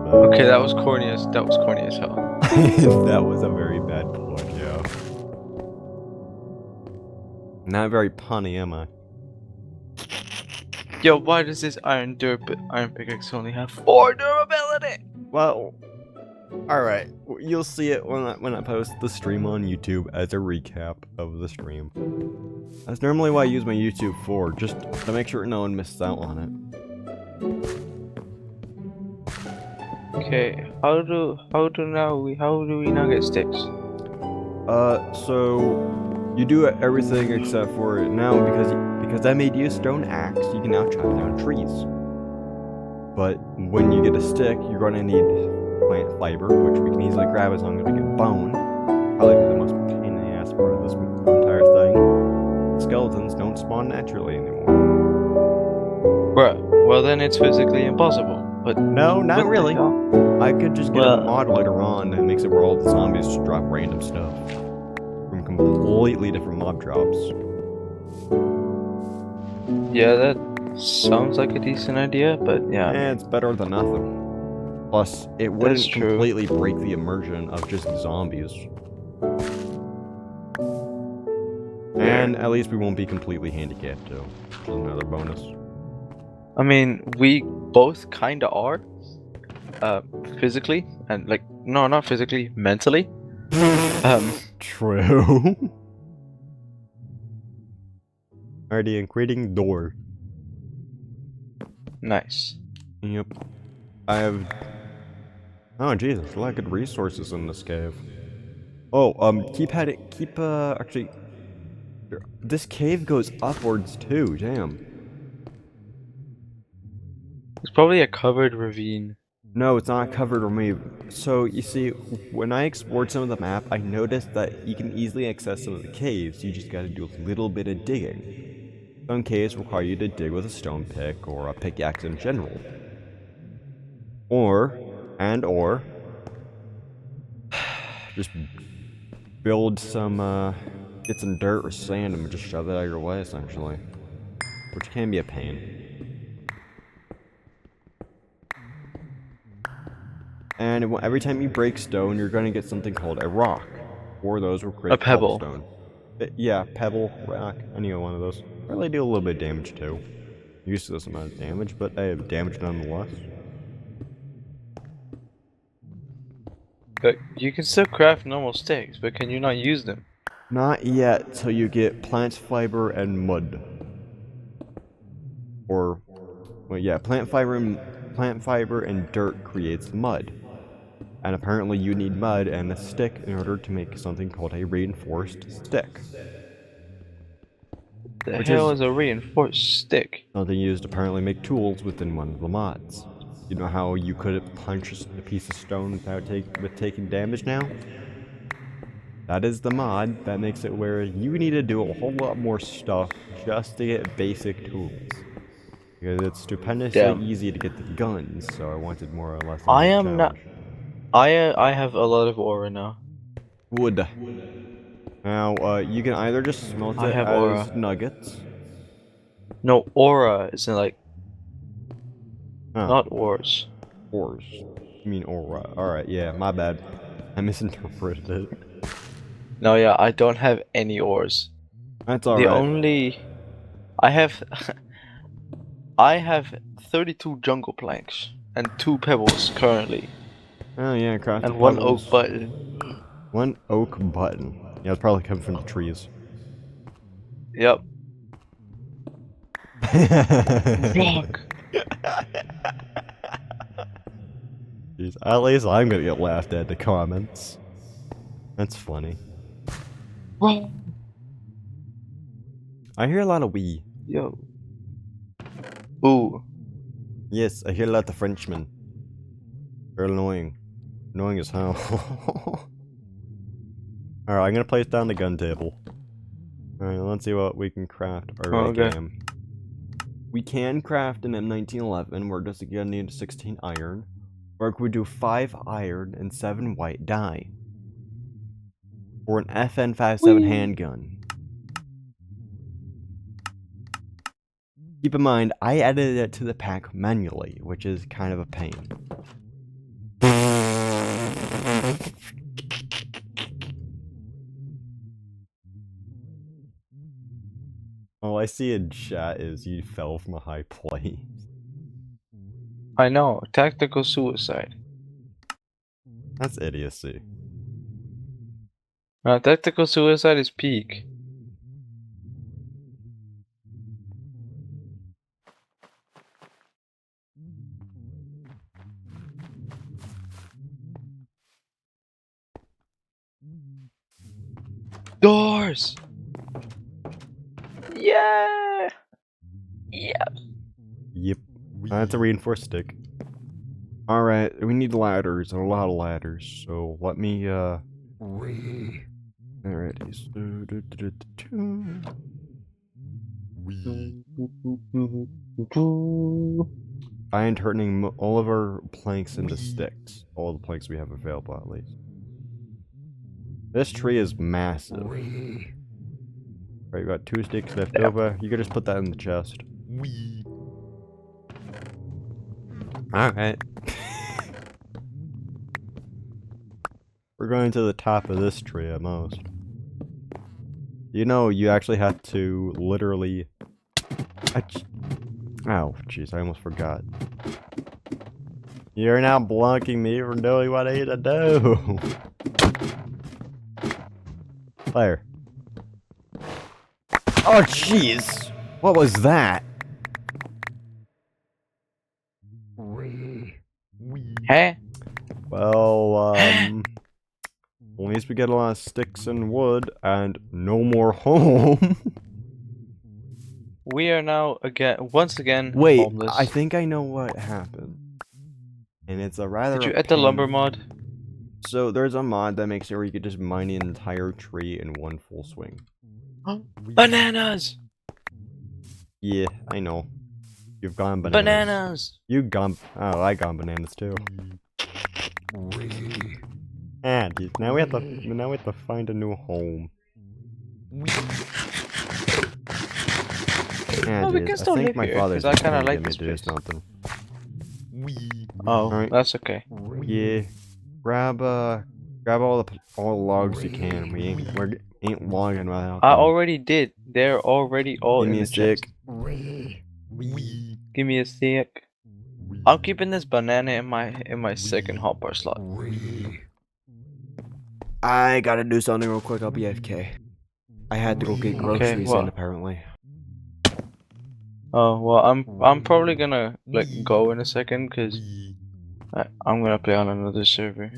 Okay, that was corny as hell. That was a very bad pun, yeah. Not very punny, am I? Yo, why does this iron pickaxe only have 4 durability? Well, alright. You'll see it when I post the stream on YouTube as a recap of the stream. That's normally what I use my YouTube for, just to make sure no one misses out on it. Okay, how do we now get sticks? So you do everything except for now because I made you a stone axe, you can now chop down trees. But when you get a stick, you're gonna need plant fiber, which we can easily grab as long as we get bone. Probably the most pain in the ass part of this entire thing. Skeletons don't spawn naturally anymore. Bruh, well then it's physically impossible. But no, not really. hell? I could just get a mod later on that makes it where all the zombies just drop random stuff from completely different mob drops. Yeah, that sounds like a decent idea, but yeah. Eh, it's better than nothing. Plus, it wouldn't completely break the immersion of just zombies. And at least we won't be completely handicapped too, which is another bonus. I mean, we both kinda are. Physically, and like, no, not physically, mentally. True. Alrighty, and creating door. Nice. Yep. I have... Oh, Jesus, a lot of good resources in this cave. Oh, actually... This cave goes upwards too, damn. It's probably a covered ravine. No, it's not covered or maybe. So, you see, when I explored some of the map, I noticed that you can easily access some of the caves, you just gotta do a little bit of digging. Some caves require you to dig with a stone pick, or a pickaxe in general. Or, just build some, get some dirt or sand and just shove it out of your way, essentially. Which can be a pain. And every time you break stone, you're going to get something called a rock. Or those will create a pebble. Cobblestone. Yeah, pebble, rock, any one of those. Really do a little bit of damage too. Used to this amount of damage, but they have damage nonetheless. But you can still craft normal sticks, but can you not use them? Not yet, till you get plant fiber and mud. Or, well, yeah, plant fiber and dirt creates mud. And apparently you need mud and a stick in order to make something called a reinforced stick. The hell is a reinforced stick? Something used to apparently make tools within one of the mods. You know how you could punch a piece of stone without taking damage now? That is the mod that makes it where you need to do a whole lot more stuff just to get basic tools. Because it's stupendously easy to get the guns, so I wanted more or less of a challenge. I have a lot of aura now. Wood. Now, you can either just smelt it as nuggets. No, aura isn't like... Not ores. Ores. You mean aura. Alright, yeah, my bad. I misinterpreted it. No, yeah, I don't have any ores. That's alright. I have... I have 32 jungle planks and 2 pebbles currently. Oh yeah, craft and 1 oak button. 1 oak button. Yeah, it's probably coming from the trees. Yep. Fuck. Jeez, at least I'm gonna get laughed at in the comments. That's funny. I hear a lot of wee. Yo. Ooh. Yes, I hear a lot of Frenchmen. They're annoying. Annoying as hell. Alright, I'm gonna place down the gun table. Alright, let's see what we can craft. Okay. We can craft an M1911. We're just gonna need 16 iron. Or we do 5 iron and 7 white dye. Or an FN57 handgun. Keep in mind, I added it to the pack manually, which is kind of a pain. All I see in chat is you fell from a high place. I know, tactical suicide. That's idiocy. Tactical suicide is peak. Doors! Yeah! Yeah! Yep. That's a reinforced stick. Alright, we need ladders, a lot of ladders, so let me, Alrighty, Find turning all of our planks into sticks. All the planks we have available, at least. This tree is massive. Right, we got 2 sticks left over. You can just put that in the chest. Alright. We're going to the top of this tree at most. You know, you actually have to literally... Oh, jeez, I almost forgot. You're now blocking me from doing what I need to do. Fire. Oh, jeez. What was that? Huh? Well, at least we get a lot of sticks and wood and no more home. We are now once again Wait, homeless. I think I know what happened. And it's a rather Did you a add the lumber pain. mod? So there's a mod that makes it where you could just mine an entire tree in one full swing. Bananas! Yeah, I know. You've gone bananas. Bananas! You've gone. Oh, I gone bananas too. Ah, geez, now we have to find a new home. Ah, No, we geez, can I still think live my here, father's 'cause I just kinda trying to like get me this to do place. something. Oh, Alright. that's okay. Yeah, grab all the logs you can. We ain't logging without I them. already did. They're already all Give in me a the chest. stick. Give me a stick. I'm keeping this banana in my second hotbar slot. I gotta do something real quick. I'll be AFK. I had to go get groceries in, what? apparently. Oh well, I'm probably gonna like go in a second because I'm gonna play on another server.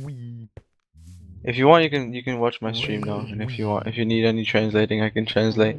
If you want, you can watch my stream now, and if you need any translating, I can translate.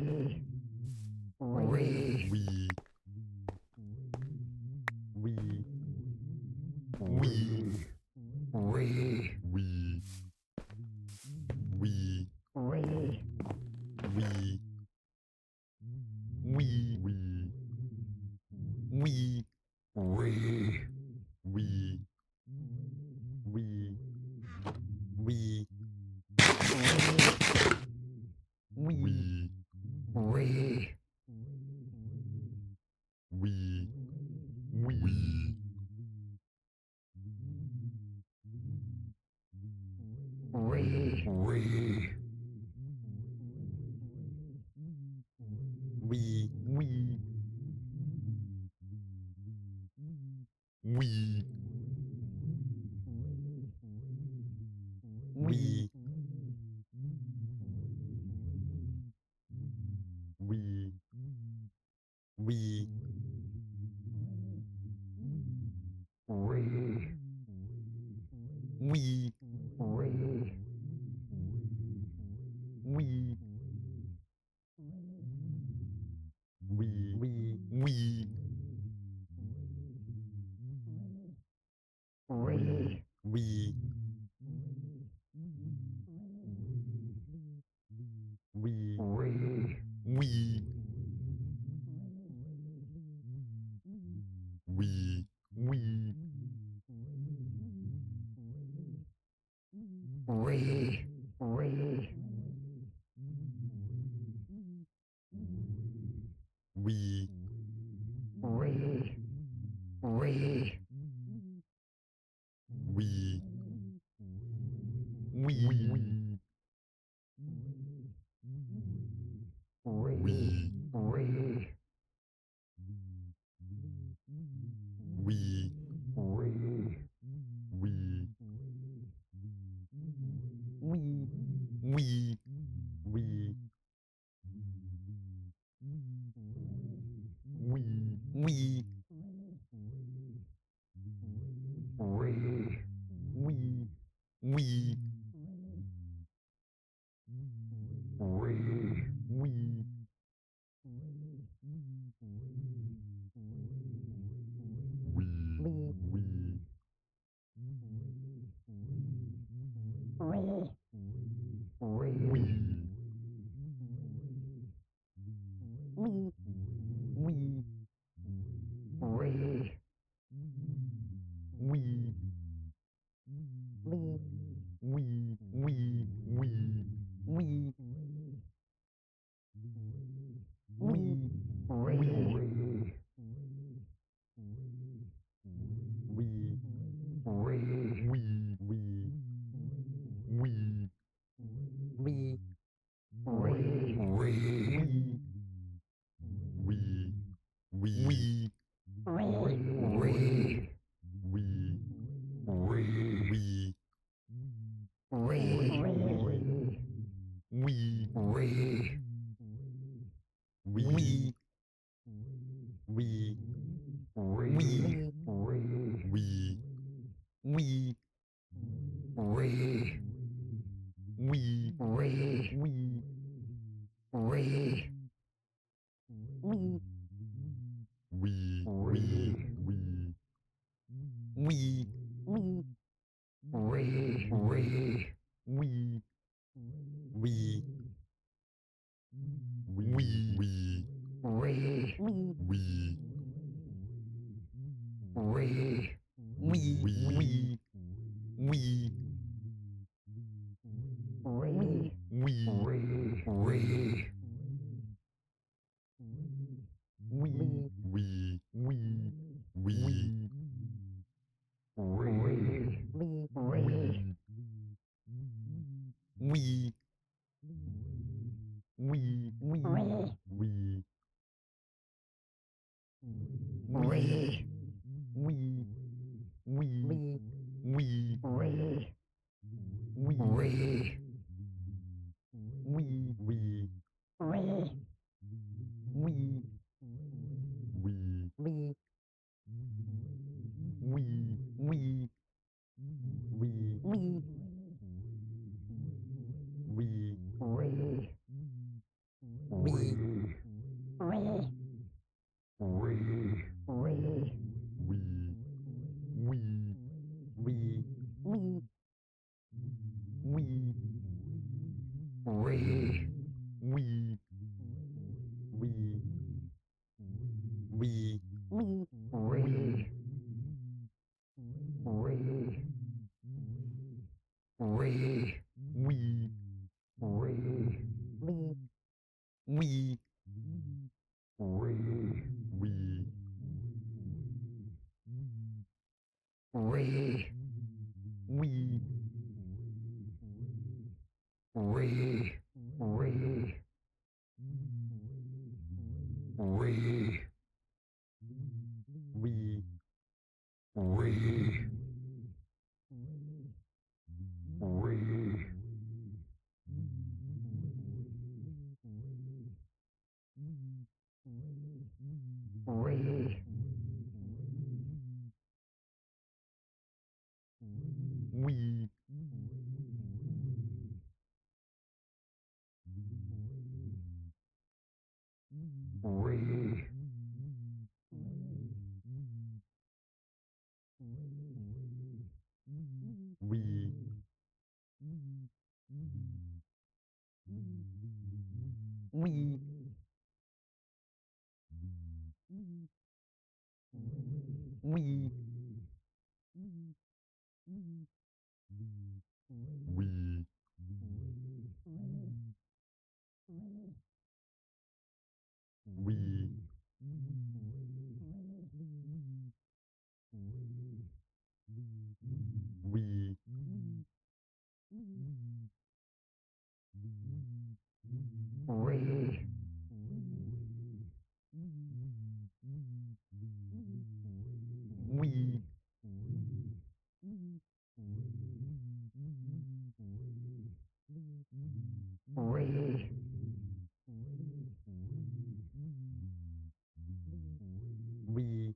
Wee.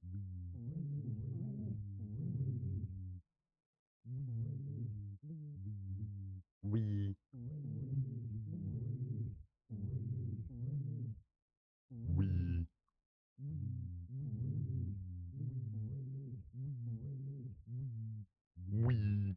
Wee. Wee. Wee.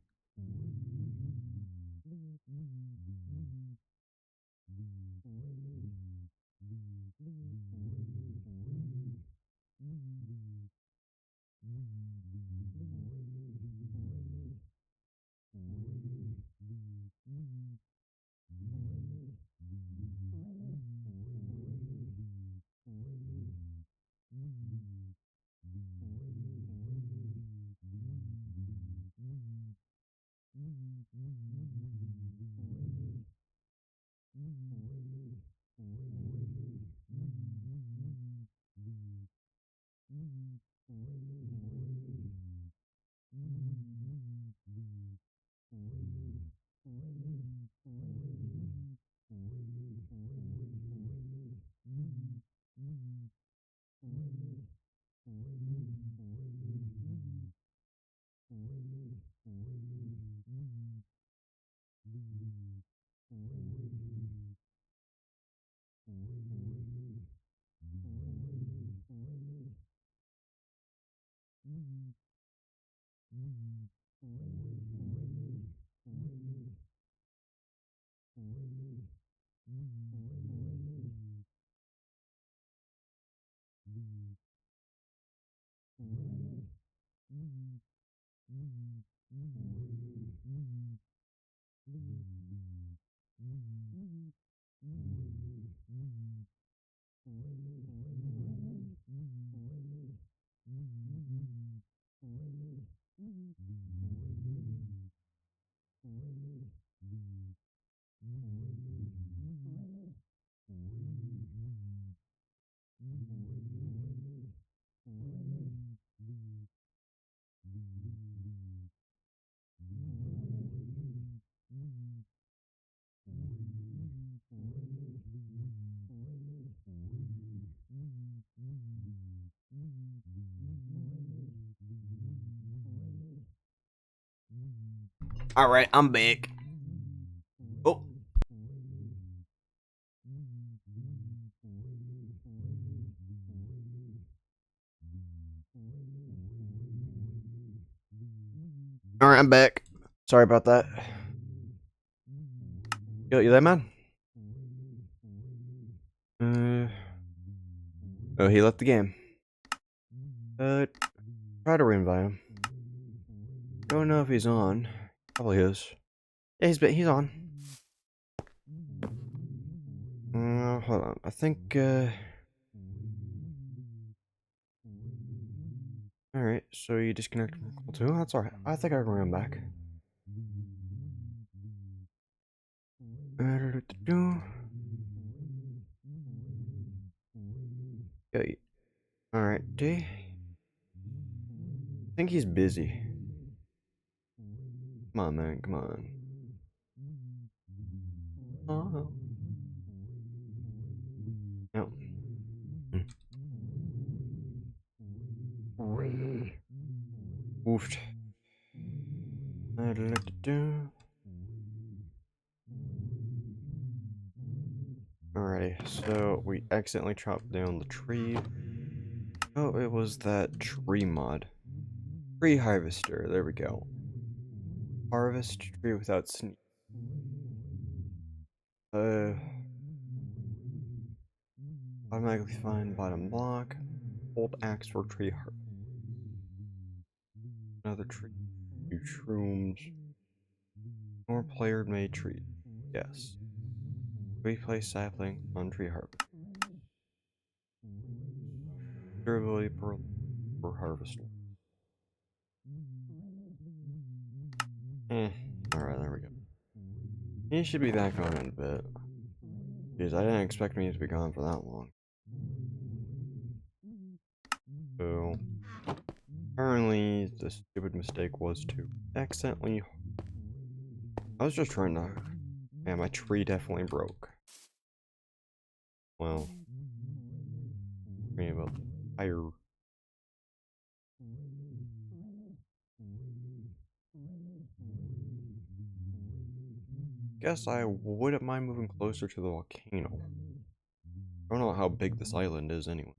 Alright, I'm back. Oh. Alright, I'm back. Sorry about that. Yo, you there, man? Oh, he left the game. Try to reinvite him. Don't know if he's on. Probably is. Yeah, he's on. Hold on. I think, Alright, so you disconnected from call 2? That's alright. I think I can run back. Alright, D. I think he's busy. Come on, man, come on. Oh. No. Oofed. Alrighty, so we accidentally chopped down the tree. Oh, it was that tree mod. Tree harvester, there we go. Harvest tree without sneak. Automatically find bottom block. Hold axe for tree harvest. Another tree. 2 shrooms. More player made tree. Yes. Replace sapling on tree harvest. Durability per harvest. Alright, there we go. He should be back on in a bit. Jeez, I didn't expect me to be gone for that long. So, apparently, the stupid mistake was to accidentally... I was just trying to... Yeah, my tree definitely broke. Well... About the fire Guess I wouldn't mind moving closer to the volcano. I don't know how big this island is anyway.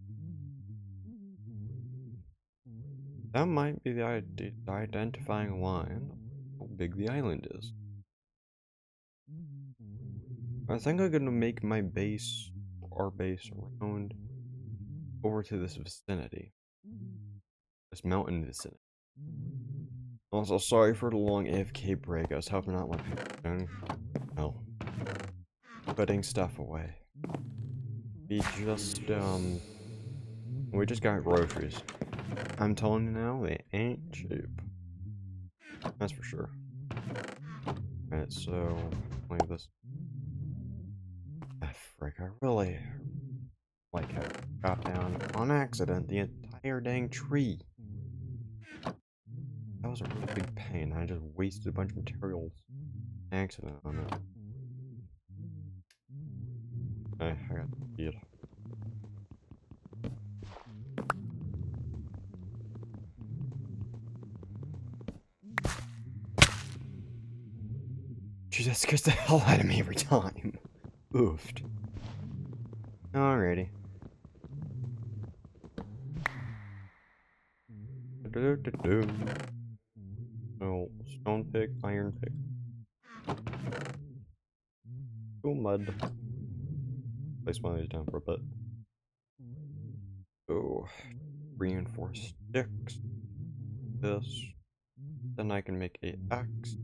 That might be the identifying line of how big the island is. I think I'm gonna make my base, our base, around over to this vicinity. This mountain vicinity. Also, sorry for the long AFK break. I was helping out my parents. No. Putting stuff away. We just got groceries. I'm telling you now, they ain't cheap. That's for sure. Alright, so leave this. Ah, frick, I really like how I got down on accident the entire dang tree. That was a really big pain. I just wasted a bunch of materials accident on it. I got to eat. Jeez, that scares the hell out of me every time. Oofed. Alrighty. So, stone pick, iron pick. Oh, mud. Place one of these down for a bit. Oh, reinforced sticks. This. Then I can make a axe.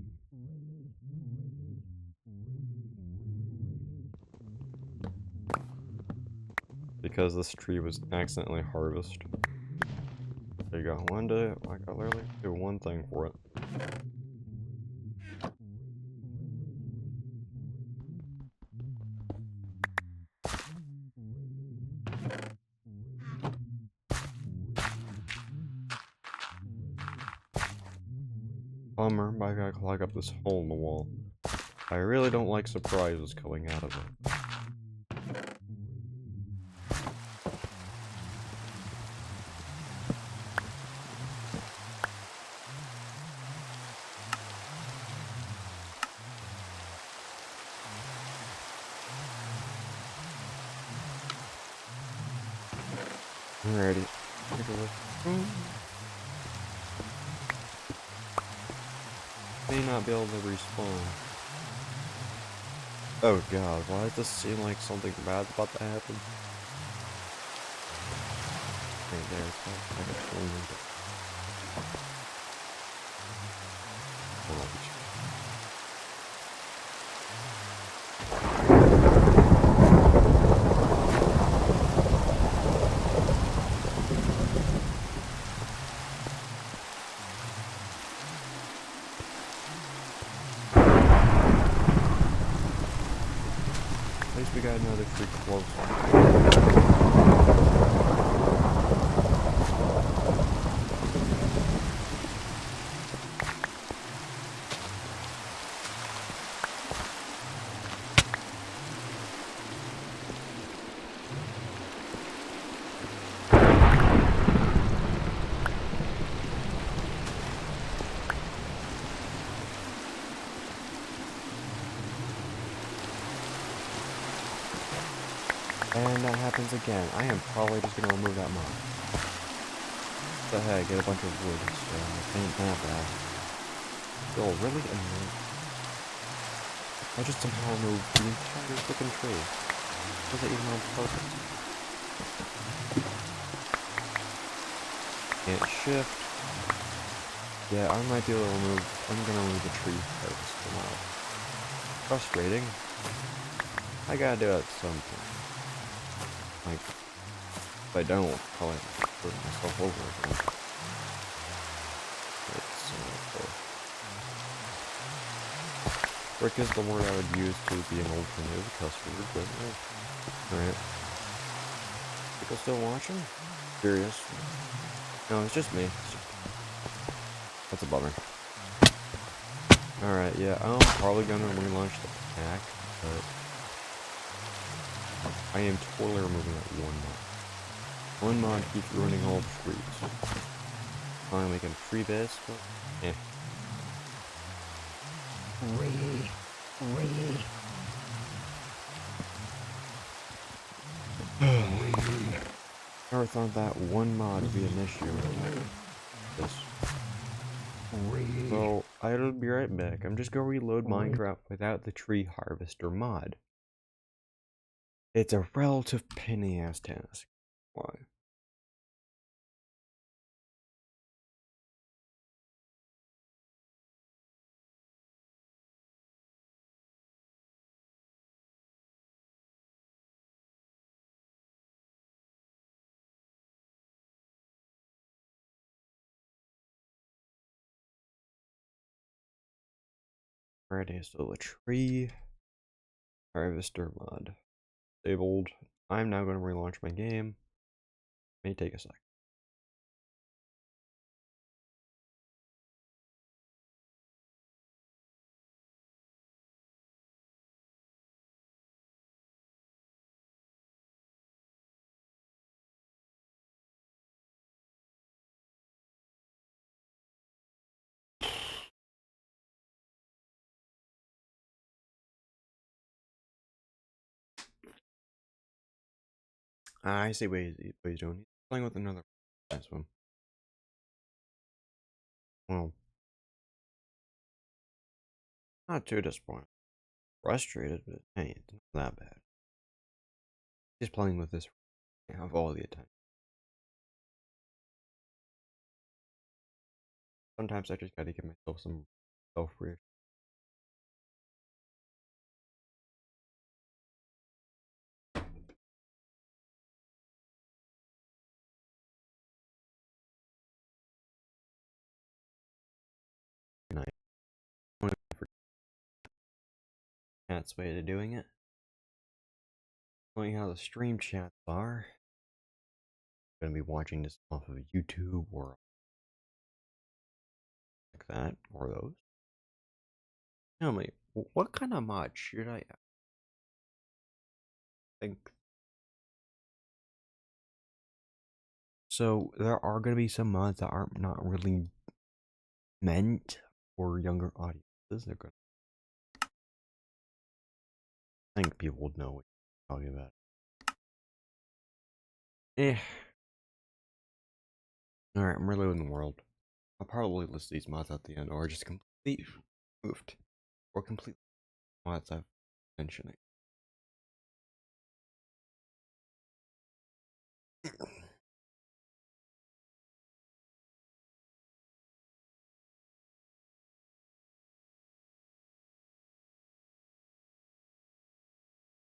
Because this tree was accidentally harvested. There you go. I got literally do one thing for it. Bummer, but I gotta clog up this hole in the wall. I really don't like surprises coming out of it. Alrighty. May not be able to respawn. Oh god, why does this seem like something bad's about to happen? Right there, it's not like a tornado. At least we got another tree close. And that happens again. I am probably just gonna remove that mod. But hey, get a bunch of wood, so it ain't that bad. Still really annoying. I just somehow removed the entire freaking tree. Was it even on purpose? Can't shift. Yeah, I might be able to remove. I'm gonna remove the tree first for now. Frustrating. I gotta do it at some point. Like, if I don't, I'll probably put myself over again. Brick is the word I would use to be an alternative customer, but alright. People still watching? Curious. No, it's just me. That's a bummer. Alright, yeah, I'm probably gonna relaunch the pack, but I am totally removing that one mod. One mod keeps ruining all the trees. Fine, we can tree this, but eh. Never thought that one mod would be an issue. This. So, I'll be right back. I'm just gonna reload Minecraft without the tree harvester mod. It's a relative pain in the ass task. Why? Alrighty, so the tree harvester mod disabled. I'm now going to relaunch my game. May take a sec. I see what he's doing. He's playing with another this one. Well, not too disappointed. Frustrated, but hey, it's not that bad. He's playing with this. I have all the attention. Sometimes I just gotta give myself some self-reassurance. That's way of doing it. Knowing how the stream chats are. I'm gonna be watching this off of YouTube or like that, or those. Tell me, what kind of mod should I think? So there are gonna be some mods that are not really meant for younger audiences. They're gonna I think people would know what you're talking about. Eh. Alright, I'm reloading the world. I'll probably list these mods at the end, or just completely moved. Or completely mods I've mentioning.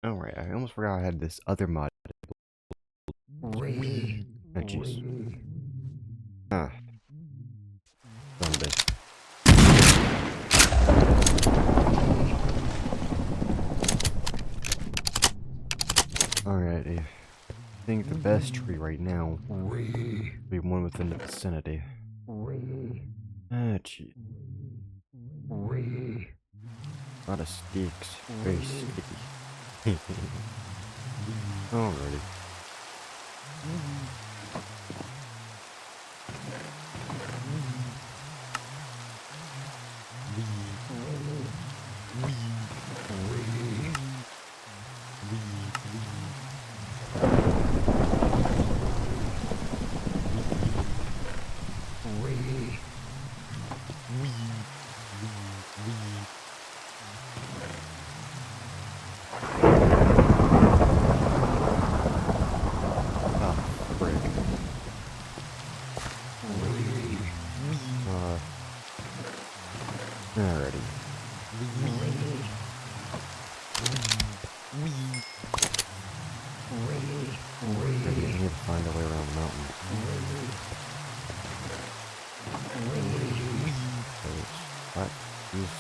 Alright, I almost forgot I had this other mod. Oh jeez. Ah. Zombie. Alrighty. I think the best tree right now would be one within the vicinity. Ah, gee. A lot of sticks. Very sticky. Alrighty. Alrighty. I need to find a way around the mountain. What? Use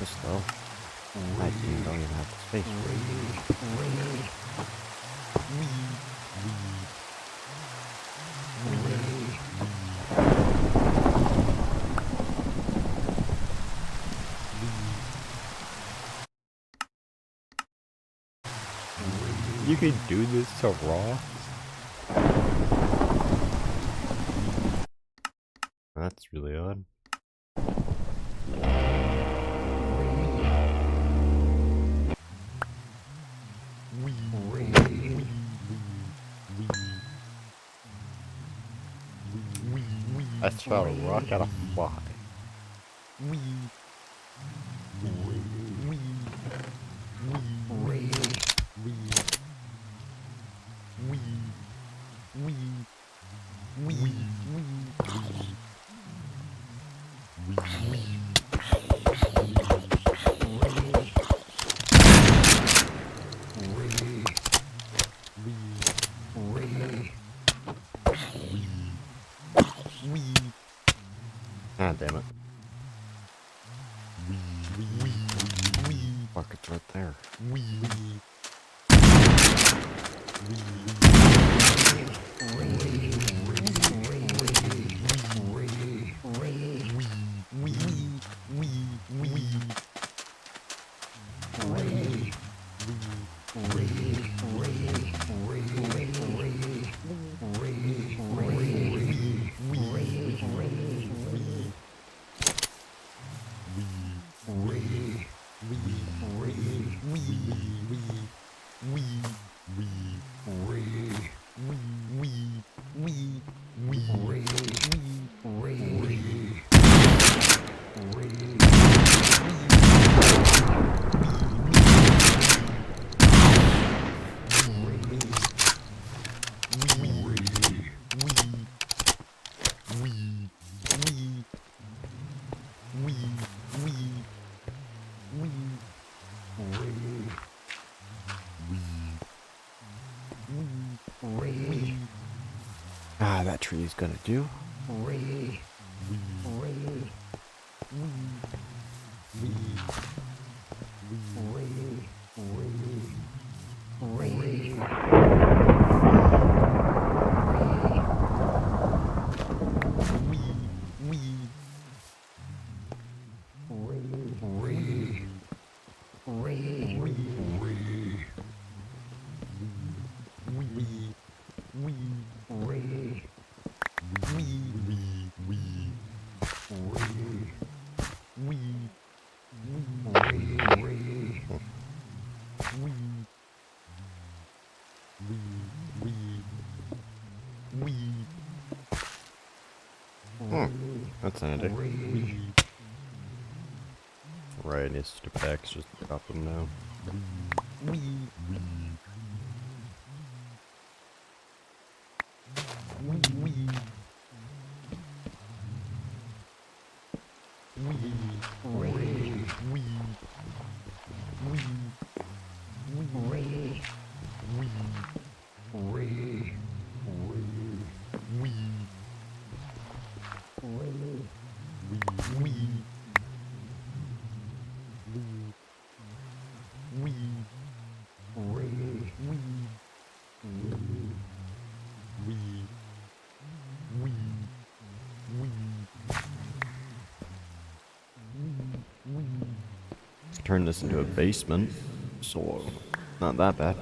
this though. I don't even have the space for it. You could do this to Raw? That's really odd. I saw a rock at a fly. Ah, damn it. Fuck, it's right there. Ah, that tree is gonna do. That's handy. Right, his stepbacks just drop them now. Turn this into a basement, so not that bad.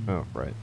Oh, right.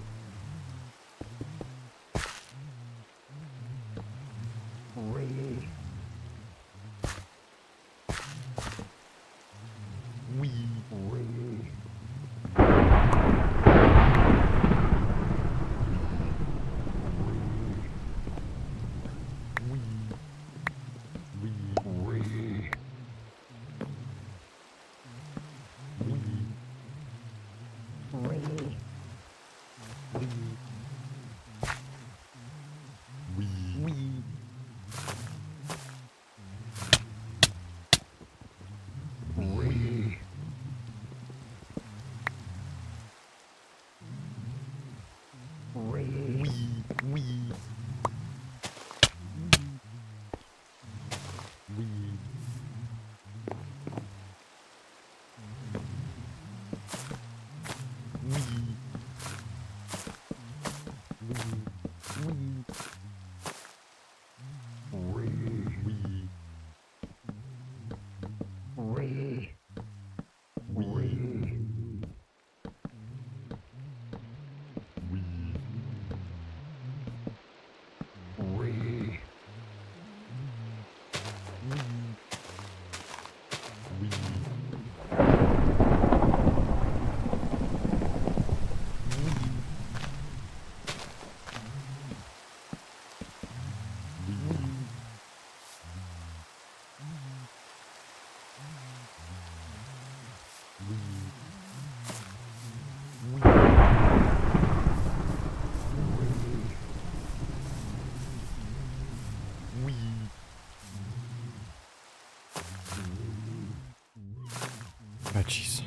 Oh, jeez.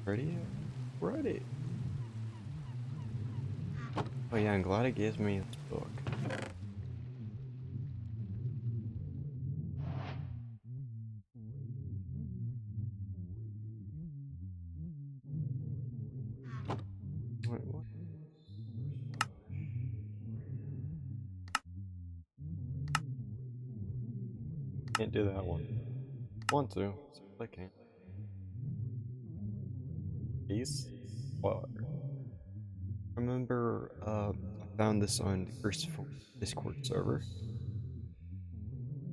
Ready? Ready. Oh yeah, I'm glad it gives me this book. Wait, what? Where's what? I should be making right now. Can't do that one. Want to? See if I can. Peace? What? Remember, I found this on the Crucible Discord server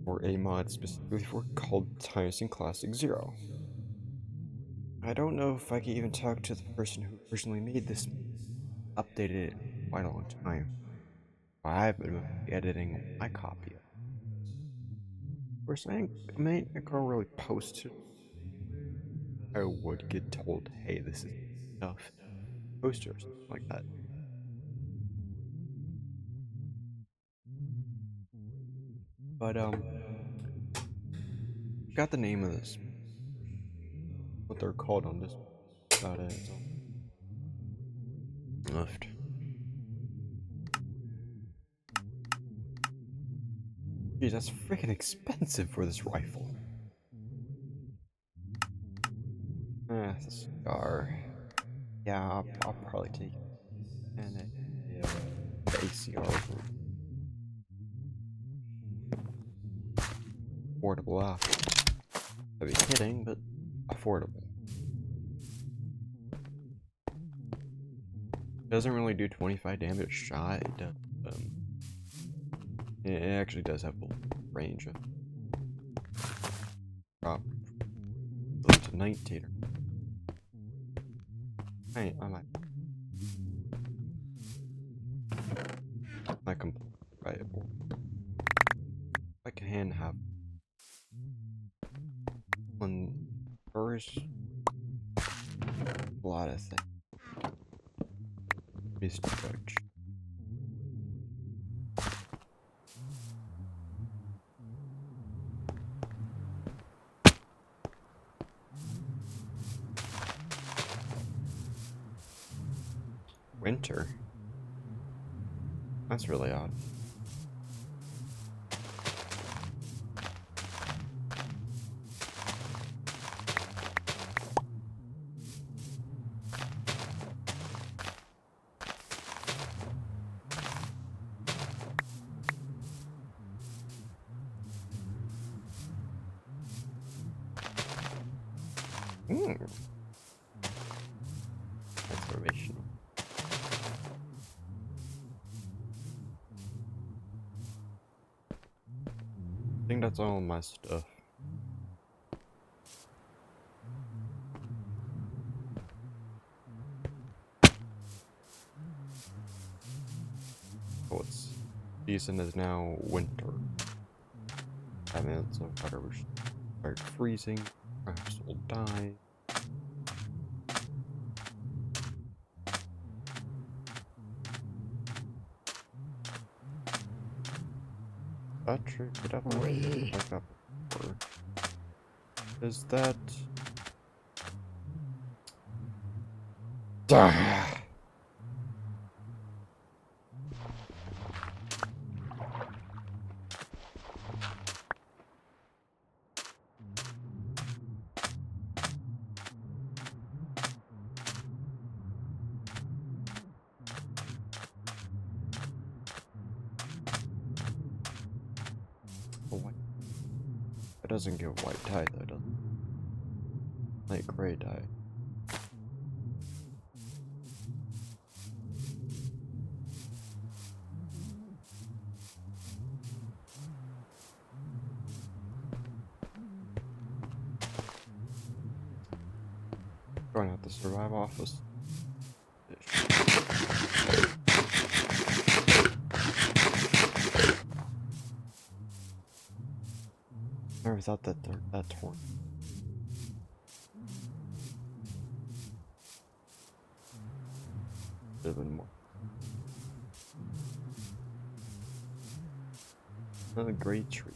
for a mod specifically for called Tyrosine Classic Zero. I don't know if I can even talk to the person who originally made this, updated it in quite a long time. I've been editing my copy of it. Of course, I can't really post it. I would get told, hey, this is stuff. Poster or something like that. But, got the name of this, what they're called on this, about it, so. Left. Geez, that's freaking expensive for this rifle. The scar. Yeah, I'll probably take it. And the ACR for affordable. I'd be kidding, but affordable. Doesn't really do 25 damage shot. It does. It actually does have a range of drop to 19. I might complete right. I can have one first. A lot of things. Mr. Judge. Winter? That's really odd. Transformational. I think that's all my stuff. Oh, it's season is now winter. That means so water will start freezing. Perhaps will die. That tree could have like that before. Is that? Oh, white. It doesn't get white dye though, does it? Light gray dye. Going to have to survive off this. Never thought that that torn. Should have been more. Another great tree.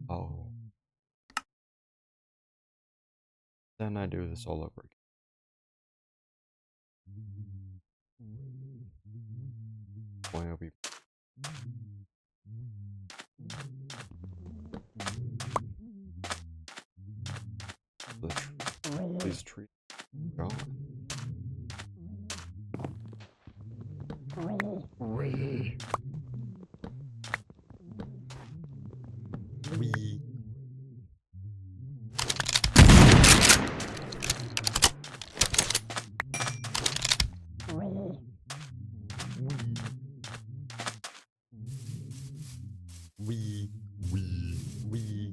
Oh. Then I do this all over again. Boy, I'll be. These trees gone. Wee. Wee. Wee. Wee.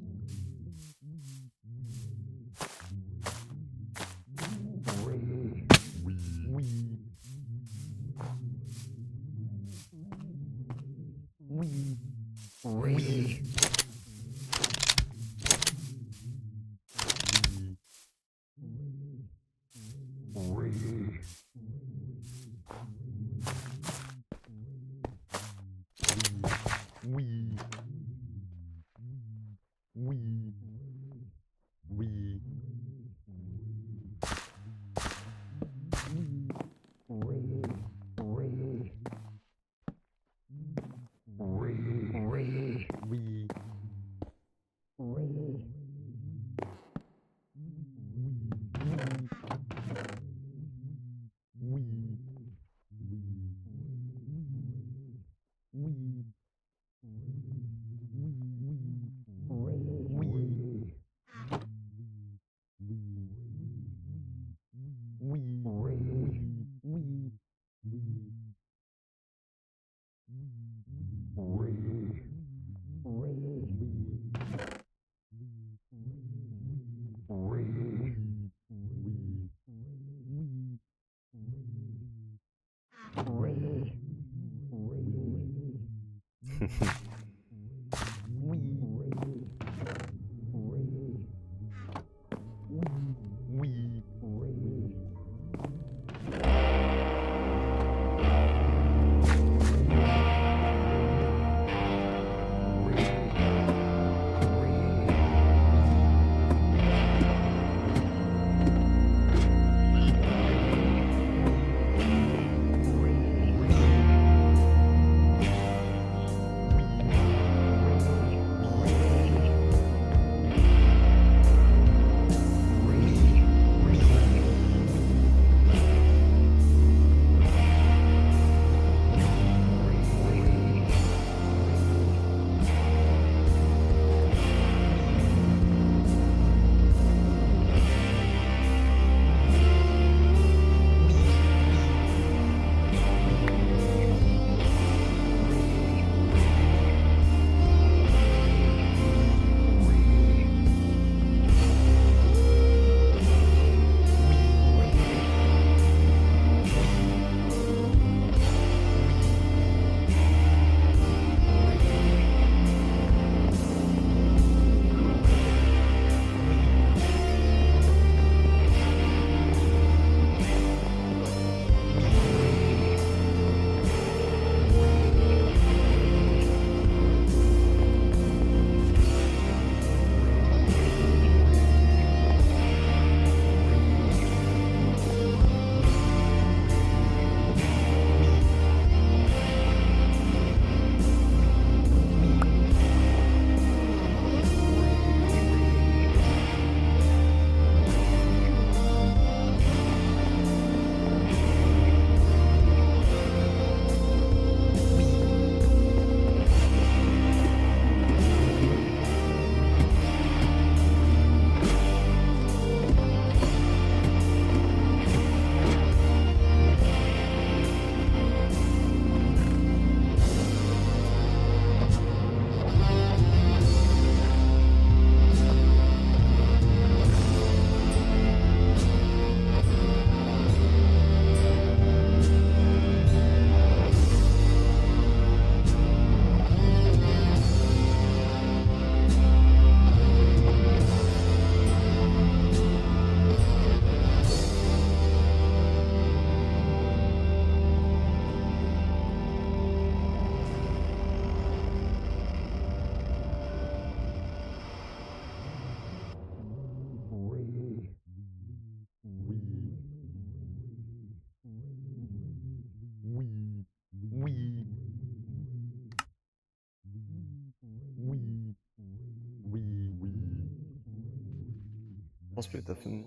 I'll split the fin.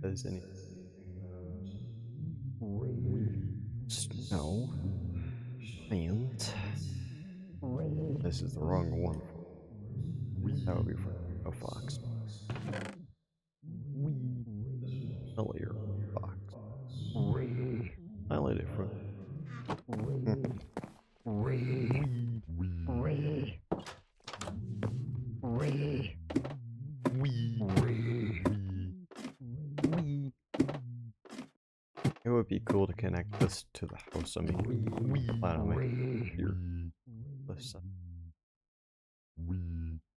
Does any snow and this is the wrong one. That would be for a fox. Earlier fox. Highlight it from. It would be cool to connect this to the house. I mean, plan on making it here.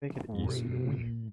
Make it easy.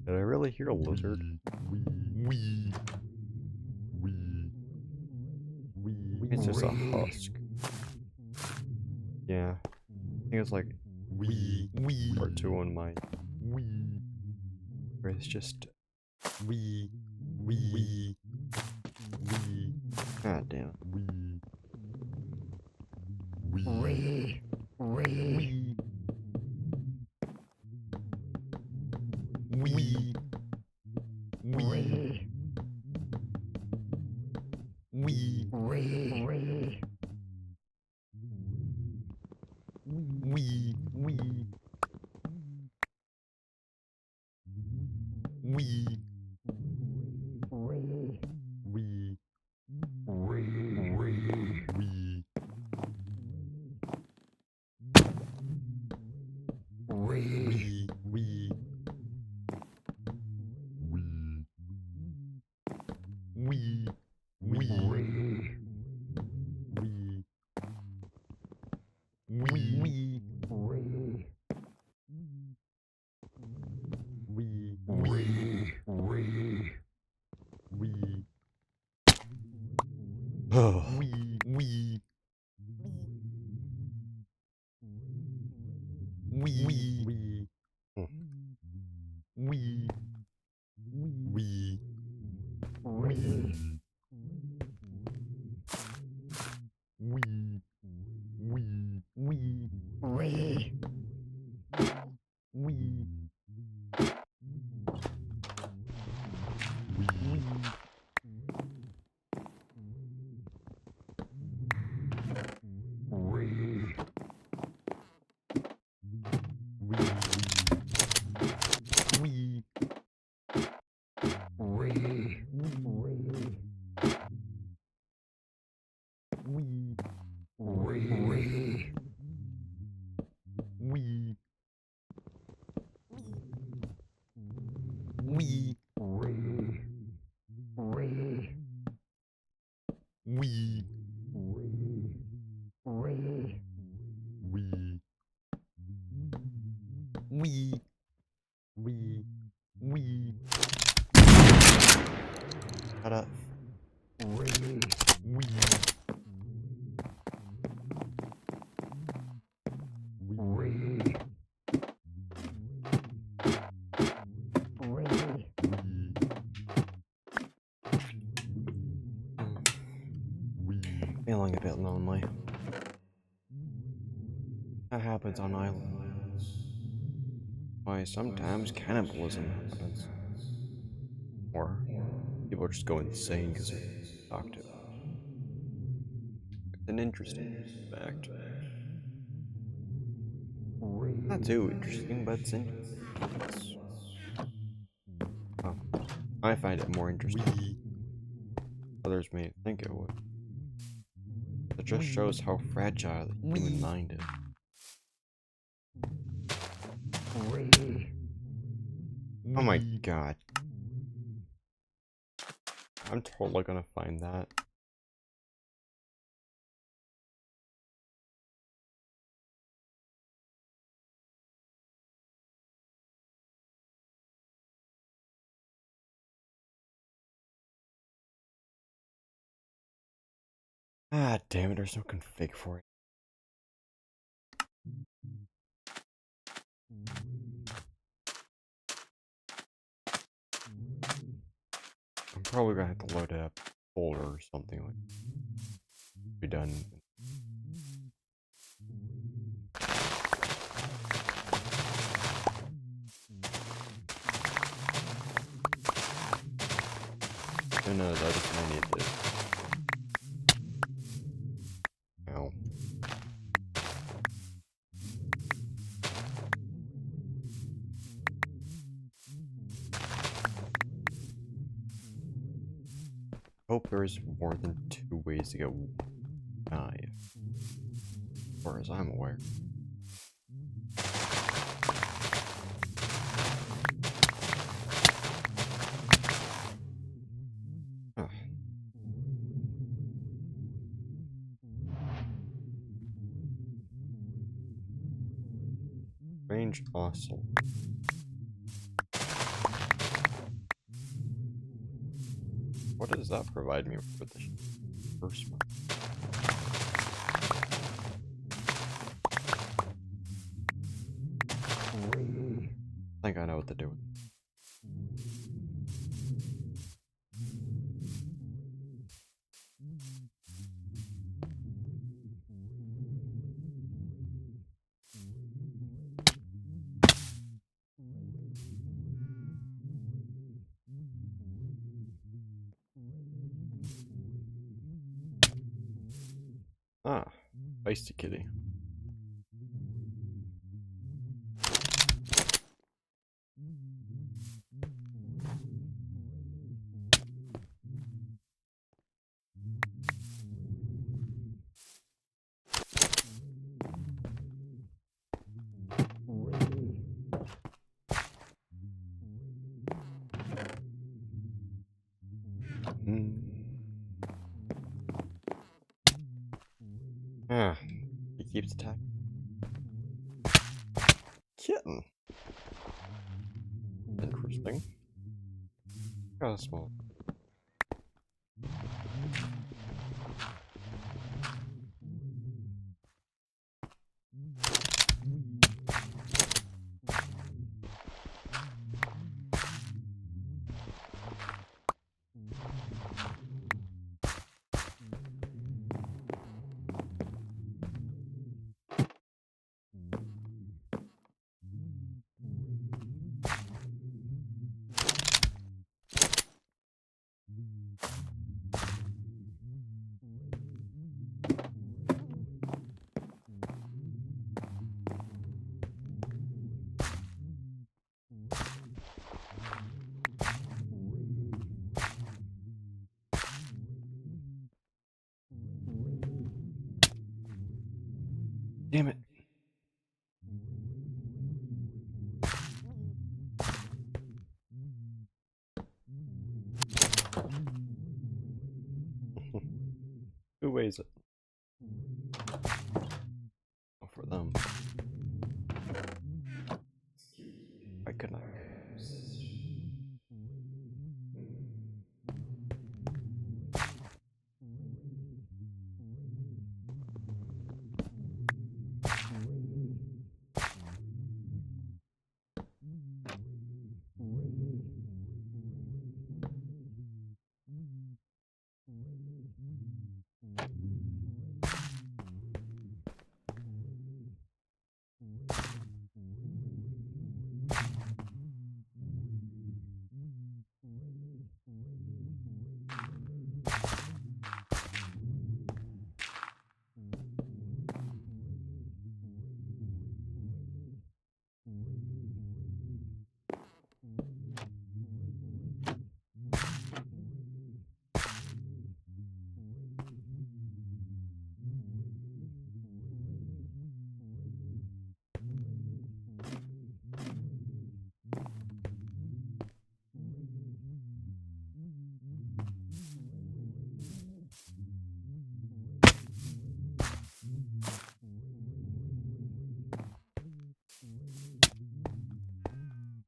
Did I really hear a lizard? It's just a husk. Yeah. I think it's like part 2 on my where it's just God damn Oh. Shut up. Feeling a bit lonely. That happens on island. Why sometimes cannibalism happens. Or People just go insane because they're talked to. It's an interesting fact. Not too interesting, but it's interesting. Well, I find it more interesting. Others may think it would. It just shows how fragile the human mind is. Oh my god. I'm totally gonna find that. Ah, damn it, there's no config for it. I'm probably gonna have to load up a folder or something like be done. And that is what I need to. Ow. Hope there is more than 2 ways to get knife, as far as I'm aware. Huh. Range oscillator. What does that provide me with the first one? I think I know what to do with it. Ah, Feisty Kitty. Ah, he keeps attacking. Kitten. Interesting. Got a small. Damn it. Who weighs it? Oh, for them. Why couldn't I? Why can I persist? Hmm?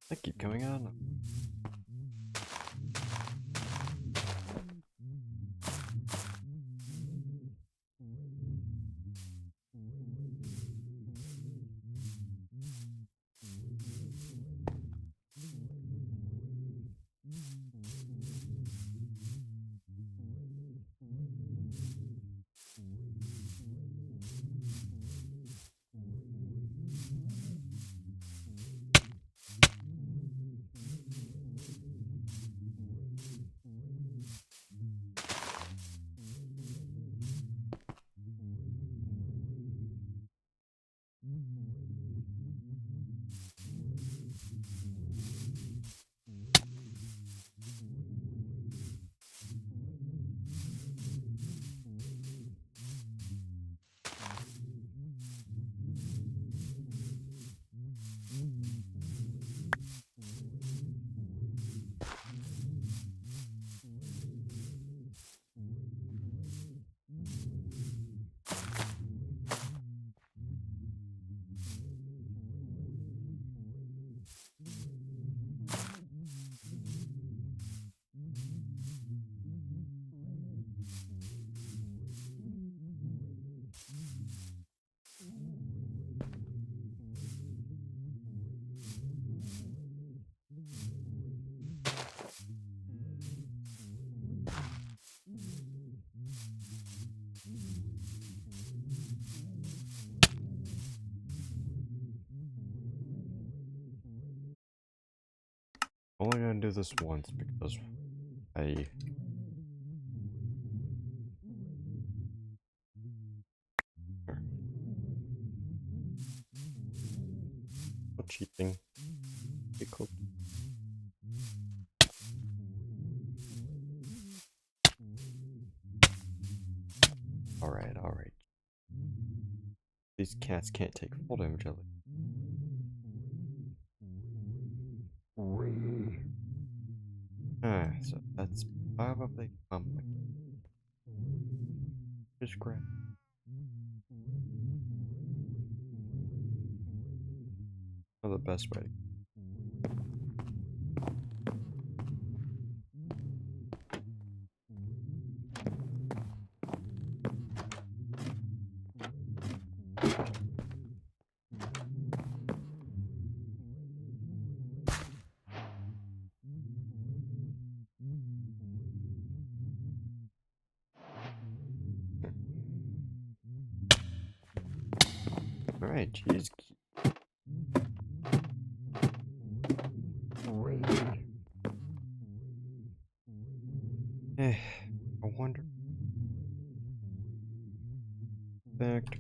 They keep coming on. Only gonna do this once because I. Not cheating. Equal. Alright, alright. These cats can't take full damage at least. So that's 5 of the pumpkin. Just grab. Oh, the best way. Alright, jeez. I wonder. Back.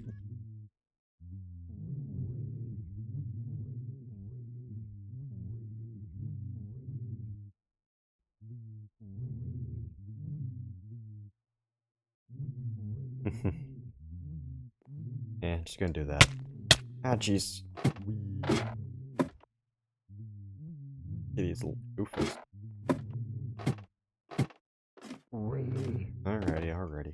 Yeah, just gonna do that. Ah, jeez. These little goofers. Alrighty, alrighty.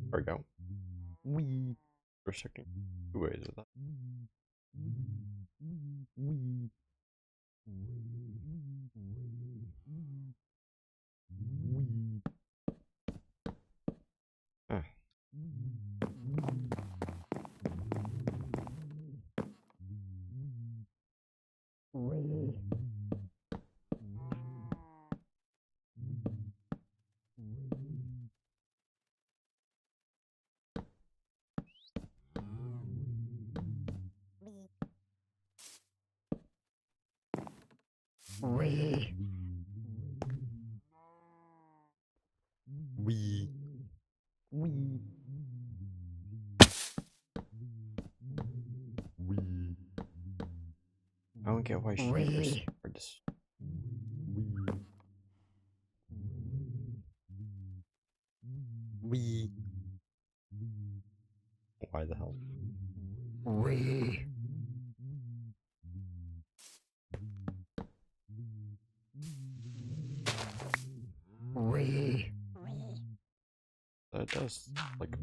There we go. For a second. Two ways of that. Ah. I don't get why shakers are just. Why the hell? That does like.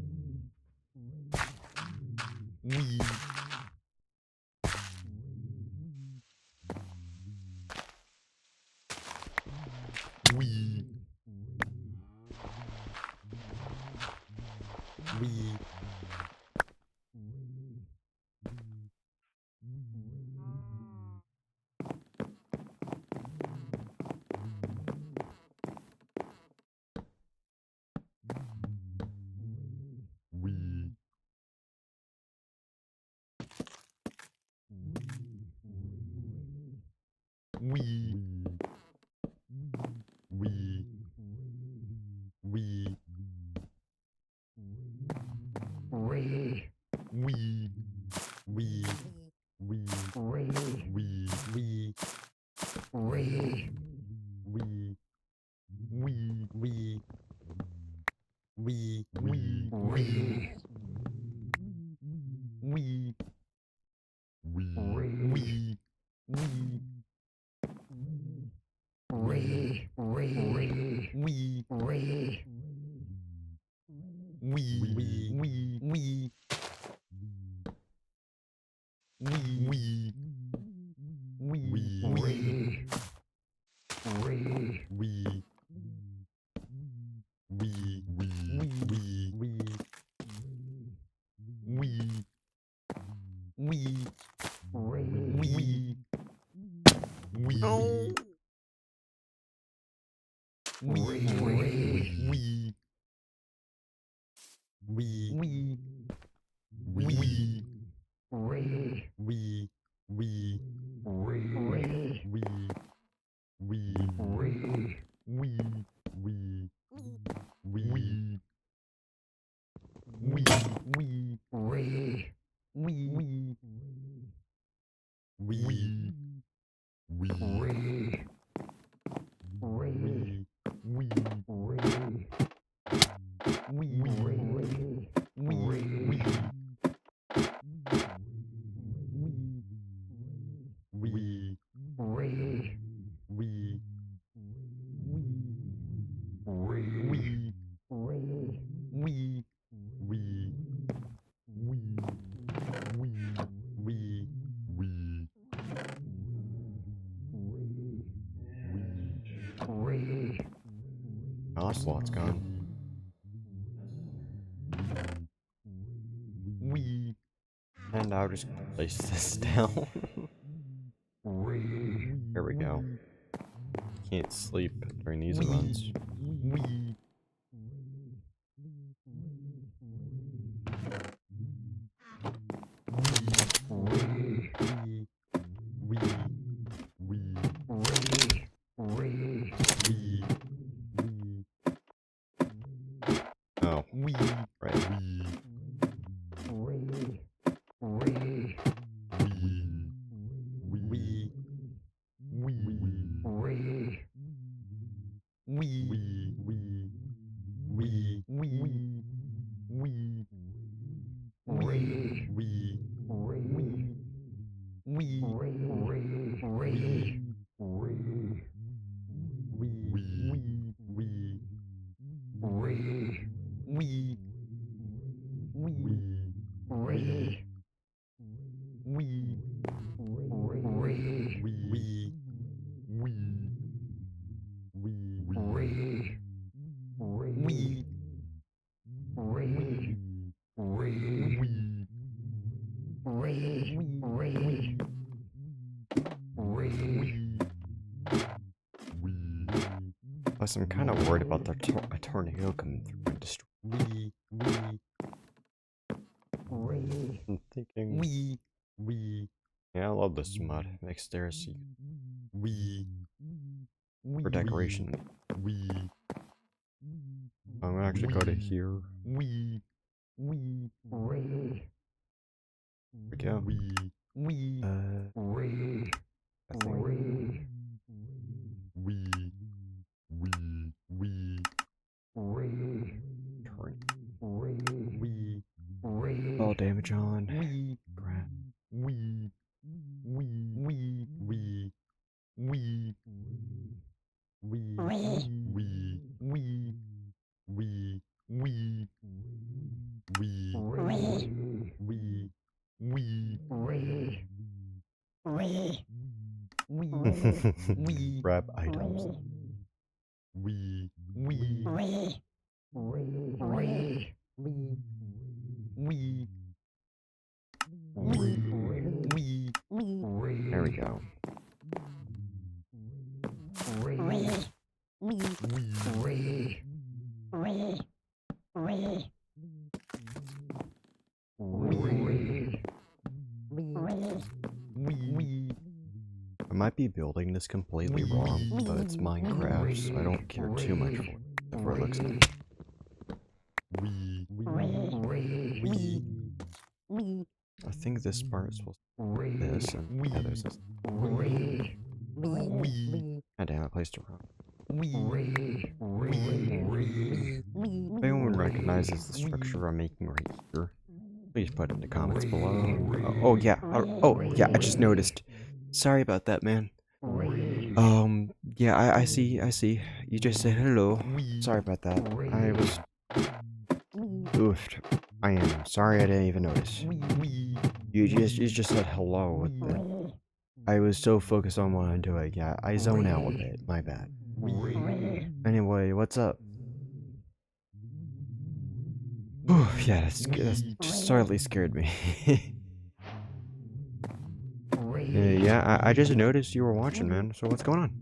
Ocelot's gone. And I'll just place this down. Here we go. Can't sleep during these events. Oh, right. Plus, I'm kind of worried about a tornado coming through and destroying. I'm thinking. Yeah, I love this mod. Makes stairs. for decoration. I'm gonna actually go to here. There we go. I think. Turn. All damage on. Grab. Grab items. There we go. I might be building this completely wrong, but it's Minecraft, so I don't care too much for it looks nice. I think this part is supposed to be this, and yeah, there's this. God damn it, placed it wrong. If anyone recognizes the structure I'm making right here, please put it in the comments below. Oh yeah, oh yeah, I just noticed. Sorry about that, man. Yeah, I see. You just said hello. Sorry about that. I was oofed. I am sorry I didn't even notice. You just said hello with the... I was so focused on what I'm doing. Yeah, I zone out a bit. My bad. Anyway, what's up? Whew, yeah, that's just slightly scared me. Yeah, I just noticed you were watching, man. So what's going on?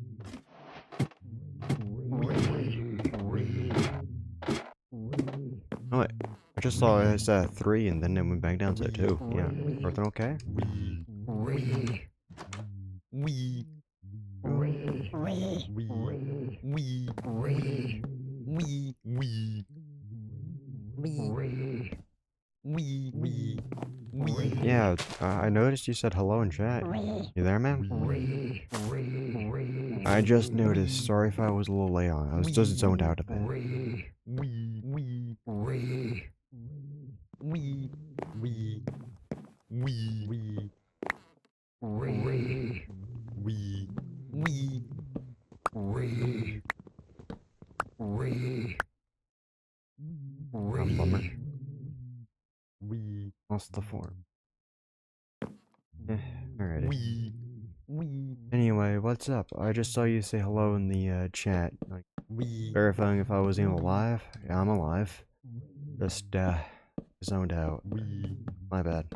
Oh, wait. I just saw it as 3 and then it went back down to 2. Yeah. Everything okay? Yeah, I noticed you said hello in chat. You there, man? I just noticed. Sorry if I was a little late on. I was just zoned out a bit. Bummer. What's the form? Alrighty. Anyway, what's up? I just saw you say hello in the chat, like verifying if I was even alive. Yeah, I'm alive. Just zoned out. My bad.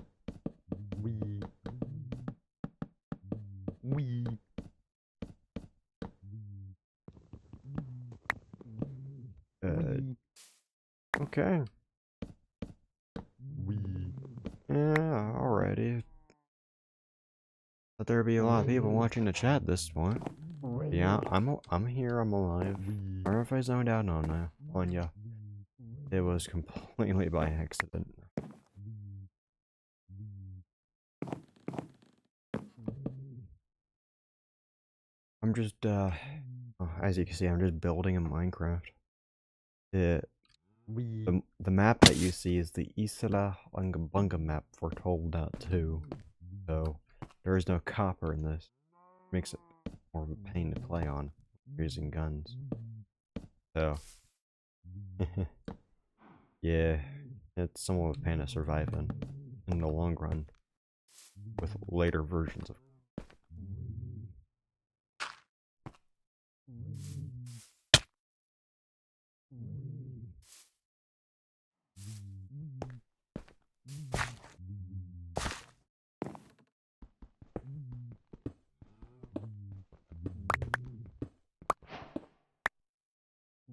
Okay. Yeah, alrighty. But there'd be a lot of people watching the chat at this point. Yeah, I'm here, I'm alive. Or if I zoned out on ya. It was completely by accident. I'm just as you can see, I'm just building in Minecraft. The map that you see is the Isla Unga Bunga map for 12.2. So there is no copper in this. Makes it more of a pain to play on using guns. So yeah, it's somewhat of a pain to survive in the long run with later versions of.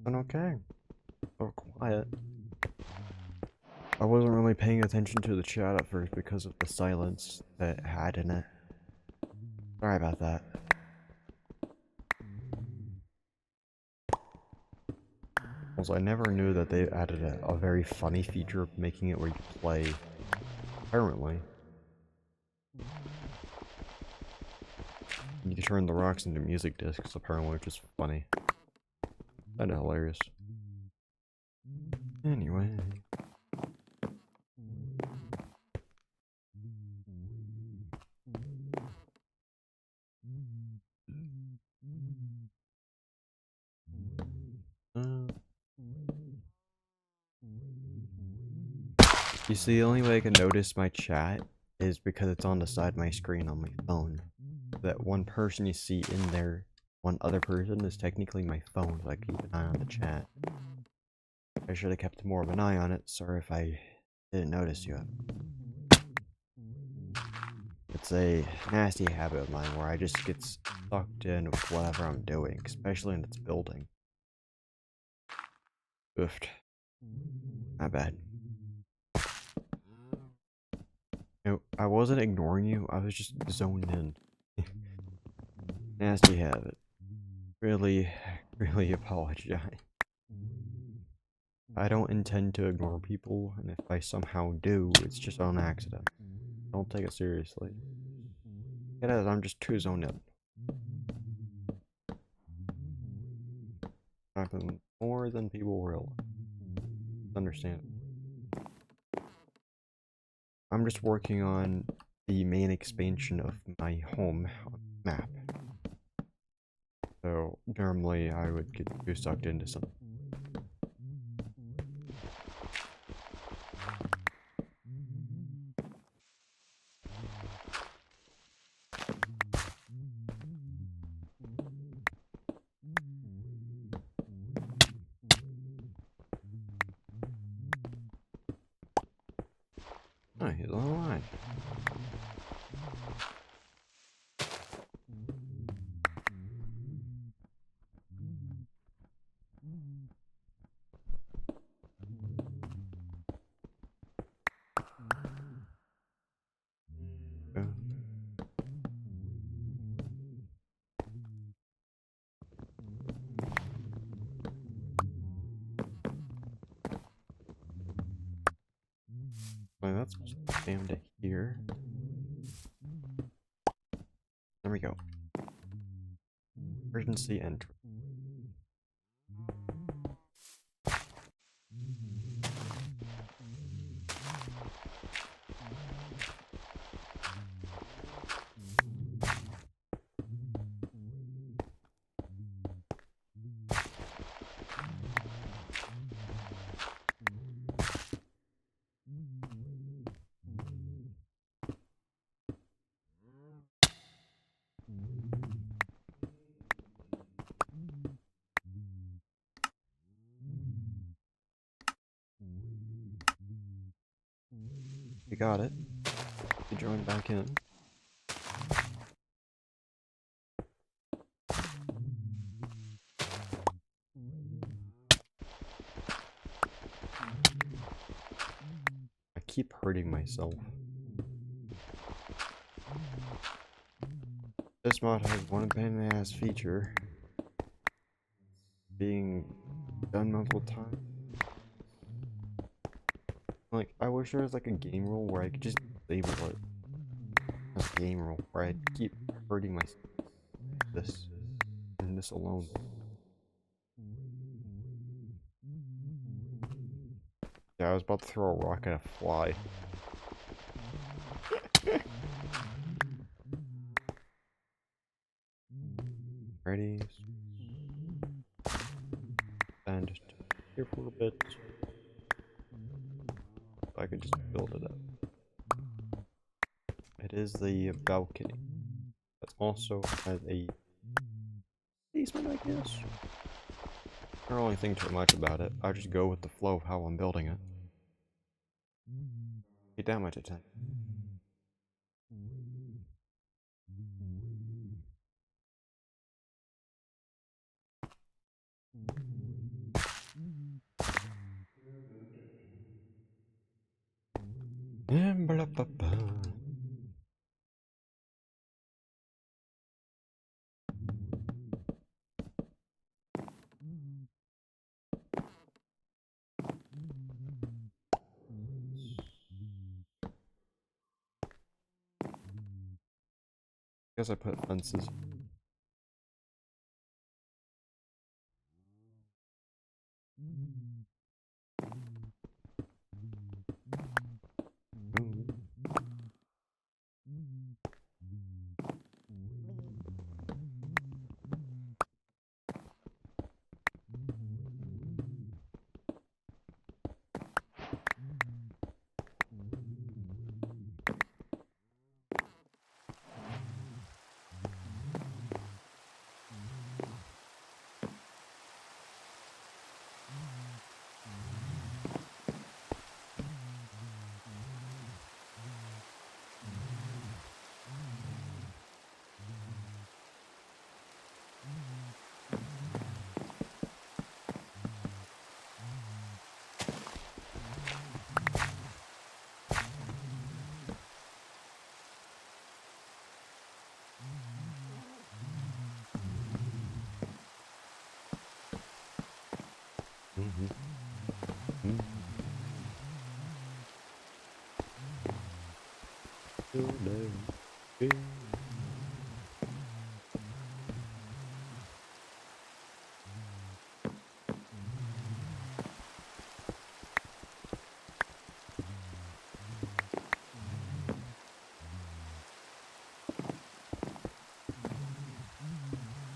And okay. So quiet. I wasn't really paying attention to the chat at first because of the silence that it had in it. Sorry about that. Also, I never knew that they added a very funny feature of making it where you play permanently. You can turn the rocks into music discs, apparently, which is funny. Kinda hilarious. Anyway. You see, the only way I can notice my chat is because it's on the side of my screen on my phone. That one person you see in there, one other person, is technically my phone, so I keep an eye on the chat. I should have kept more of an eye on it. Sorry if I didn't notice you. It's a nasty habit of mine where I just get sucked in with whatever I'm doing, especially when it's building. Oofed. My bad. No, I wasn't ignoring you, I was just zoned in. Nasty habit. Really, really apologize. I don't intend to ignore people, and if I somehow do, it's just on accident. Don't take it seriously. It is, I'm just too zoned in. Happen more than people realize. Understand. I'm just working on the main expansion of my home map. So normally I would get too sucked into something. Oh, he's on the line. Well, that's spammed it here. There we go. Emergency entry. You got it. You join back in. I keep hurting myself. This mod has one pain-in-the-ass feature. Being done multiple times. Like, I wish there was like a game rule where I could just disable it. A game rule where I keep hurting myself. This. And this alone. Yeah, I was about to throw a rock at a fly. Ready? And just here for a bit. I could just build it up. It is the balcony. That also has a basement, I guess. I don't really think too much about it. I just go with the flow of how I'm building it. Get that much attention. Guess I put fences.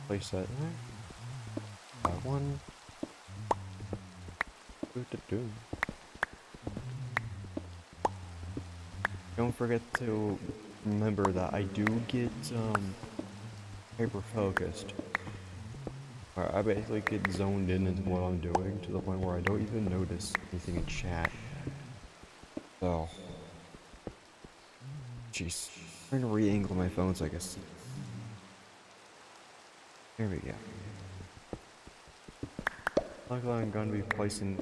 Place that by one. Do. Don't forget to remember that I do get hyper focused. I basically get zoned in into what I'm doing to the point where I don't even notice anything in chat. So, jeez, trying to re-angle my phone so I can see. There we go. Luckily, I'm going to be placing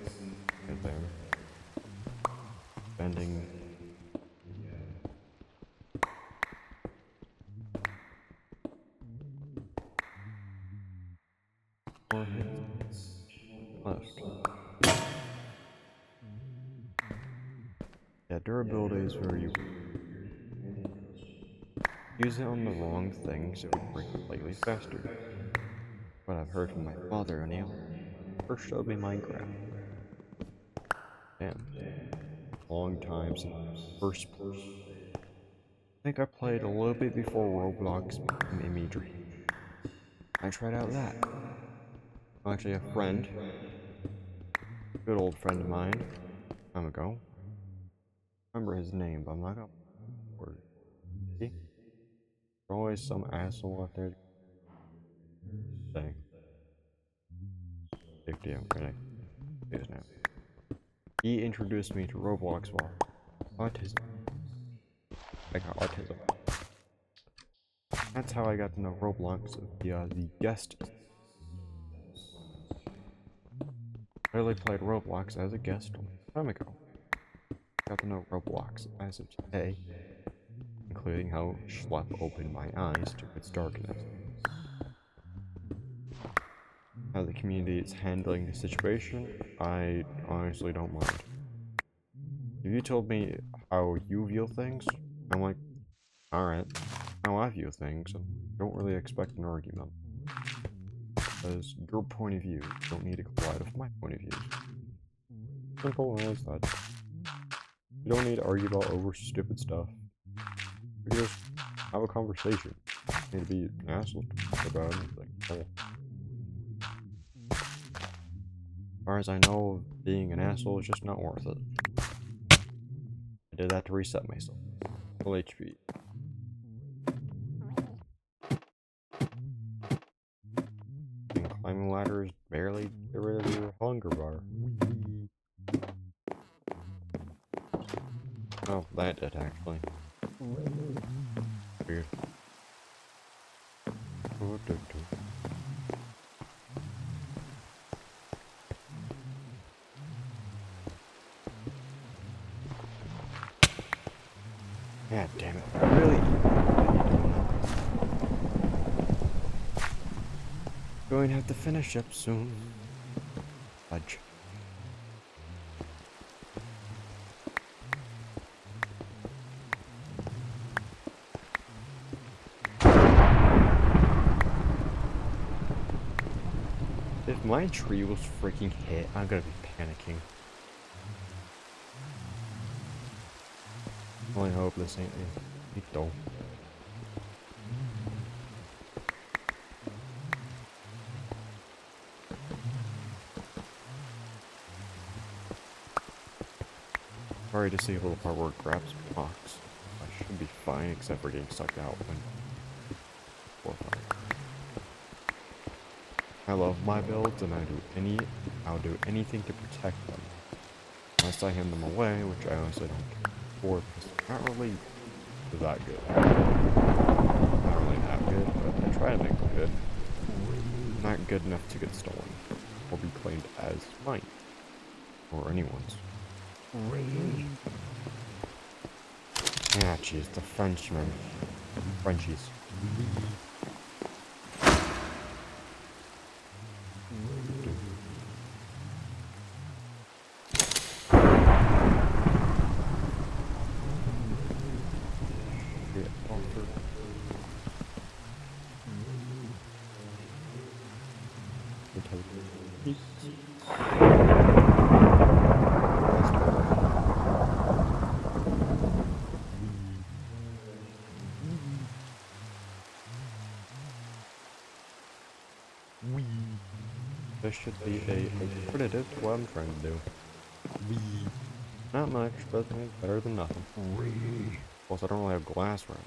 it there. Bending. More hits. Left. Yeah, durability is very weird. Use it on the wrong things, it would break slightly faster. What I've heard from my father, O'Neill. First showed me Minecraft. Damn. Long time since first played. I think I played a little bit before Roblox made me dream. I tried out that. Actually, a friend, good old friend of mine, time ago. Remember his name, but I'm not gonna word. See? There's always some asshole out there saying, big deal, right? Is now. He introduced me to Roblox while autism. I got autism. That's how I got to know Roblox via the guest. I really played Roblox as a guest a long time ago. Got to know Roblox as of today, including how Schlepp opened my eyes to its darkness. How the community is handling the situation, I honestly don't mind. If you told me how you view things, I'm like, alright, how I view things, I don't really expect an argument. Because your point of view don't need to collide with my point of view. Simple as that. You don't need to argue about over stupid stuff. You can just have a conversation. You need to be an asshole about anything. As far as I know, being an asshole is just not worth it. I did that to reset myself. Full HP. And climbing ladders barely get rid of your hunger bar. Oh, that did actually. Weird. God damn it. Really? Going to have to finish up soon. Fudge. If my tree was freaking hit, I'm gonna be panicking. I only hope this ain't a doll. Already disabled the part where it grabs blocks. I should be fine except for getting sucked out when I love my builds and I'll do anything to protect them. Unless I hand them away, which I honestly don't care for because they're not really that good. Not really that good, but I try to make them good. Not good enough to get stolen or be claimed as mine or anyone's. Ah, jeez, the Frenchmen. Frenchies. This should be a alternative to what I'm trying to do. Not much, but it's better than nothing. Plus, I don't really have glass right.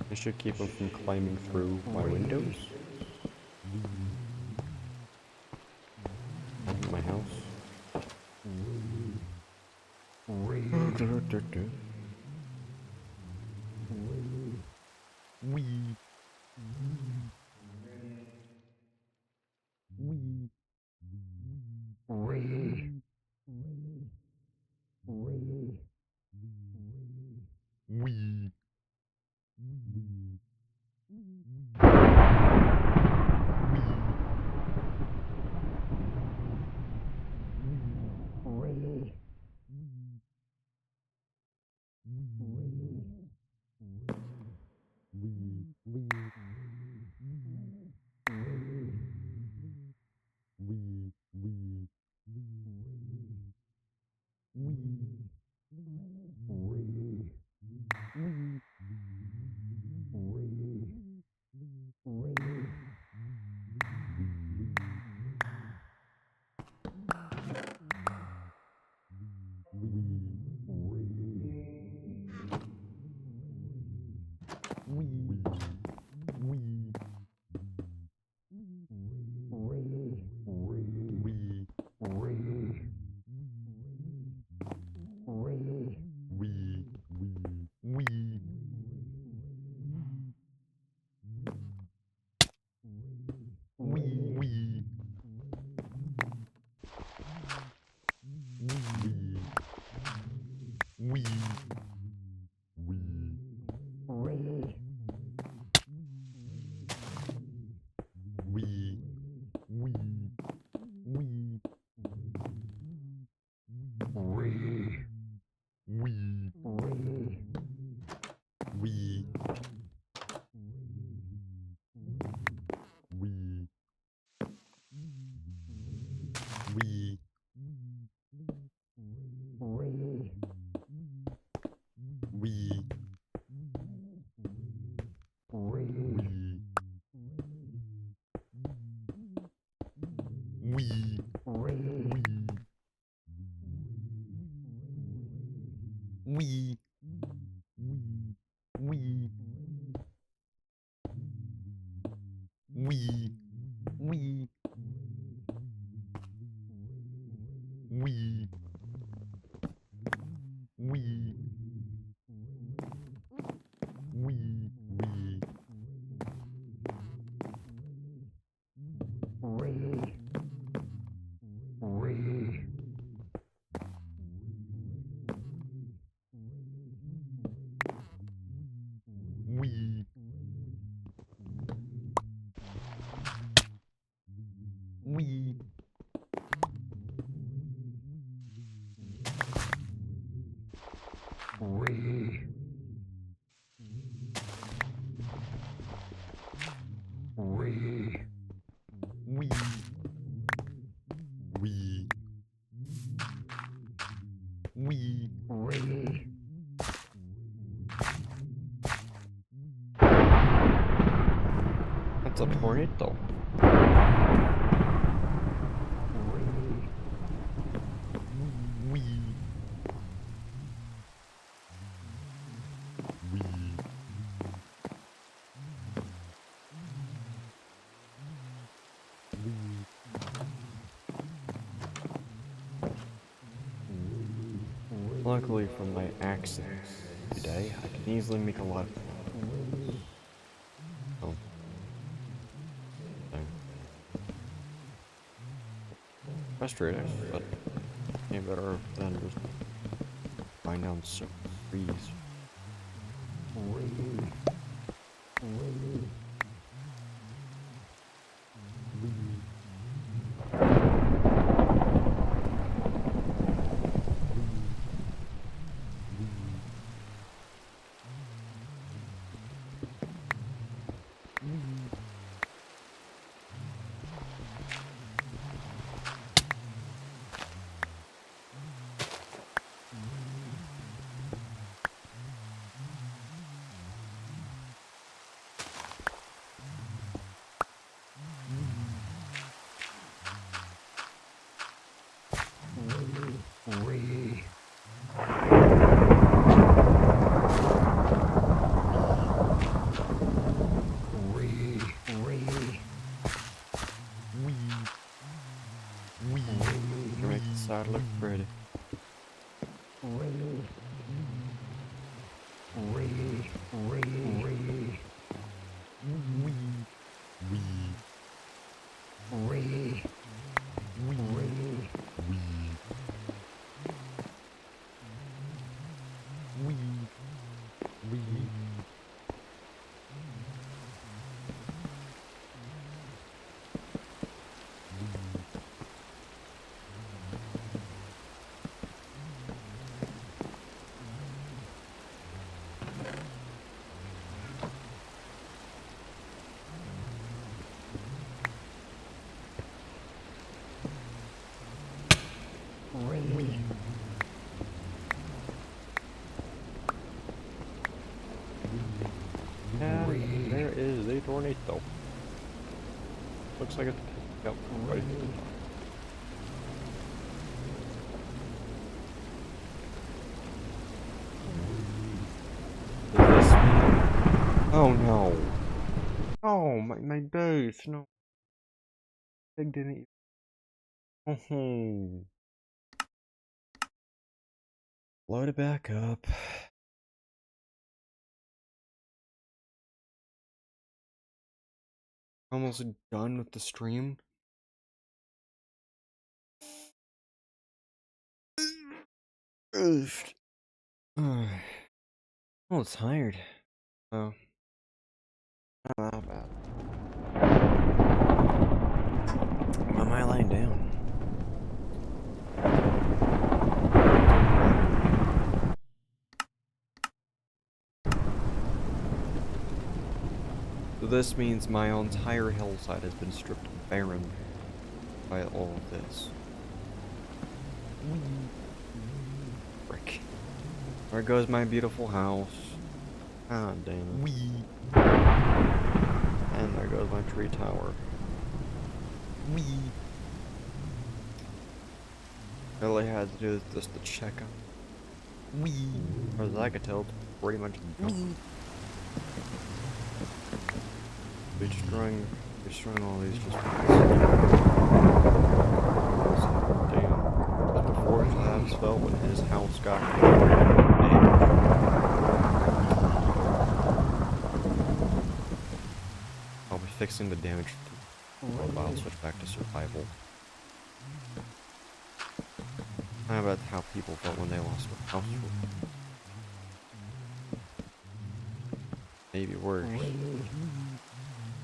This should keep them from climbing through my windows. And my house. Wee. That's a tornado. Wee. Luckily for my accent today, I can easily make a lot of oh, dang. Frustrating, but ain't better than just flying down some trees. To make the side look pretty. And there is a tornado. Looks like it's picking up quite a bit. Does this mean... Oh no! Oh, my base, no. Pig didn't eat. Oh. Load it back up. Almost done with the stream. Oof. Oh, tired. Oh, not that bad. Why am I lying down? So this means my entire hillside has been stripped barren by all of this. Frick. There goes my beautiful house. Ah, damn it. And there goes my tree tower. All I had to do is just to check out. As I could tell, it's pretty much done. Destroying all these just damn. Just before Labs fell when his house got damaged. I'll be fixing the damage while I'll switch back to survival. How about how people felt when they lost their house? Maybe worse.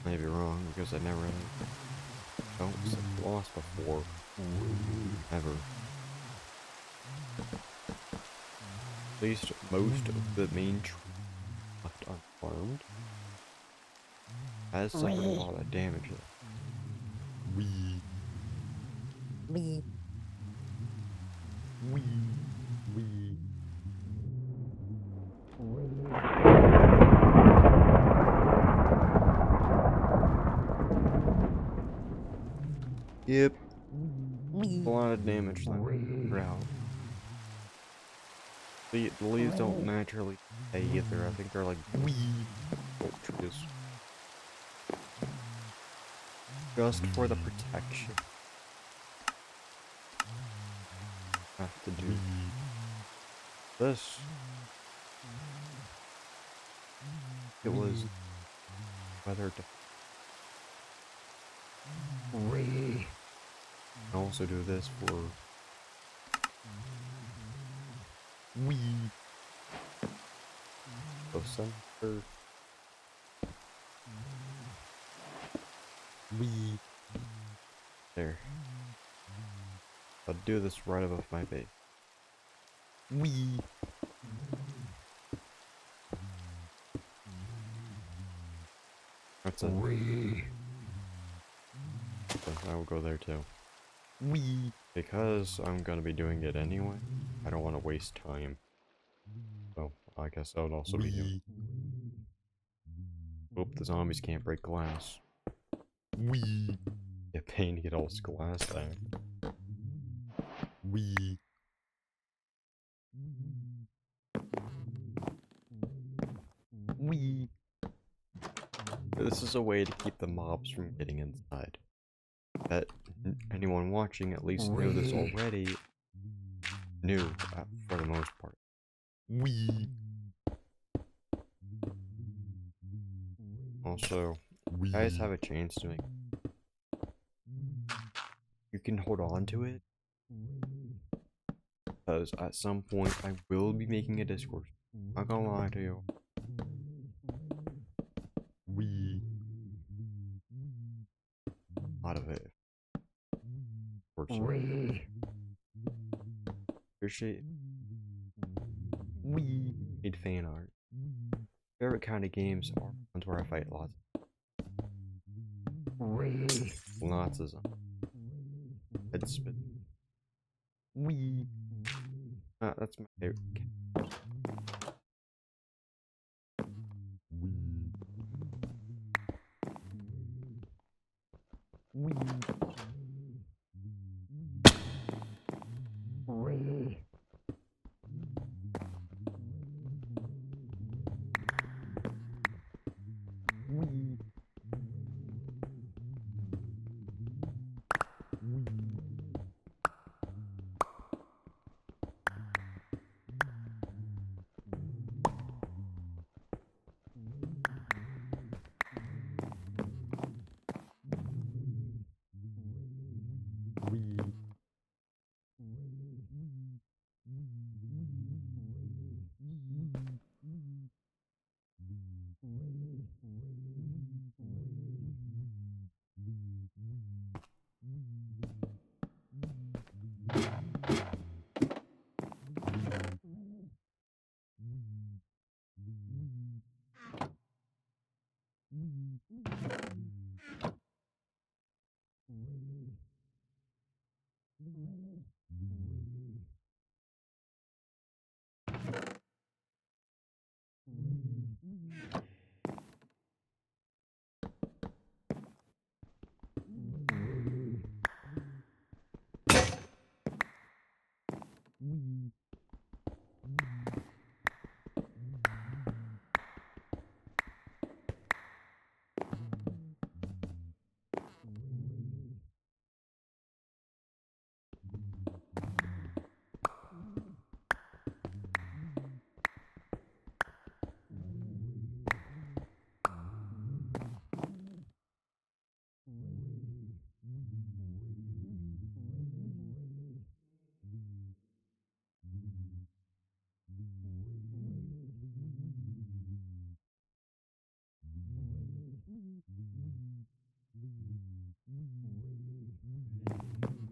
Maybe wrong, because I never really felt lost before. Ever. At least most of the main trees left unfarmed has suffered a lot of damage. Yep. A lot of damage throughout. The leaves don't naturally decay either. I think they're like old trees. Just for the protection. Have to do this. It was weather to also do this for the center. There. I'll do this right above my base. That's it. So I will go there too. Because I'm gonna be doing it anyway, I don't want to waste time. So I guess I would also be doing. Hope the zombies can't break glass. Get pain to get all this glass back. This is a way to keep the mobs from getting inside. Bet anyone watching at least knew this already. Knew, for the most part. Also, you guys have a chance to make. You can hold on to it. Because at some point I will be making a Discord. Not gonna lie to you. A lot of it. Fortunately. Appreciate. Need fan art. Favorite kind of games are ones where I fight lots. Lots of them. Head spit. That's my favorite.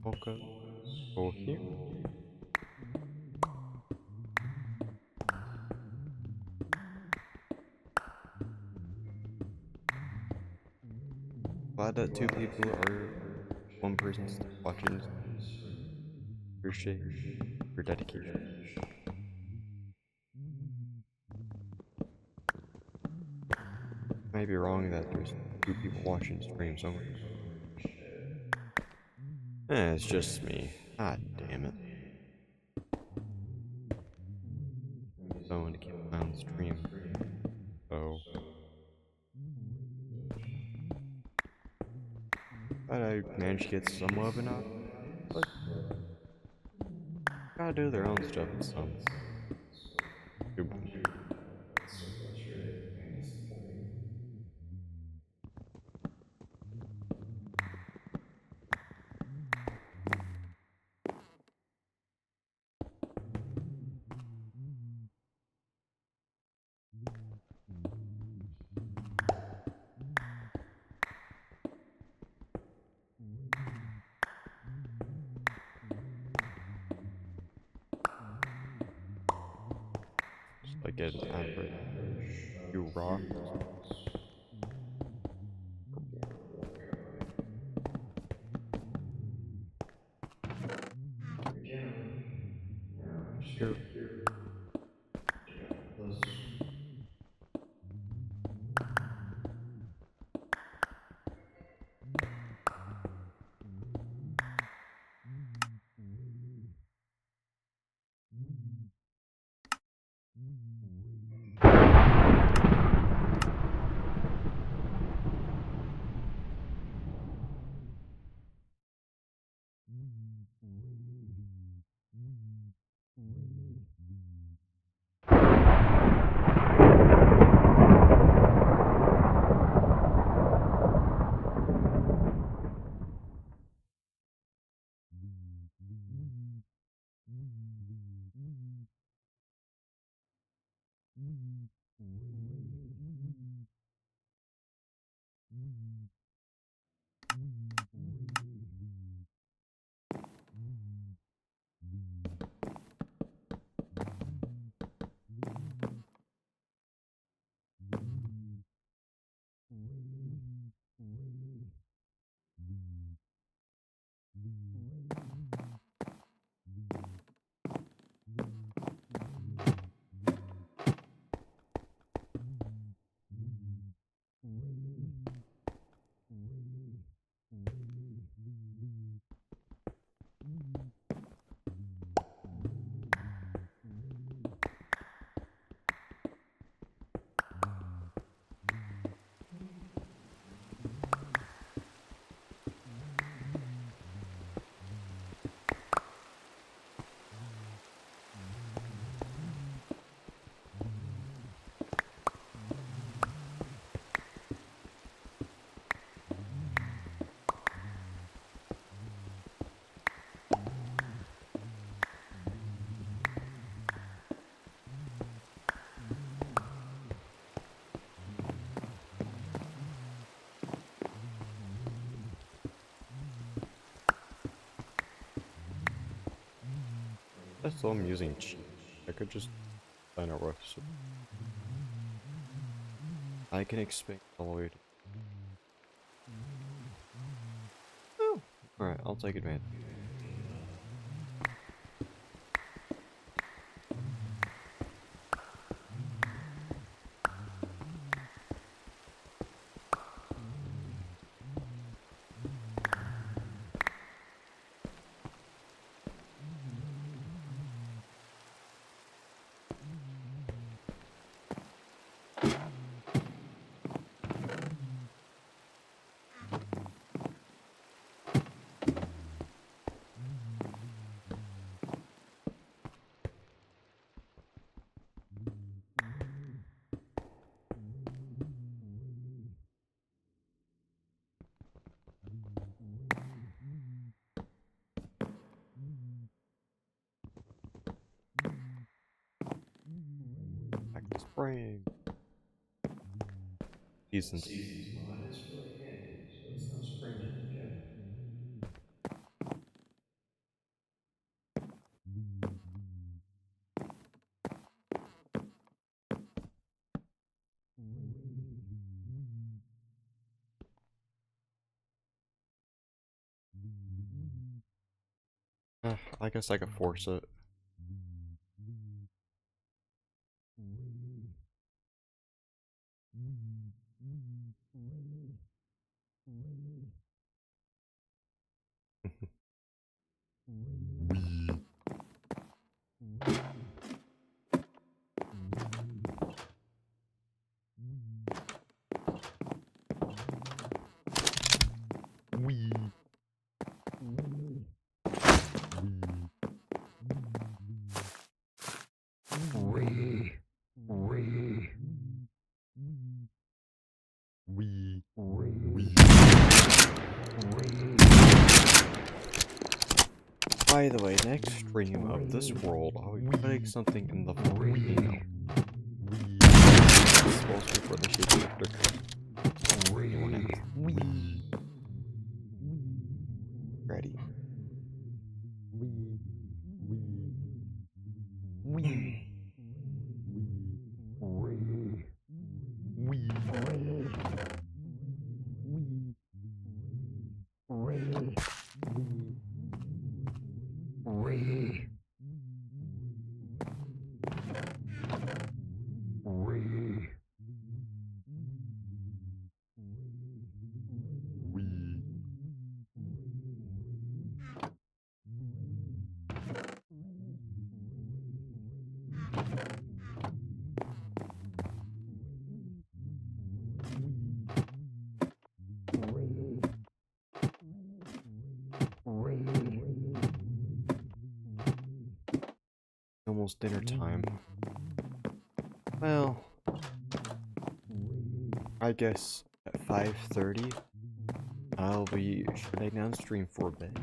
Okay. Go here. Glad that two people or one person's watching. Appreciate your dedication. I may be wrong that there's two people watching the stream, so It's just me. God damn it. I want to keep an eye on the stream. So, but I managed to get somewhat of an audience, but gotta do their own stuff at some. Too So frustrating and disappointing. just like getting So I time get for a an average of few a few rocks. rocks. Yeah, one guy. Again, now I'm just Here, gonna dig up all this. that's all I'm using cheap. I could just find a rough so I can expect all the way to. Oh, alright, I'll take advantage. Back to spraying. The Decent. season's mod is really handy, so it's now springtime again. I guess I could force it. By the way, next stream of this world, I'll be putting something in the volcano. It's supposed to be for the shapeshifter. Anyone else? Ready? Almost dinner time. Well, I guess at 5:30 I'll be shutting down stream for a bit.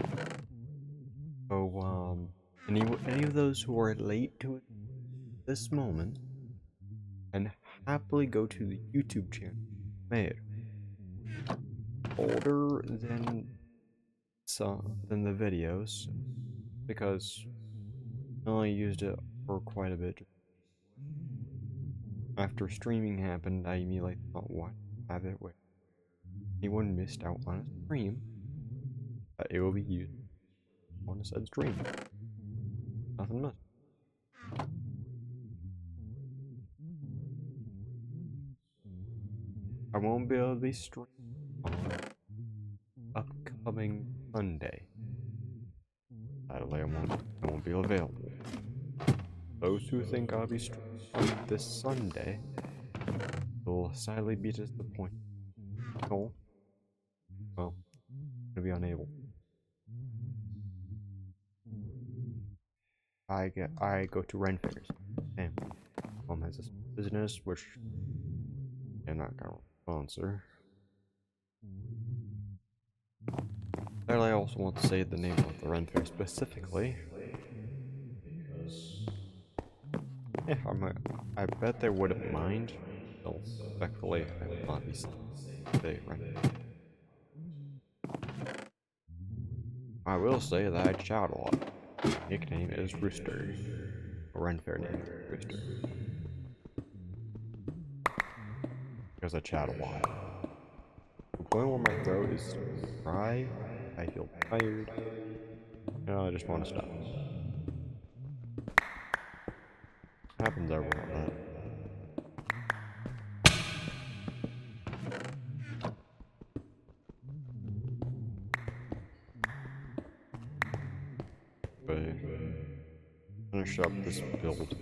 So any of those who are late to this moment and happily go to the YouTube channel made older than the videos because I only used it for quite a bit. After streaming happened, I immediately thought, why have it where anyone missed out on a stream? It will be used on a said stream. Nothing much. I won't be able to be streaming on upcoming Sunday. Saturday I won't be available. Those who think I'll be streaming on this Sunday will sadly be disappointed. No, well, to be unable. I go to Ren fairs. And mom has this business which they're not gonna sponsor. And I also want to say the name of the Ren fair specifically. because Yeah, I bet they wouldn't mind. Still, respectfully, I will not be saying they Ren. I will say that I chat a lot. Nickname is Rooster. Ren fair name is Rooster. Because I chat a lot. To the point where my throat is dry, I feel tired, and I just want to stop. Happens every now and then. But finish up this build.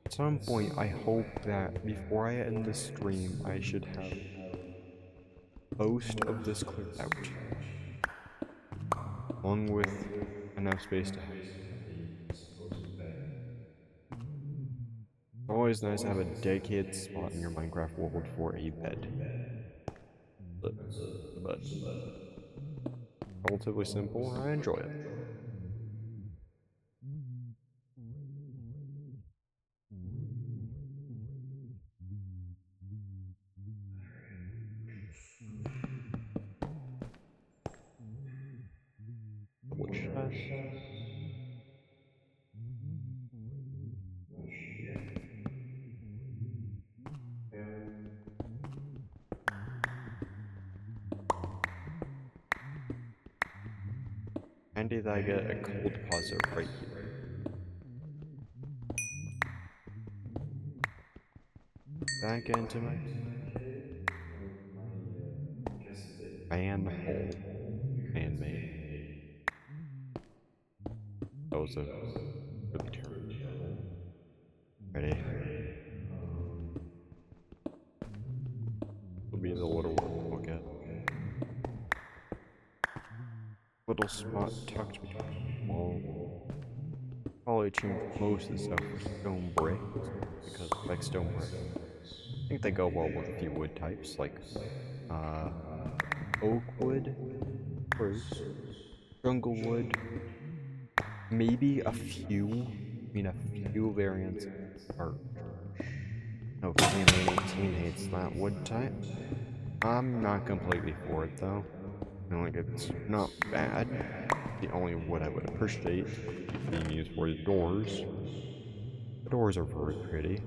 At some point, I hope that before I end this stream, I should have most of this cleared out, along with enough space to have. It's always nice to have a dedicated spot in your Minecraft world for a bed. The bed. Relatively simple, and I enjoy it. Double chest. Handy that I get a coal deposit right here. Back into my manhole. Man-made. That was a really terrible. Ready? Will be the little work we'll get. Little spot tucked between the wall. Probably change most of the stuff for stone bricks because I like stone bricks. I think they go well with a few wood types like oak wood, spruce, jungle wood, maybe a few, a few variants are of campaigning teammates that would type. I'm not completely for it though. Like it's not bad. The only wood I would appreciate is being used for the doors. The doors are very pretty,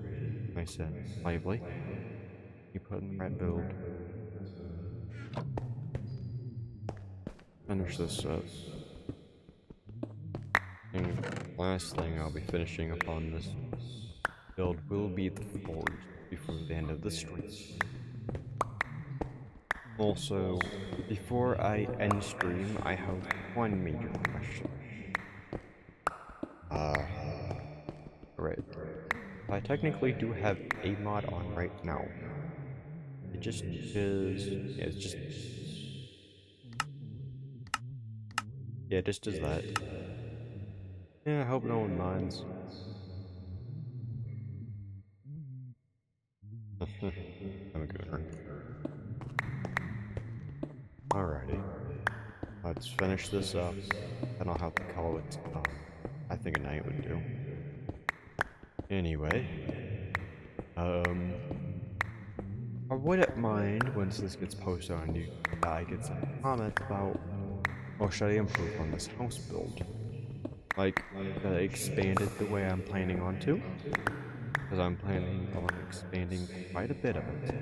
nice and lively. You put in the right build. Finish this up. And last thing I'll be finishing upon this build will be the floors before the end of the stream. Also, before I end stream, I have one major question. Uh, right. I technically do have a mod on right now. It just is, yeah, it's just, yeah, it just is that. Yeah, I hope no one minds. I'm a gooner. Alrighty. Let's finish this up. Then I'll have to call it, I think a night would do. Anyway, um, I wouldn't mind once this gets posted on YouTube that I get some comments about, oh, should I improve on this house build? Like, should I expand it the way I'm planning on to? Because I'm planning on expanding quite a bit of it.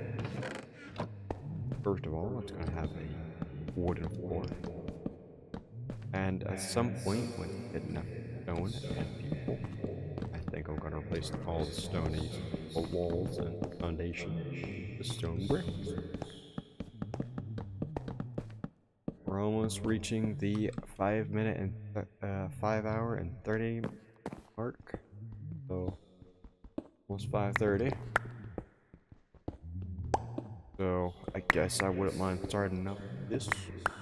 First of all, it's going to have a wooden floor. And at some point, once I get enough stone and fuel, I think I'm going to replace all the stonies, walls and foundation with stone bricks. We're almost reaching the 5 minute and 5 hour and 30 mark. So almost 5:30. So I guess I wouldn't mind starting up this,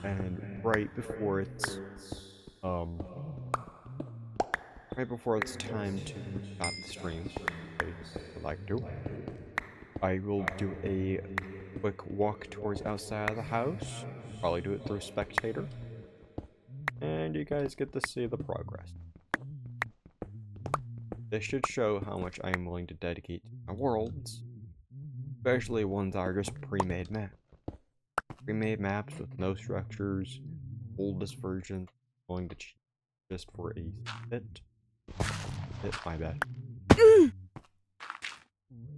and um right before it's time to stop the stream, I would like to. I will do a quick walk towards outside of the house. Probably do it through spectator. And you guys get to see the progress. This should show how much I am willing to dedicate to my worlds. Especially ones that are just pre-made maps. Pre-made maps with no structures, oldest version, going to cheat just for a bit. My bad.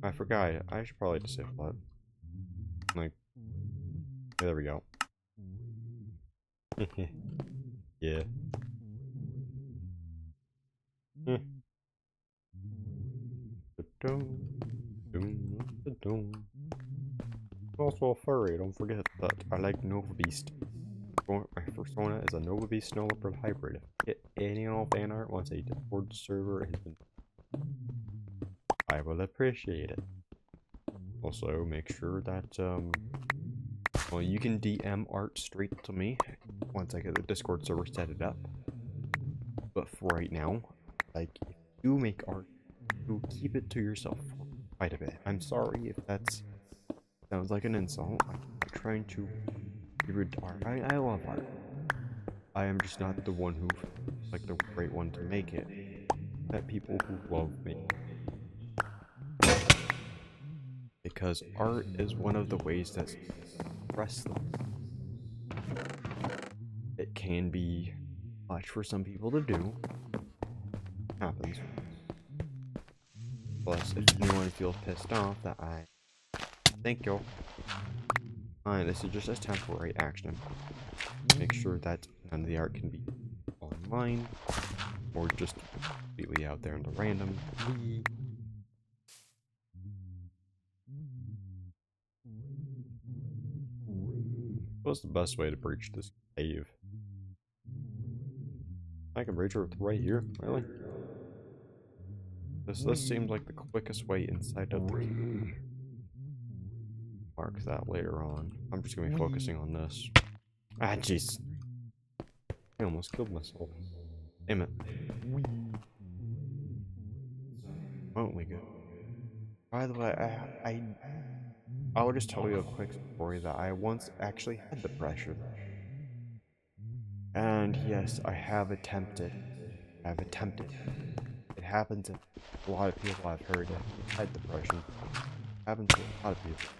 I forgot, I should probably disable it. Like, there we go. Yeah. Also a furry, don't forget that I like Nova Beast. My persona is a Nova Beast Snow Leopard hybrid. If any and all fan art once a Discord server has been, I will appreciate it. Also, make sure that, well, you can DM art straight to me once I get the Discord server set it up. But for right now, like, if you make art, you keep it to yourself for quite a bit. I'm sorry if that sounds like an insult. I'm not trying to be rude to art. I love art. I am just not the one who, like, the great one to make it. That people who love me. Because art is one of the ways that express them. It can be much for some people to do. Happens. Plus, if anyone feels pissed off that I thank you. Fine, this is just a temporary action. Make sure that none of the art can be online or just completely out there in the random. What's the best way to breach this cave? I can breach it right here, really? This seems like the quickest way inside of the cave. Mark that later on. I'm just gonna be focusing on this. Ah, jeez. I almost killed myself. Damn it. Won't we go? By the way, I'll just tell you a quick story that I once actually had depression. And yes, I have attempted I've attempted. It happens to a lot of people I've heard that had depression. It happens to a lot of people.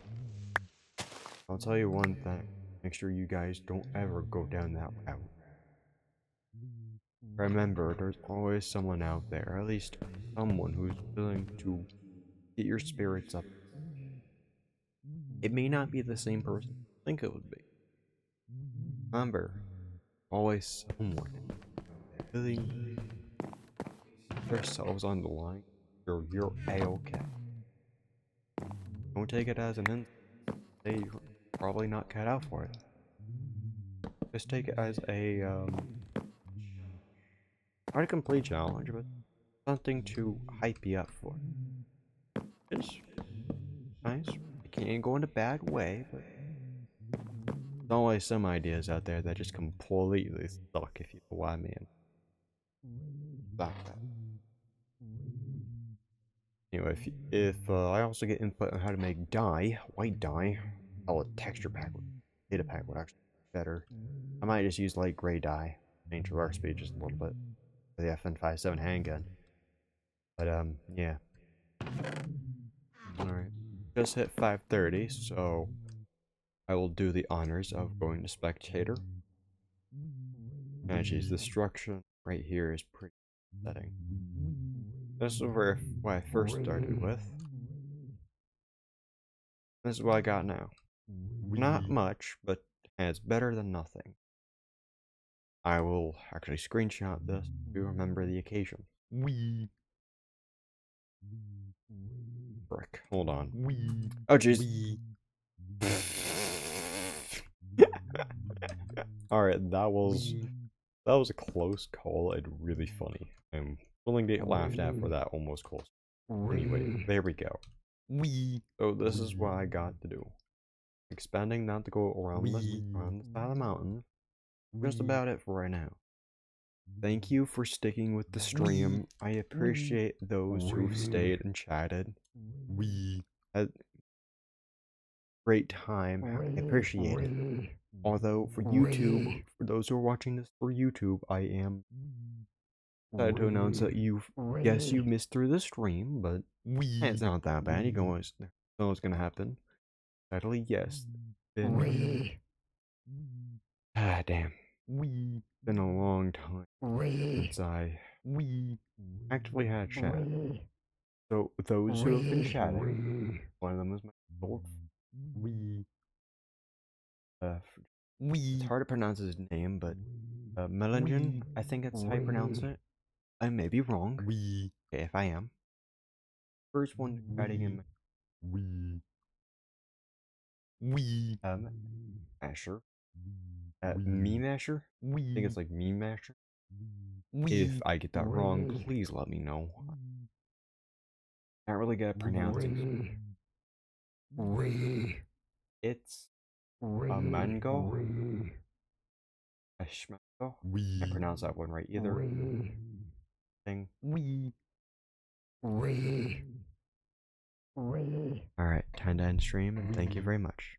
I'll tell you one thing. Make sure you guys don't ever go down that route. Remember, there's always someone out there, at least someone who's willing to get your spirits up. It may not be the same person you think it would be. Remember, always someone willing to put themselves on the line. You're A-okay. Don't take it as an insult. Say you're probably not cut out for it. Just take it as a not a complete challenge, but something to hype you up for. It's nice. It can't go in a bad way, but there's always some ideas out there that just completely suck, if you know what I mean. Stop that. Anyway, if I also get input on how to make dye, white dye, oh, a texture pack, data pack would actually be better. I might just use light gray dye, change the recipe just a little bit for the FN57 handgun. But yeah. All right, just hit 5:30, so I will do the honors of going to spectator. And geez, the structure right here is pretty upsetting. This is where what I first started with. This is what I got now. Not much, but it's better than nothing. I will actually screenshot this to remember the occasion. Frick, hold on. Oh jeez. Alright, that was a close call and really funny. I'm willing to get laughed at for that almost close. Anyway, there we go. So this is what I got to do. Expanding not to go around the side of the mountain. Just about it for right now. Thank you for sticking with the stream. I appreciate those who've stayed and chatted. Had great time. I appreciate it. Although for YouTube, for those who are watching this for YouTube, I am sad to announce that yes, you missed through the stream, but it's not that bad. You can always know what's gonna happen. Sadly, yes. Damn. Been a long time since I actually had chat. So those who have been chatting, one of them was my old. It's hard to pronounce his name, but Melingen, I think that's how you pronounce it. I may be wrong. Okay, if I am. First one chatting in Asher. Meme Asher? I think it's like Meme Asher. If I get that wrong, please let me know. Not really good at pronouncing. It's a mango. A schmango. Can't pronounce that one right either. Thing. Alright, time to end stream, and thank you very much.